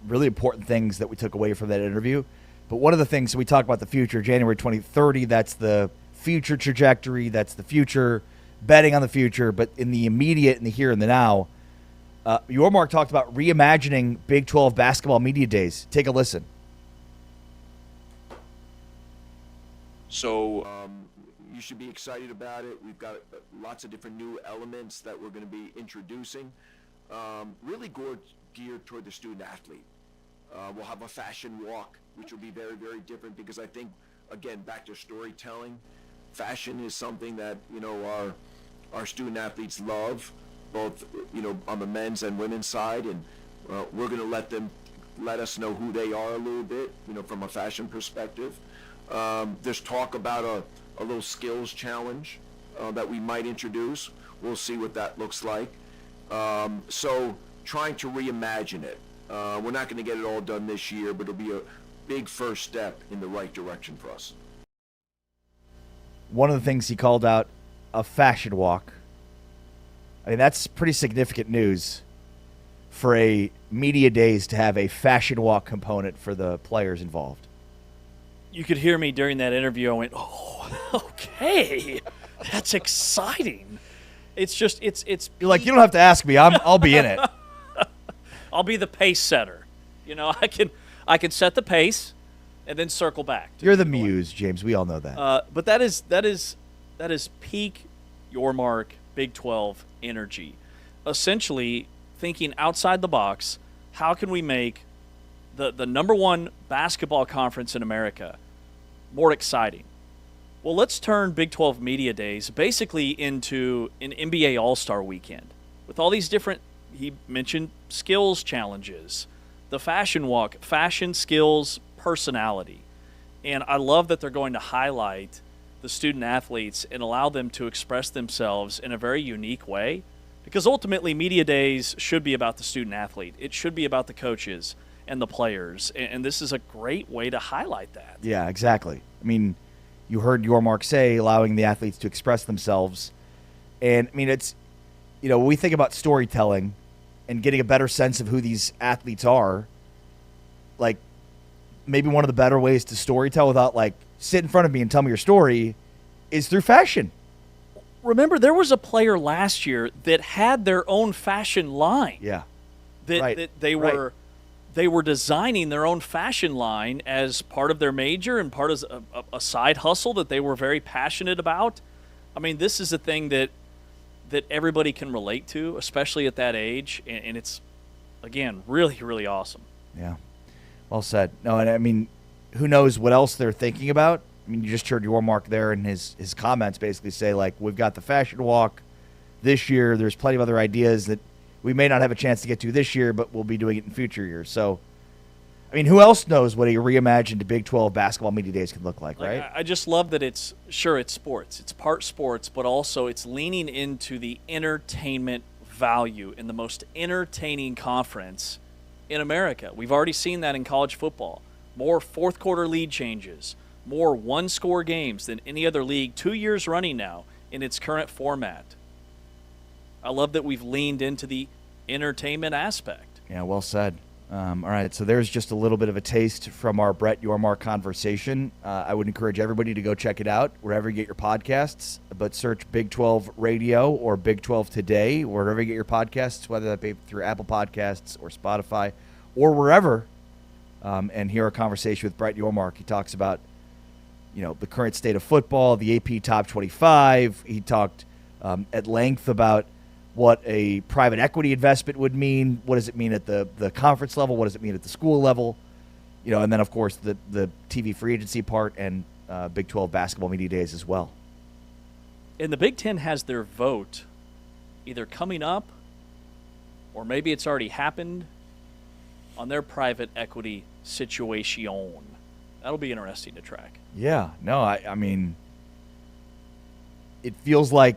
A: really important things that we took away from that interview, but one of the things, so we talked about the future, January 2030, that's the future trajectory, that's the future, betting on the future, but in the immediate, in the here and the now, Yormark talked about reimagining Big 12 basketball media days. Take a listen.
G: So you should be excited about it. We've got lots of different new elements that we're going to be introducing, really geared toward the student athlete. We'll have a fashion walk, which will be very, very different because I think, again, back to storytelling, fashion is something that, our student athletes love, both, on the men's and women's side, and we're going to let us know who they are a little bit, from a fashion perspective. There's talk about a little skills challenge that we might introduce. We'll see what that looks like. So trying to reimagine it. We're not going to get it all done this year, but it'll be a big first step in the right direction for us.
A: One of the things he called out, a fashion walk. I mean, that's pretty significant news for a media days to have a fashion walk component for the players involved.
B: You could hear me during that interview. I went, oh, okay, that's exciting. It's just, it's.
A: You're like, you don't have to ask me. I'll be in it.
B: I'll be the pace setter. I can set the pace, and then circle back.
A: You're the muse, James. We all know that.
B: But that is peak Yormark Big 12 energy. Essentially, thinking outside the box. How can we make the number one basketball conference in America more exciting? Well, let's turn Big 12 Media Days basically into an NBA All-Star weekend with all these different, he mentioned skills challenges, the fashion walk, fashion, skills, personality. And I love that they're going to highlight the student athletes and allow them to express themselves in a very unique way, because ultimately Media Days should be about the student athlete. It should be about the coaches and the players, and this is a great way to highlight that.
A: Yeah, exactly. I mean, you heard Yormark say allowing the athletes to express themselves, and I mean, it's, when we think about storytelling and getting a better sense of who these athletes are, like, maybe one of the better ways to storytell without, like, sit in front of me and tell me your story is through fashion.
B: Remember, there was a player last year that had their own fashion line.
A: Yeah.
B: That they were designing their own fashion line as part of their major and part of a side hustle that they were very passionate about. I mean, this is a thing that everybody can relate to, especially at that age, and it's, again, really, really awesome.
A: Yeah. Well said. No, and I mean, who knows what else they're thinking about? I mean, you just heard Yormark there in his comments basically say, like, we've got the fashion walk this year. There's plenty of other ideas that we may not have a chance to get to this year, but we'll be doing it in future years. So, I mean, who else knows what a reimagined Big 12 basketball media days could look like, right?
B: I just love that it's sports. It's part sports, but also it's leaning into the entertainment value in the most entertaining conference in America. We've already seen that in college football. More fourth quarter lead changes, more one-score games than any other league 2 years running now in its current format. I love that we've leaned into the entertainment aspect.
A: Yeah, well said. All right, so there's just a little bit of a taste from our Brett Yormark conversation. I would encourage everybody to go check it out wherever you get your podcasts, but search Big 12 Radio or Big 12 Today, wherever you get your podcasts, whether that be through Apple Podcasts or Spotify or wherever, and hear a conversation with Brett Yormark. He talks about, the current state of football, the AP Top 25. He talked at length about what a private equity investment would mean. What does it mean at the conference level? What does it mean at the school level? And then, of course, the TV free agency part and Big 12 basketball media days as well.
B: And the Big Ten has their vote either coming up or maybe it's already happened on their private equity situation. That'll be interesting to track.
A: Yeah. No, I mean, it feels like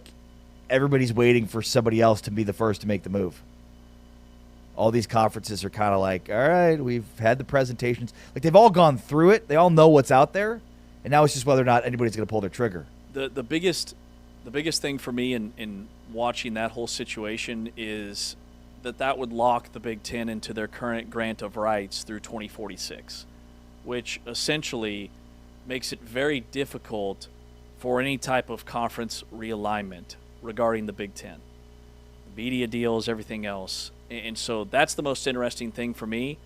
A: everybody's waiting for somebody else to be the first to make the move. All these conferences are kind of like, all right, we've had the presentations. Like, they've all gone through it. They all know what's out there. And now it's just whether or not anybody's going to pull their trigger.
B: The biggest thing for me in watching that whole situation is that would lock the Big Ten into their current grant of rights through 2046, which essentially makes it very difficult for any type of conference realignment regarding the Big Ten. The media deals, everything else. And so that's the most interesting thing for me.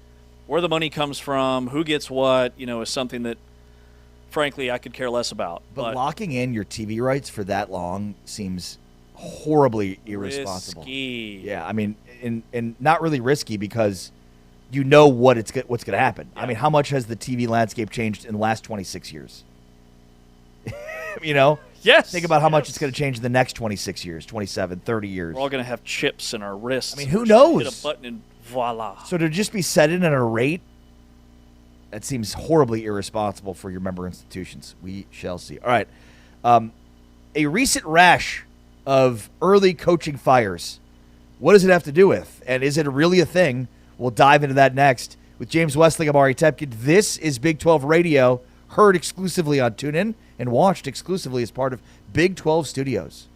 B: Where the money comes from, who gets what, is something that, frankly, I could care less about.
A: But locking in your TV rights for that long seems horribly irresponsible.
B: Risky.
A: Yeah, I mean, and not really risky because you know what's going to happen. Yeah. I mean, how much has the TV landscape changed in the last 26 years?
B: Yes.
A: Think about how much it's going to change in the next 26 years, 27, 30 years.
B: We're all going to have chips in our wrists.
A: I mean, who knows?
B: Hit a button and voila.
A: So to just be set in at a rate, that seems horribly irresponsible for your member institutions. We shall see. All right. A recent rash of early coaching fires. What does it have to do with? And is it really a thing? We'll dive into that next with James Wesley, Amari Tepkin. This is Big 12 Radio, heard exclusively on TuneIn and watched exclusively as part of Big 12 Studios.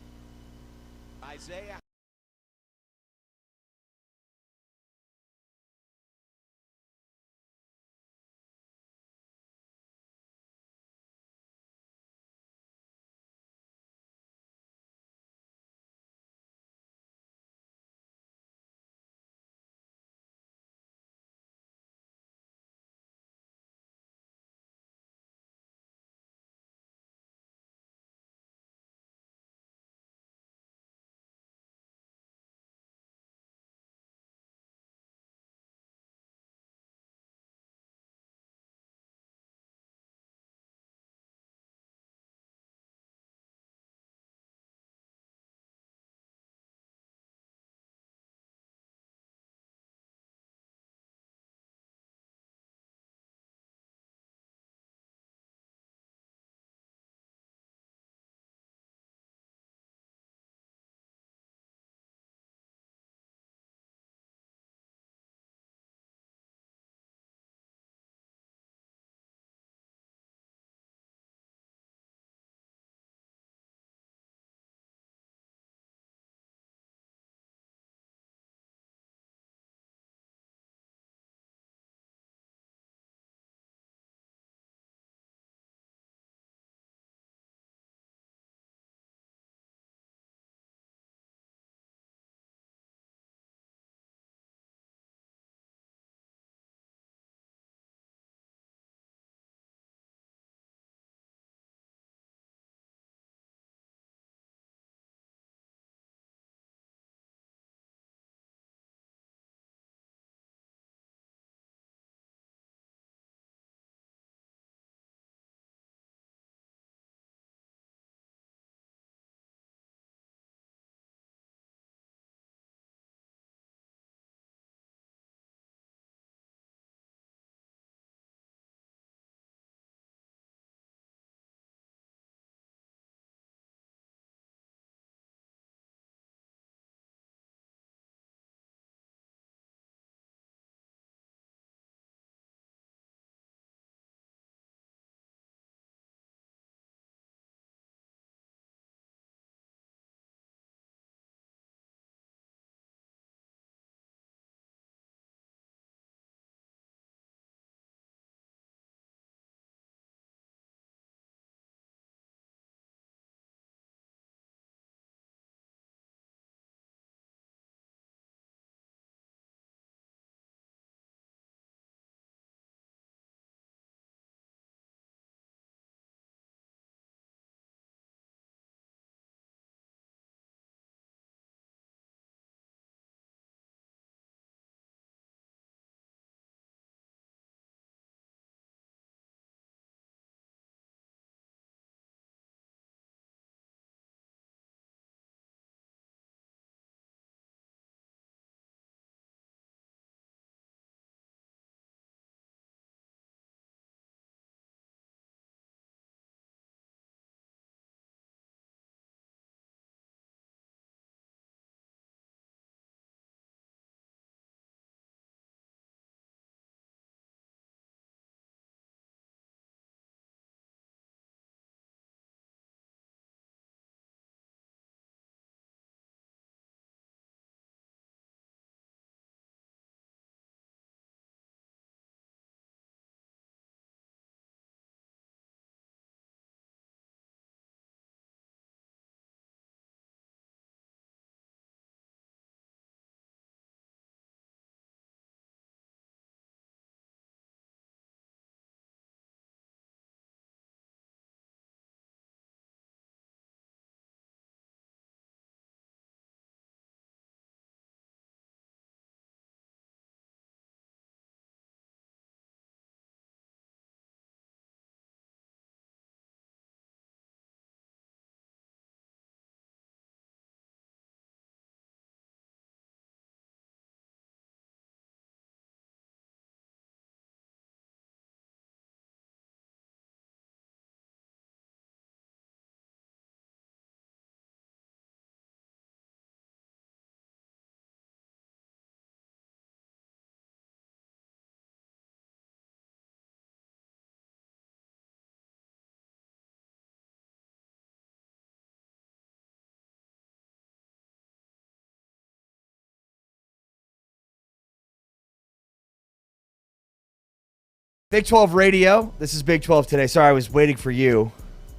A: Big 12 Radio. This is Big 12 today. Sorry, I was waiting for you,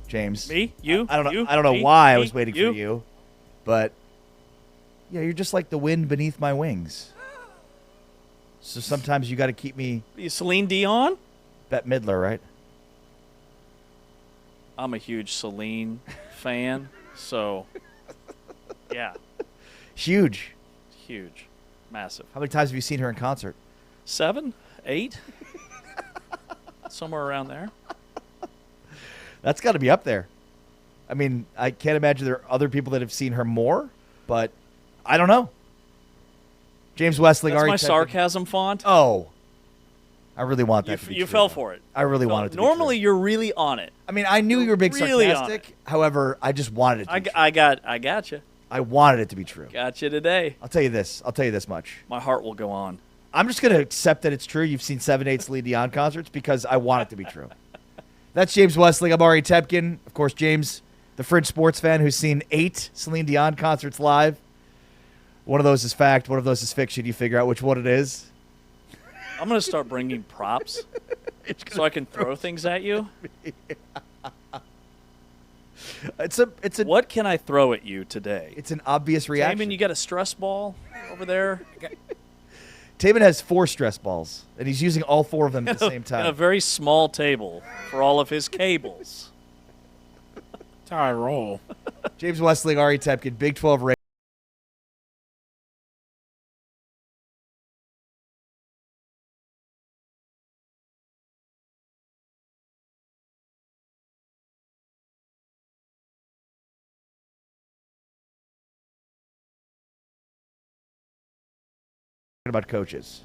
A: James.
B: Me? You?
A: I don't know.
B: You?
A: I don't know
B: Me?
A: why I
B: Me?
A: was waiting for you, but yeah, you're just like the wind beneath my wings. So sometimes you got to keep me.
B: You Celine Dion?
A: Bette Midler, right?
B: I'm a huge Celine fan, so yeah,
A: Huge.
B: huge, massive.
A: How many times have you seen her in concert?
B: 7, 8, somewhere around there.
A: That's got to be up there. I mean, I can't imagine there are other people that have seen her more, but I don't know. James Wesley.
B: That's my sarcasm font.
A: Oh, I really want that to be
B: You
A: true,
B: fell
A: though.
B: for it.
A: I really wanted to
B: Normally,
A: be true.
B: you're really on it.
A: I mean, I knew you were being
B: really on
A: sarcastic. However, I just wanted it to be true.
B: I got you.
A: I wanted it to be true.
B: Got you today.
A: I'll tell you this much.
B: My heart will go on.
A: I'm just going to accept that it's true. You've seen 7/8 Celine Dion concerts because I want it to be true. That's James Wesley. I'm Ari Tepkin. Of course, James, the fringe sports fan who's seen 8 Celine Dion concerts live. One of those is fact. One of those is fiction. You figure out which one it is.
B: I'm going to start bringing props so I can throw things at you.
A: It's a.
B: What can I throw at you today?
A: It's an obvious reaction.
B: Taman, you got a stress ball over there?
A: Taman has 4 stress balls, and he's using all 4 of them at the same time.
B: And a very small table for all of his cables.
C: That's how I roll.
A: James Wesley, Ari Tepkin, Big 12 Radio. About coaches.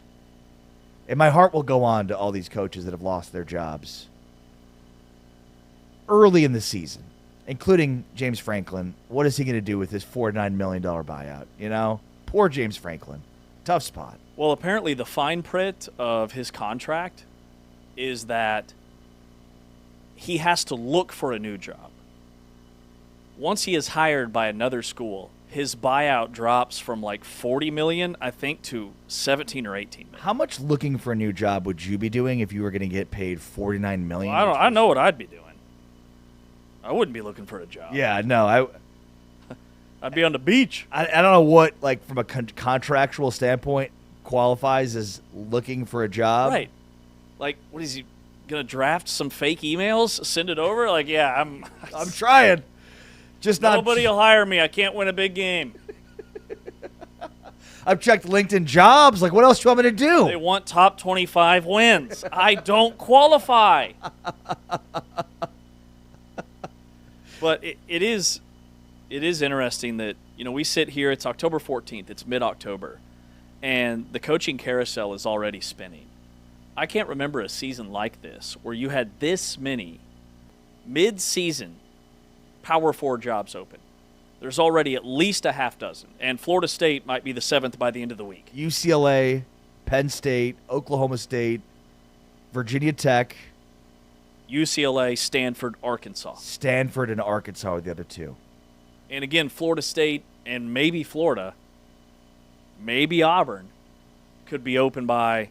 A: And my heart will go on to all these coaches that have lost their jobs early in the season, including James Franklin. What is he going to do with his $49 million buyout? You know, poor James Franklin. Tough spot.
B: Well, apparently the fine print of his contract is that he has to look for a new job. Once he is hired by another school, his buyout drops from like $40 million, I think, to $17 or $18 million.
A: How much looking for a new job would you be doing if you were going to get paid $49 million?
B: Well, I know what I'd be doing. I wouldn't be looking for a job.
A: Yeah, no,
B: I'd be on the beach.
A: I don't know what, like, from a contractual standpoint, qualifies as looking for a job.
B: Right. Like, what is he gonna draft some fake emails, send it over? Like, yeah, I'm
A: trying. Just not.
B: Nobody will hire me. I can't win a big game.
A: I've checked LinkedIn Jobs. Like, what else do you want me to do?
B: They want top 25 wins. I don't qualify. But it is interesting that, you know, we sit here. It's October 14th. It's mid-October, and the coaching carousel is already spinning. I can't remember a season like this where you had this many mid-season Power 4 jobs open. There's already at least a half dozen, and Florida State might be the 7th by the end of the week.
A: UCLA, Penn State, Oklahoma State, Virginia Tech,
B: UCLA, Stanford, Arkansas.
A: Stanford and Arkansas are the other 2.
B: And again, Florida State and maybe Florida, maybe Auburn, could be open by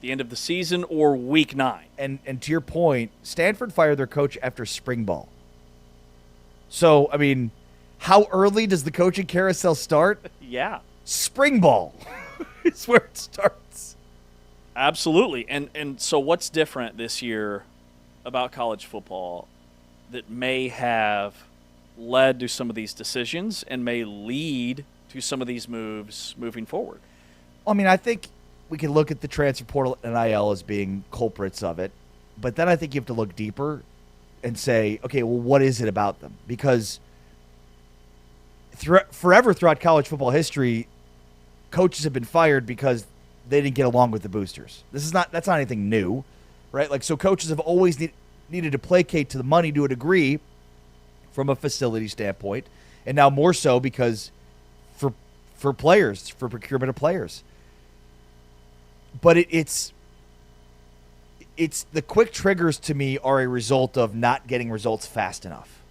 B: the end of the season or week 9.
A: And to your point, Stanford fired their coach after spring ball. So, I mean, how early does the coaching carousel start?
B: Yeah.
A: Spring ball is where it starts.
B: Absolutely. And so what's different this year about college football that may have led to some of these decisions and may lead to some of these moves moving forward?
A: I mean, I think we can look at the transfer portal and NIL as being culprits of it, but then I think you have to look deeper and say, okay, well, what is it about them? Because forever throughout college football history, coaches have been fired because they didn't get along with the boosters. That's not anything new, right? Like, so coaches have always needed to placate to the money to a degree from a facility standpoint, and now more so because for players, for procurement of players. But it's the quick triggers to me are a result of not getting results fast enough.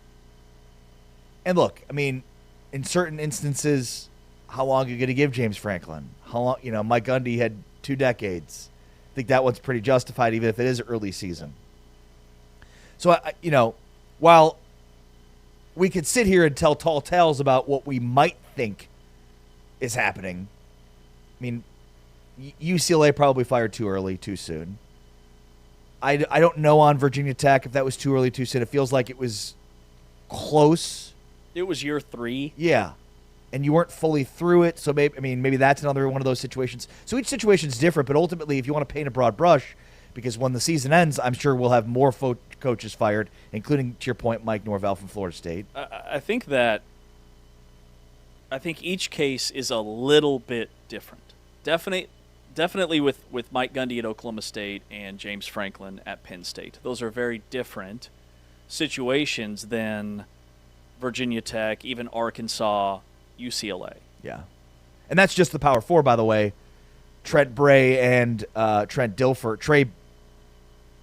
A: And look, I mean, in certain instances, how long are you going to give James Franklin? How long? You know, Mike Gundy had 2 decades. think that one's pretty justified, even if it is early season. So, while we could sit here and tell tall tales about what we might think is happening, I mean, UCLA probably fired too early, too soon. I don't know on Virginia Tech if that was too early, too soon. It feels like it was close.
B: It was year 3.
A: Yeah. And you weren't fully through it, so maybe that's another one of those situations. So each situation is different, but ultimately, if you want to paint a broad brush, because when the season ends, I'm sure we'll have more coaches fired, including, to your point, Mike Norvell from Florida State.
B: I think each case is a little bit different. Definitely with Mike Gundy at Oklahoma State and James Franklin at Penn State. Those are very different situations than Virginia Tech, even Arkansas, UCLA.
A: Yeah. And that's just the Power Four, by the way. Trent Bray and Trent Dilfer.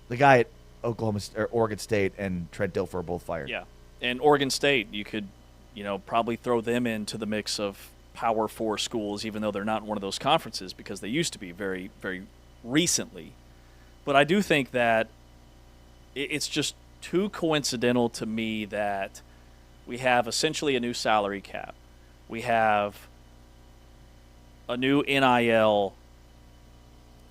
A: The guy at Oregon State and Trent Dilfer are both fired.
B: Yeah. And Oregon State, you could, probably throw them into the mix of Power Four schools, even though they're not in one of those conferences, because they used to be very, very recently. But I do think that it's just too coincidental to me that we have essentially a new salary cap. We have a new NIL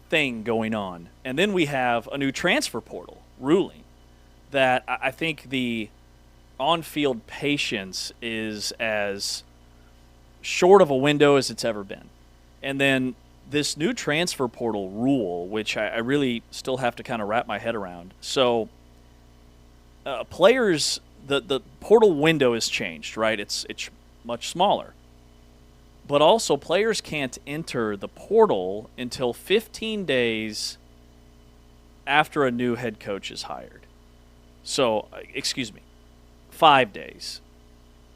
B: thing going on. And then we have a new transfer portal ruling that I think the on-field patience is as short of a window as it's ever been. And then this new transfer portal rule, which I really still have to kind of wrap my head around. So players, the portal window is changed, right? It's much smaller. But also players can't enter the portal until 15 days after a new head coach is hired. So, 5 days.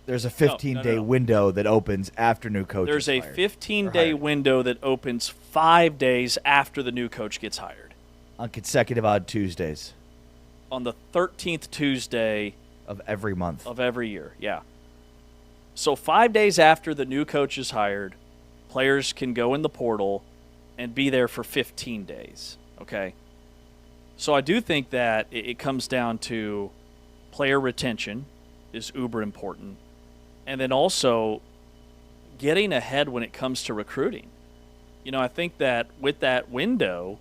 A: There's a 15-day window that opens after new coach
B: There's
A: is
B: a
A: hired.
B: 15-day window that opens 5 days after the new coach gets hired.
A: On consecutive odd Tuesdays.
B: On the 13th Tuesday
A: of every month.
B: Of every year, yeah. So 5 days after the new coach is hired, players can go in the portal and be there for 15 days, okay? So I do think that it comes down to player retention is uber important, and then also getting ahead when it comes to recruiting. I think that with that window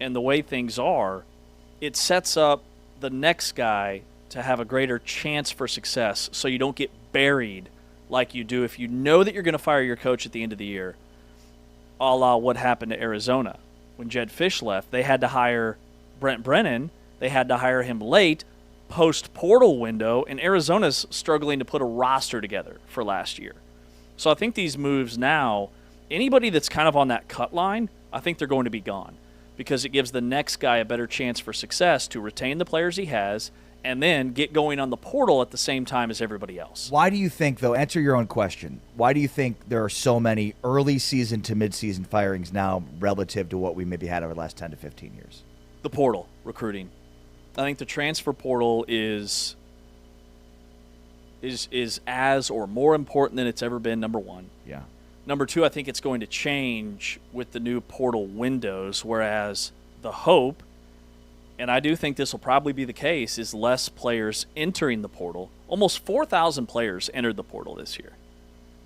B: and the way things are, it sets up the next guy to have a greater chance for success so you don't get buried like you do if you know that you're going to fire your coach at the end of the year, a la what happened to Arizona. When Jed Fish left, they had to hire Brent Brennan. They had to hire him late, post-portal window, and Arizona's struggling to put a roster together for last year. So I think these moves now, anybody that's kind of on that cut line, I think they're going to be gone because it gives the next guy a better chance for success to retain the players he has and then get going on the portal at the same time as everybody else.
A: Why do you think, though, answer your own question, why do you think there are so many early season to mid-season firings now relative to what we maybe had over the last 10 to 15 years?
B: The portal, recruiting. I think the transfer portal is as or more important than it's ever been, number one.
A: Yeah.
B: Number two, I think it's going to change with the new portal windows, whereas the hope, and I do think this will probably be the case, is less players entering the portal. Almost 4,000 players entered the portal this year.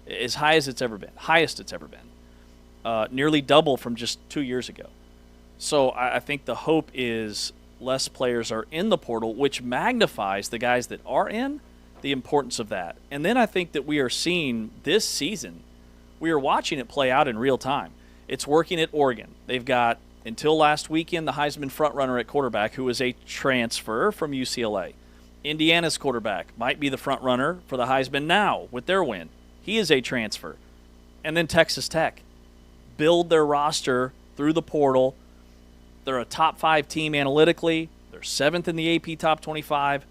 B: As high as it's ever been. Highest it's ever been. Nearly double from just 2 years ago. So I think the hope is less players are in the portal, which magnifies the guys that are in, the importance of that. And then I think that we are seeing this season, we are watching it play out in real time. It's working at Oregon. They've got, until last weekend, the Heisman frontrunner at quarterback, who is a transfer from UCLA. Indiana's quarterback might be the frontrunner for the Heisman now with their win. He is a transfer. And then Texas Tech. Build their roster through the portal. They're a top 5 team analytically. They're 7th in the AP top 25.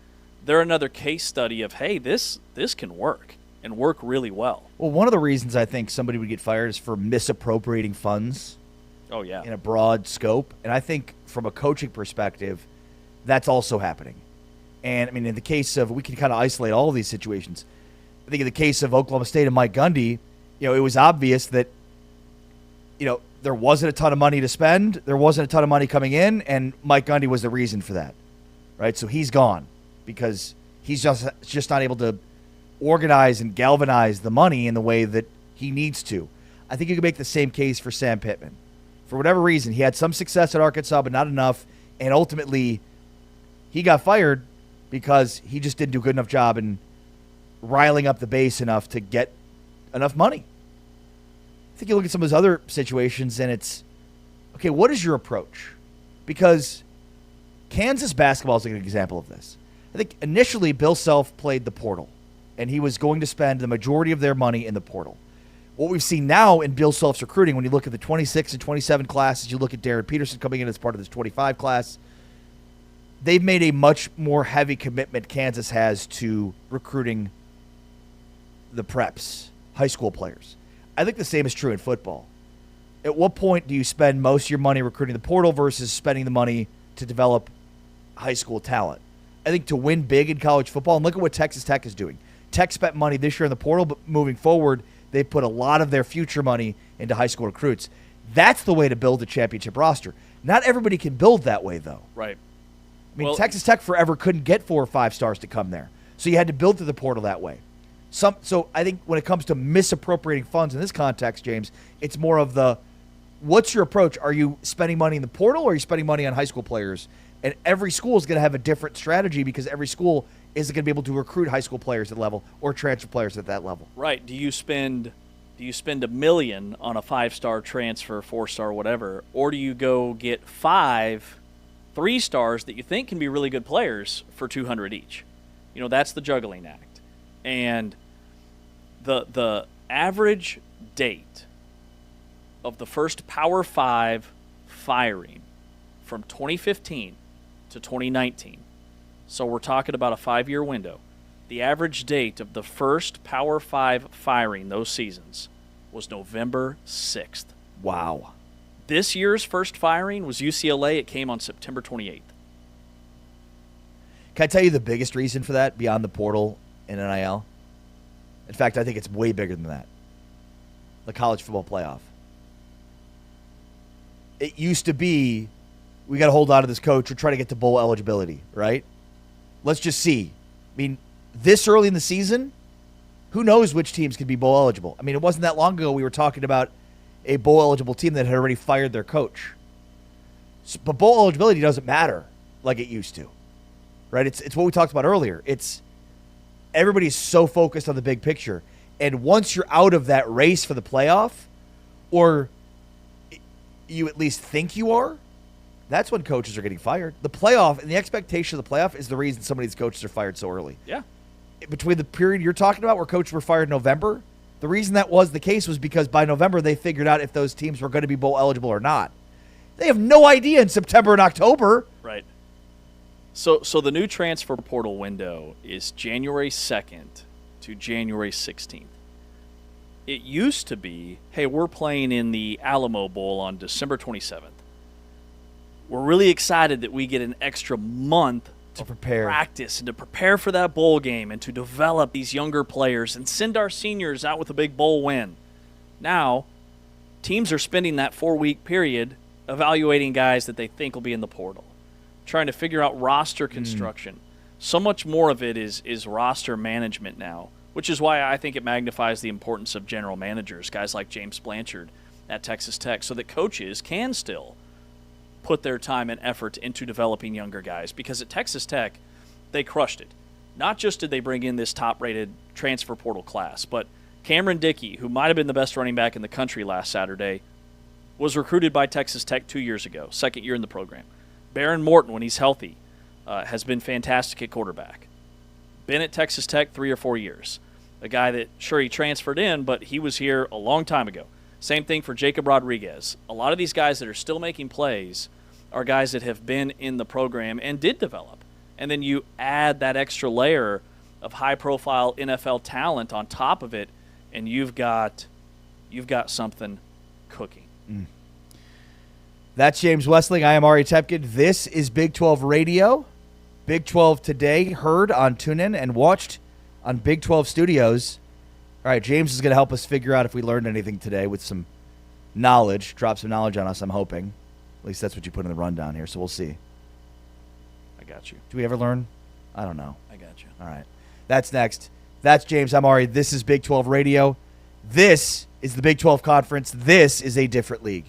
B: They're another case study of, hey, this can work and work really well.
A: Well, one of the reasons I think somebody would get fired is for misappropriating funds.
B: Oh, yeah.
A: In a broad scope. And I think from a coaching perspective, that's also happening. And, I mean, in the case of, we can kind of isolate all of these situations. I think in the case of Oklahoma State and Mike Gundy, it was obvious that there wasn't a ton of money to spend. There wasn't a ton of money coming in, and Mike Gundy was the reason for that, right? So he's gone because he's just not able to organize and galvanize the money in the way that he needs to. I think you could make the same case for Sam Pittman. For whatever reason, he had some success at Arkansas, but not enough, and ultimately he got fired because he just didn't do a good enough job in riling up the base enough to get enough money. I think you look at some of those other situations, and it's, okay, what is your approach? Because Kansas basketball is a good example of this. I think initially Bill Self played the portal, and he was going to spend the majority of their money in the portal. What we've seen now in Bill Self's recruiting, when you look at the 26 and 27 classes, you look at Darren Peterson coming in as part of this 25 class, they've made a much more heavy commitment Kansas has to recruiting the preps, high school players. I think the same is true in football. At what point do you spend most of your money recruiting the portal versus spending the money to develop high school talent? I think to win big in college football, and look at what Texas Tech is doing. Tech spent money this year in the portal, but moving forward, they put a lot of their future money into high school recruits. That's the way to build a championship roster. Not everybody can build that way, though.
B: Right.
A: I mean, Texas Tech forever couldn't get 4 or 5 stars to come there. So you had to build through the portal that way. So I think when it comes to misappropriating funds in this context, James, it's more of what's your approach? Are you spending money in the portal, or are you spending money on high school players? And every school is going to have a different strategy because every school isn't going to be able to recruit high school players at that level or transfer players at that level.
B: Right. Do you spend $1 million on a 5-star transfer, 4-star, whatever, or do you go get 5 3-stars that you think can be really good players for $200 each? That's the juggling act. And the average date of the first Power 5 firing from 2015 to 2019, so we're talking about a 5-year window, the average date of the first Power 5 firing those seasons was November 6th.
A: Wow.
B: This year's first firing was UCLA. It came on September 28th.
A: Can I tell you the biggest reason for that beyond the portal and NIL? In fact, I think it's way bigger than that. The college football playoff. It used to be, we got to hold on to this coach. We're trying to get to bowl eligibility, right? Let's just see. I mean, this early in the season, who knows which teams could be bowl eligible? I mean, it wasn't that long ago we were talking about a bowl eligible team that had already fired their coach. But bowl eligibility doesn't matter like it used to, right? It's what we talked about earlier. It's everybody's so focused on the big picture. And once you're out of that race for the playoff, or you at least think you are, that's when coaches are getting fired. The playoff and the expectation of the playoff is the reason some of these coaches are fired so early.
B: Yeah.
A: Between the period you're talking about where coaches were fired in November, the reason that was the case was because by November they figured out if those teams were going to be bowl eligible or not. They have no idea in September and October.
B: Right. So the new transfer portal window is January 2nd to January 16th. It used to be, hey, we're playing in the Alamo Bowl on December 27th. We're really excited that we get an extra month
A: to prepare,
B: practice, and to prepare for that bowl game, and to develop these younger players and send our seniors out with a big bowl win. Now, teams are spending that 4-week period evaluating guys that they think will be in the portal, trying to figure out roster construction. So much more of it is roster management now, which is why I think it magnifies the importance of general managers, guys like James Blanchard at Texas Tech, so that coaches can still put their time and effort into developing younger guys. Because at Texas Tech, they crushed it. Not just did they bring in this top-rated transfer portal class, but Cameron Dickey, who might have been the best running back in the country last Saturday, was recruited by Texas Tech 2 years ago, second year in the program. Baron Morton, when he's healthy, has been fantastic at quarterback. Been at Texas Tech 3 or 4 years. A guy that, sure, he transferred in, but he was here a long time ago. Same thing for Jacob Rodriguez. A lot of these guys that are still making plays are guys that have been in the program and did develop. And then you add that extra layer of high-profile NFL talent on top of it, and you've got something cooking.
A: That's James Westling. I am Ari Tepkin. This is Big 12 Radio. Big 12 Today, heard on TuneIn and watched on Big 12 Studios. All right, James is going to help us figure out if we learned anything today with some knowledge, drop some knowledge on us, I'm hoping. At least that's what you put in the rundown here, so we'll see.
B: I got you.
A: Do we ever learn? I don't know.
B: I got you.
A: All right. That's next. That's James. I'm Ari. This is Big 12 Radio. This is the Big 12 Conference. This is a different league.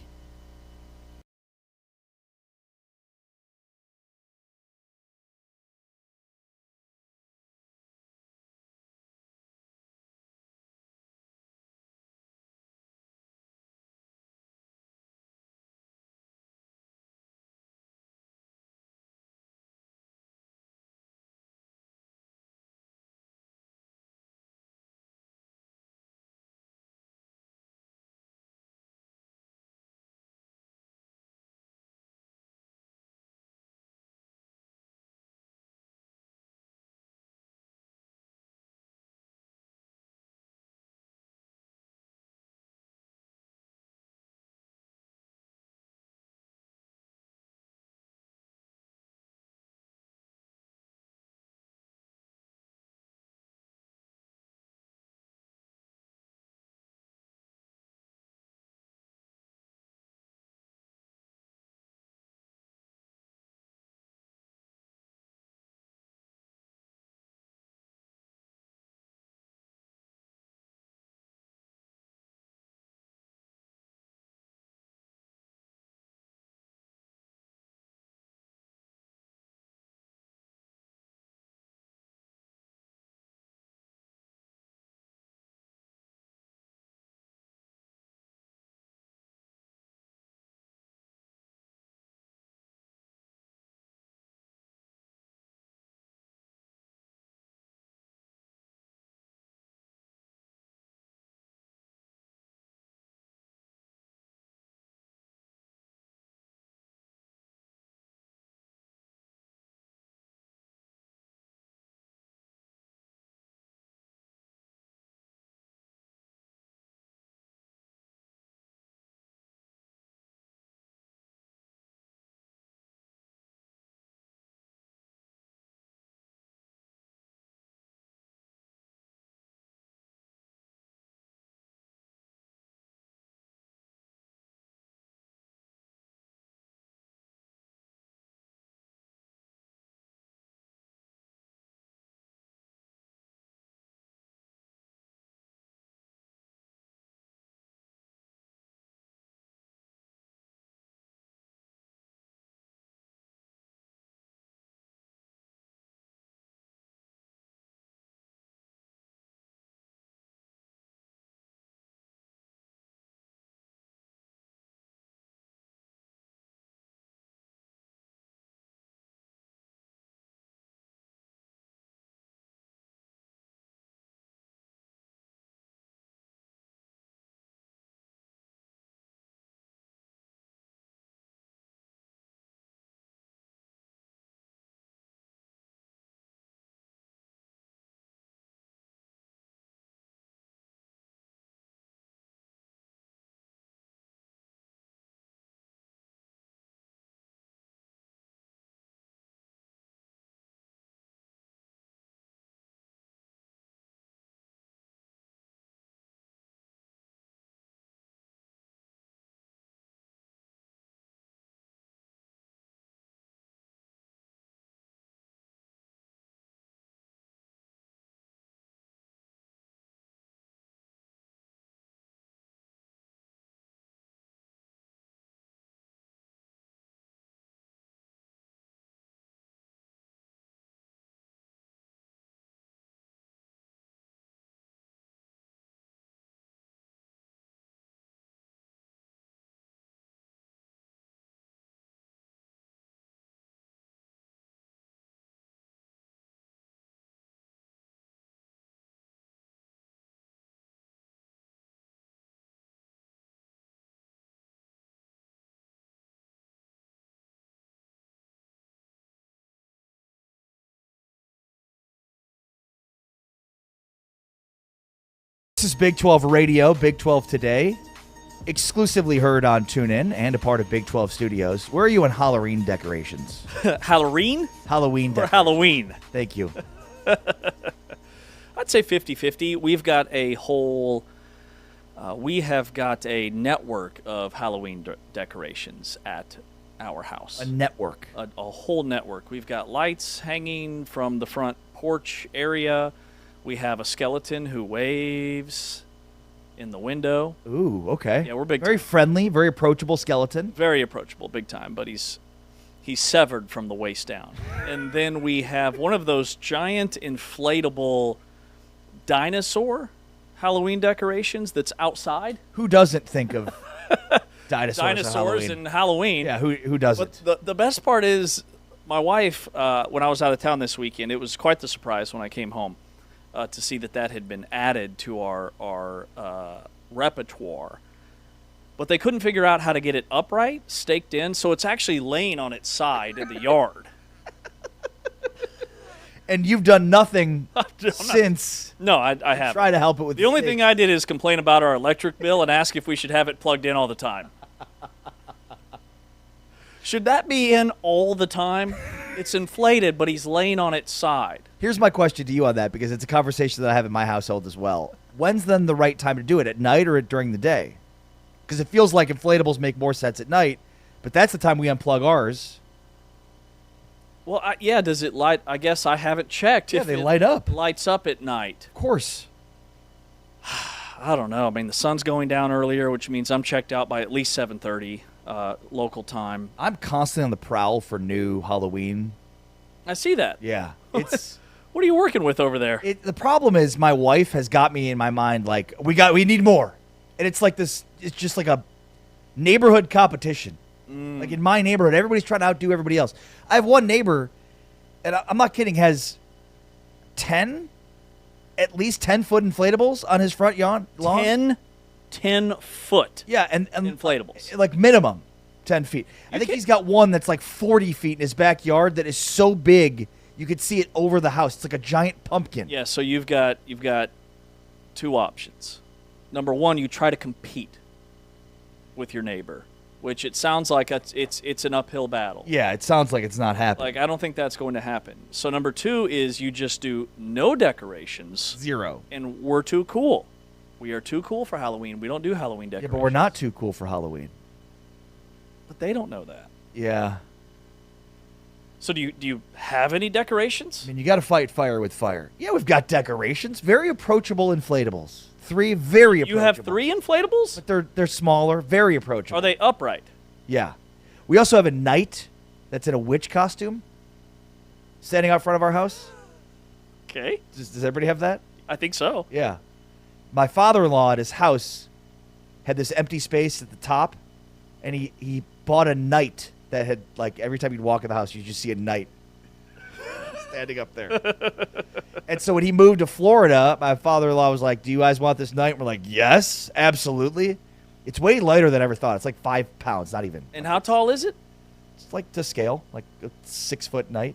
A: This is Big 12 Radio, Big 12 Today, exclusively heard on TuneIn and a part of Big 12 Studios. Where are you on Halloween decorations?
B: Halloween?
A: Halloween.
B: For Halloween.
A: Thank you.
B: I'd say 50-50. We've got a whole We have got a network of Halloween decorations at our house.
A: A network.
B: A whole network. We've got lights hanging from the front porch area. We have a skeleton who waves in the window.
A: Ooh, okay.
B: Yeah, we're big
A: Very
B: time.
A: friendly, very approachable skeleton.
B: Very approachable, big time, but he's severed from the waist down. And then we have one of those giant inflatable dinosaur Halloween decorations that's outside.
A: Who doesn't think of dinosaurs
B: and Halloween?
A: Yeah, who doesn't?
B: But the best part is my wife, when I was out of town this weekend, it was quite the surprise when I came home to see that had been added to our repertoire. But they couldn't figure out how to get it upright, staked in, so it's actually laying on its side in the yard.
A: And you've done nothing since.
B: No, I haven't.
A: Try to help it with
B: the only thing I did is complain about our electric bill and ask if we should have it plugged in all the time. Should that be in all the time? It's inflated, but he's laying on its side.
A: Here's my question to you on that, because it's a conversation that I have in my household as well. When's then the right time to do it, at night or during the day? Because it feels like inflatables make more sense at night, but that's the time we unplug ours.
B: Well, does it light? I guess I haven't checked.
A: Yeah,
B: if
A: they
B: it
A: light up.
B: Lights up at night.
A: Of course.
B: I don't know. I mean, the sun's going down earlier, which means I'm checked out by at least 7:30 local time.
A: I'm constantly on the prowl for new Halloween.
B: I see that.
A: Yeah. It's
B: What are you working with over there?
A: the problem is my wife has got me in my mind like we need more. And it's like this, it's just like a neighborhood competition. Like in my neighborhood, everybody's trying to outdo everybody else. I have one neighbor, and I'm not kidding, has at least 10-foot inflatables on his front lawn.
B: 10 foot.
A: Yeah, and
B: inflatables.
A: Like minimum 10 feet. I think he's got one that's like 40 feet in his backyard that is so big you could see it over the house. It's like a giant pumpkin.
B: Yeah, so you've got two options. Number one, you try to compete with your neighbor, which it sounds like it's an uphill battle.
A: Yeah, it sounds like it's not happening.
B: Like, I don't think that's going to happen. So number two is you just do no decorations.
A: Zero.
B: And we're too cool. We are too cool for Halloween. We don't do Halloween
A: Yeah,
B: decorations.
A: but we're not too cool for Halloween.
B: But they don't know that.
A: Yeah.
B: So do you have any decorations?
A: I mean, you got to fight fire with fire. Yeah, we've got decorations. Very approachable inflatables. 3 very approachable.
B: You have 3 inflatables?
A: But they're smaller, very approachable.
B: Are they upright?
A: Yeah. We also have a knight that's in a witch costume standing out front of our house.
B: Okay.
A: Does everybody have that?
B: I think so.
A: Yeah. My father-in-law at his house had this empty space at the top, and he bought a knight that had, like, every time you'd walk in the house, you just see a knight standing up there. And so when he moved to Florida, my father-in-law was like, do you guys want this knight? We're like, yes, absolutely. It's way lighter than I ever thought. It's like 5 pounds, not even.
B: And how tall is it?
A: It's like to scale, like a 6-foot knight.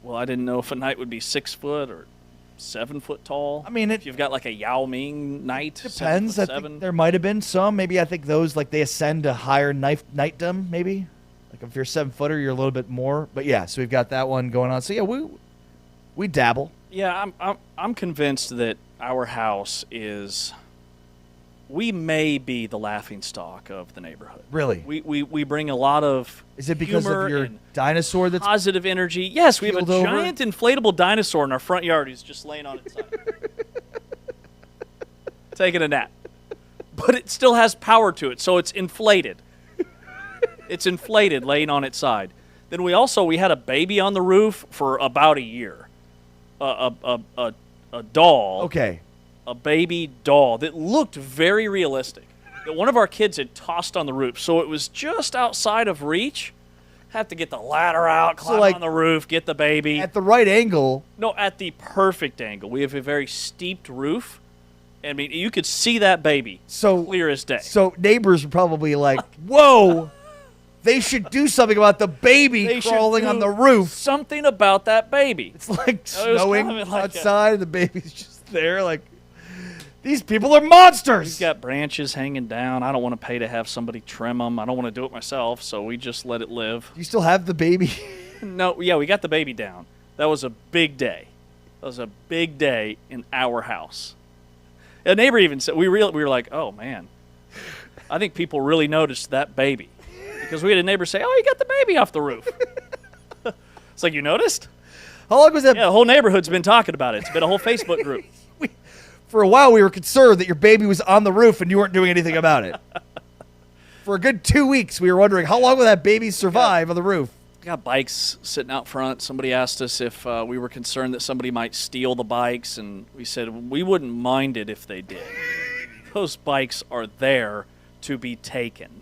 B: Well, I didn't know if a knight would be 6 foot or 7 foot tall.
A: I mean,
B: if you've got like a Yao Ming knight,
A: depends. I think there might have been some. Maybe I think those, like, they ascend to higher knightdom, maybe. Like if you're a 7-footer, you're a little bit more. But yeah, so we've got that one going on. So yeah, we dabble.
B: Yeah, I'm convinced that our house is. We may be the laughingstock of the neighborhood.
A: Really?
B: We bring a lot of.
A: Is it because
B: humor
A: of your
B: and
A: dinosaur that's
B: positive energy? Yes, we have a
A: keeled over?
B: giant inflatable dinosaur in our front yard who's just laying on its side, taking a nap. But it still has power to it, so it's inflated. It's inflated, laying on its side. Then we had a baby on the roof for about a year. A doll.
A: Okay.
B: A baby doll that looked very realistic. That one of our kids had tossed on the roof, so it was just outside of reach. Have to get the ladder out, climb on the roof, get the baby.
A: At the right angle.
B: No, at the perfect angle. We have a very steeped roof. I mean, you could see that baby clear as day.
A: So neighbors were probably like, whoa, they should do something about the baby crawling on the roof.
B: Something about that baby.
A: It's like snowing outside, the baby's just there like, these people are monsters.
B: We've got branches hanging down. I don't want to pay to have somebody trim them. I don't want to do it myself, so we just let it live.
A: Do you still have the baby?
B: No, yeah, we got the baby down. That was a big day. That was a big day in our house. A neighbor even said, we were like, oh, man, I think people really noticed that baby. Because we had a neighbor say, oh, you got the baby off the roof. It's like, you noticed?
A: How long was that?
B: Yeah, the whole neighborhood's been talking about it. It's been a whole Facebook group.
A: For a while, we were concerned that your baby was on the roof and you weren't doing anything about it. For a good 2 weeks, we were wondering, how long will that baby survive on the roof?
B: We got bikes sitting out front. Somebody asked us if we were concerned that somebody might steal the bikes, and we said we wouldn't mind it if they did. Those bikes are there to be taken.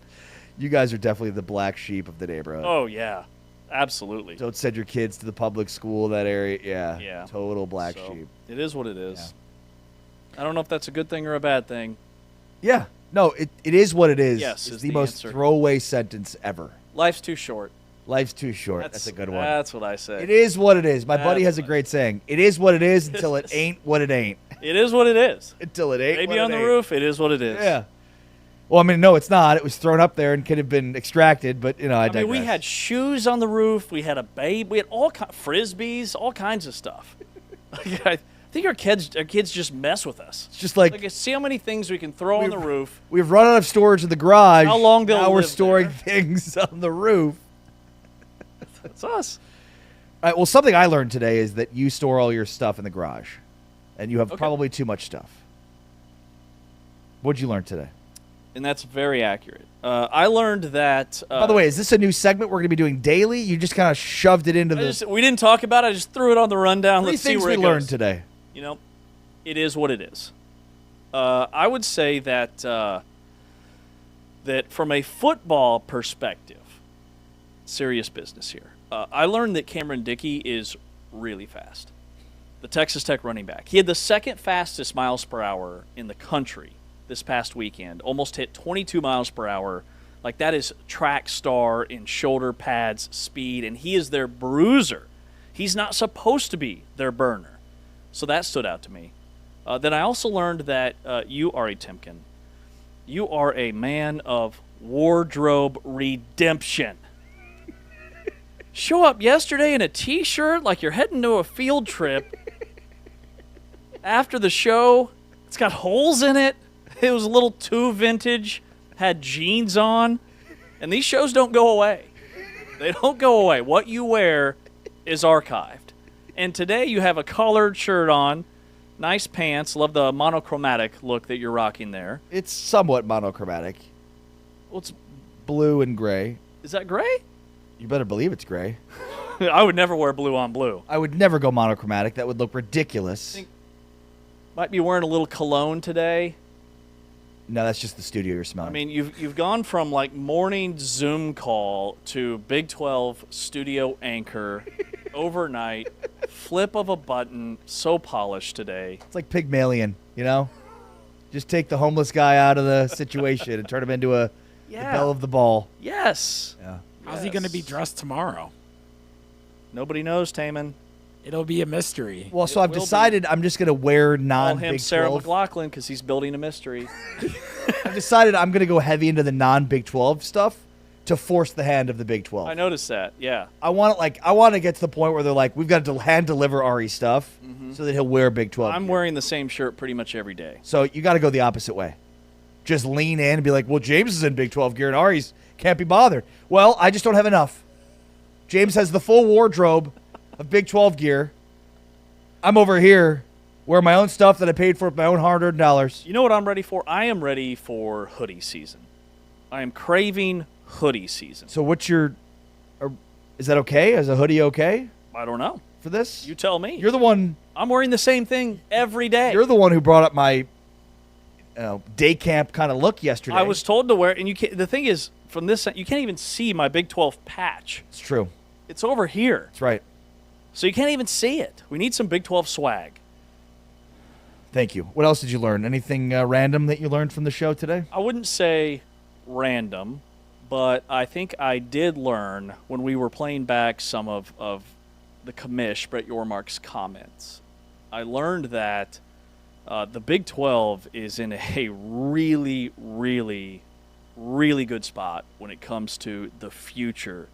A: You guys are definitely the black sheep of the neighborhood.
B: Oh, yeah. Absolutely.
A: Don't send your kids to the public school in that area. Yeah. Total black sheep.
B: It is what it is. Yeah. I don't know if that's a good thing or a bad thing.
A: Yeah. No, it is what it is.
B: Yes,
A: it's
B: is
A: the
B: the
A: most
B: answer.
A: throwaway sentence ever.
B: Life's too short.
A: Life's too short. That's a good one.
B: That's what I say.
A: It is what it is. My buddy has a great saying. It is what it is until it ain't what it ain't.
B: It is what it is.
A: Until it ain't
B: Maybe
A: what
B: on
A: it
B: the
A: ain't.
B: roof, it is what it is.
A: Yeah. Well, I mean, no, it's not. It was thrown up there and could have been extracted, but, I digress.
B: mean, we had shoes on the roof. We had a babe. We had all frisbees, all kinds of stuff. I think our kids just mess with us.
A: It's just like
B: see how many things we can throw on the roof.
A: We've run out of storage in the garage.
B: How long they'll
A: Now we're
B: live
A: storing
B: there.
A: things on the roof.
B: That's us.
A: All right, well, something I learned today is that you store all your stuff in the garage, and you have probably too much stuff. What'd you learn today?
B: And that's very accurate. I learned that.
A: By the way, is this a new segment we're going to be doing daily? You just kind of shoved it into
B: we didn't talk about it. I just threw it on the rundown.
A: Three
B: Let's see
A: things
B: where
A: we
B: it goes.
A: learned today.
B: It is what it is. I would say that that from a football perspective, serious business here. I learned that Cameron Dickey is really fast. The Texas Tech running back. He had the second fastest miles per hour in the country this past weekend. Almost hit 22 miles per hour. Like, that is track star in shoulder pads speed, and he is their bruiser. He's not supposed to be their burner. So that stood out to me. Then I also learned that you, Ari Timken, you are a man of wardrobe redemption. Show up yesterday in a T-shirt like you're heading to a field trip. After the show, it's got holes in it. It was a little too vintage. Had jeans on. And these shows don't go away. They don't go away. What you wear is archived. And today you have a collared shirt on. Nice pants. Love the monochromatic look that you're rocking there.
A: It's somewhat monochromatic.
B: Well, it's
A: blue and gray.
B: Is that gray?
A: You better believe it's gray.
B: I would never wear blue on blue.
A: I would never go monochromatic. That would look ridiculous.
B: Might be wearing a little cologne today.
A: No, that's just the studio you're smelling.
B: I mean, you've gone from like morning Zoom call to Big 12 studio anchor overnight, flip of a button, so polished today.
A: It's like Pygmalion, Just take the homeless guy out of the situation and turn him into the belle of the ball.
B: Yes.
A: Yeah.
C: How's he going to be dressed tomorrow?
B: Nobody knows, Taman.
C: It'll be a mystery.
A: Well, so I've decided I'm just going to wear
B: Call
A: non-Big
B: him Sarah
A: 12.
B: McLaughlin because he's building a mystery.
A: I've decided I'm going to go heavy into the non-Big 12 stuff to force the hand of the Big 12.
B: I noticed that. Yeah.
A: I want to get to the point where they're like, we've got to hand deliver Ari stuff so that he'll wear Big 12.
B: I'm wearing the same shirt pretty much every day.
A: So you got to go the opposite way. Just lean in and be like, well, James is in Big 12 gear and Ari's can't be bothered. Well, I just don't have enough. James has the full wardrobe of Big 12 gear. I'm over here wearing my own stuff that I paid for with my own hard-earned dollars.
B: You know what I'm ready for? I am ready for hoodie season. I am craving hoodie season.
A: So is that okay? Is a hoodie okay
B: I don't know.
A: for this?
B: You tell me.
A: You're the one.
B: I'm wearing the same thing every day.
A: You're the one who brought up my day camp kind of look yesterday.
B: I was told to wear, and you can't, the thing is, from this side, you can't even see my Big 12 patch.
A: It's true.
B: It's over here.
A: That's right.
B: So you can't even see it. We need some Big 12 swag.
A: Thank you. What else did you learn? Anything random that you learned from the show today?
B: I wouldn't say random, but I think I did learn when we were playing back some of the commish, Brett Yormark's comments. I learned that the Big 12 is in a really, really, really good spot when it comes to the future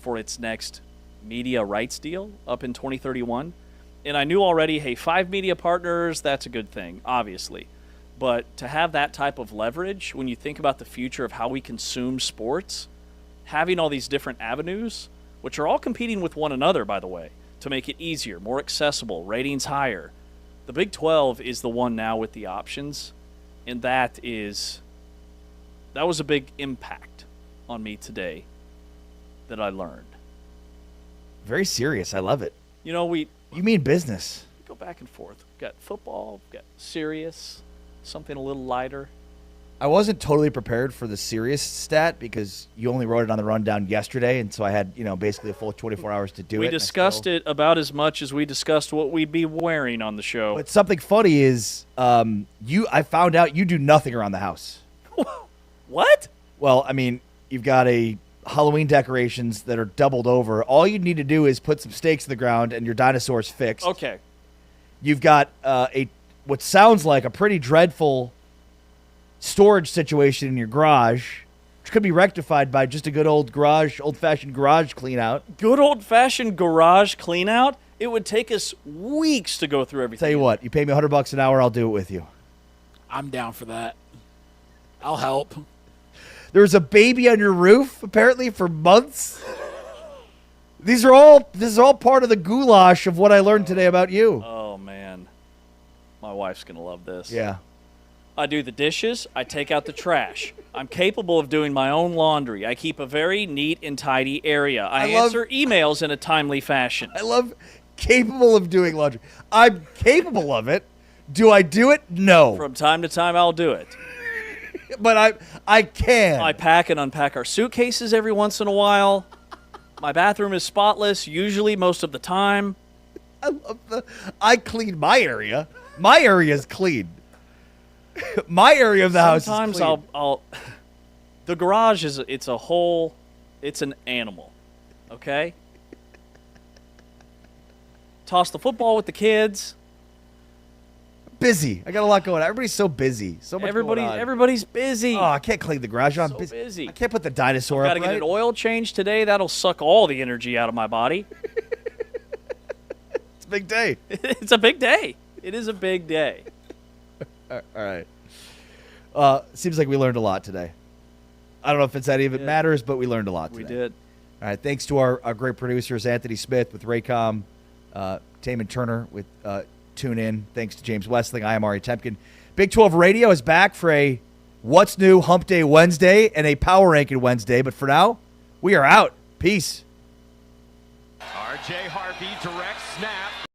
B: for its next media rights deal up in 2031. And I knew already, hey, 5 media partners, that's a good thing, obviously. But to have that type of leverage, when you think about the future of how we consume sports, having all these different avenues, which are all competing with one another, by the way, to make it easier, more accessible, ratings higher. The Big 12 is the one now with the options, and that was a big impact on me today that I learned.
A: Very serious. I love it.
B: You know,
A: You mean business.
B: we go back and forth. We've got football, we've got serious, something a little lighter.
A: I wasn't totally prepared for the serious stat because you only wrote it on the rundown yesterday, and so I had, basically a full 24 hours to do it.
B: We discussed it about as much as we discussed what we'd be wearing on the show.
A: But something funny is I found out you do nothing around the house.
B: What?
A: Well, I mean, you've got Halloween decorations that are doubled over. All you need to do is put some stakes in the ground and your dinosaur's fixed.
B: Okay.
A: You've got what sounds like a pretty dreadful storage situation in your garage, which could be rectified by just a good old-fashioned garage clean out.
B: Good old-fashioned garage clean out? It would take us weeks to go through everything.
A: Tell you what, you pay me $100 an hour, I'll do it with you.
C: I'm down for that. I'll help.
A: There was a baby on your roof, apparently, for months. This is all part of the goulash of what I learned today about you.
B: Oh, man. My wife's going to love this.
A: Yeah.
B: I do the dishes. I take out the trash. I'm capable of doing my own laundry. I keep a very neat and tidy area. I answer emails in a timely fashion.
A: I love capable of doing laundry. I'm capable of it. Do I do it? No.
B: From time to time, I'll do it.
A: But I can.
B: I pack and unpack our suitcases every once in a while. My bathroom is spotless, usually most of the time.
A: I clean my area. My area is clean. My area of the house is clean.
B: Sometimes I'll the garage it's an animal. Okay? Toss the football with the kids.
A: Busy. I got a lot going on. Everybody's so busy. So much going on.
B: Everybody's busy.
A: Oh, I can't clean the garage. I'm
B: so busy.
A: I can't put the dinosaur
B: I've
A: up.
B: Got to get an oil change today. That'll suck all the energy out of my body.
A: It's a big day.
B: It's a big day. It is a big day.
A: All right. Seems like we learned a lot today. I don't know if it's that even matters, but we learned a lot today.
B: We did.
A: All right. Thanks to our great producers, Anthony Smith with Raycom, Taman Turner with Tune In. Thanks to James Westling. I am Ari Temkin. Big 12 Radio is back for a What's New Hump Day Wednesday and a Power Ranking Wednesday. But for now, we are out. Peace.
H: R.J. Harvey direct snap.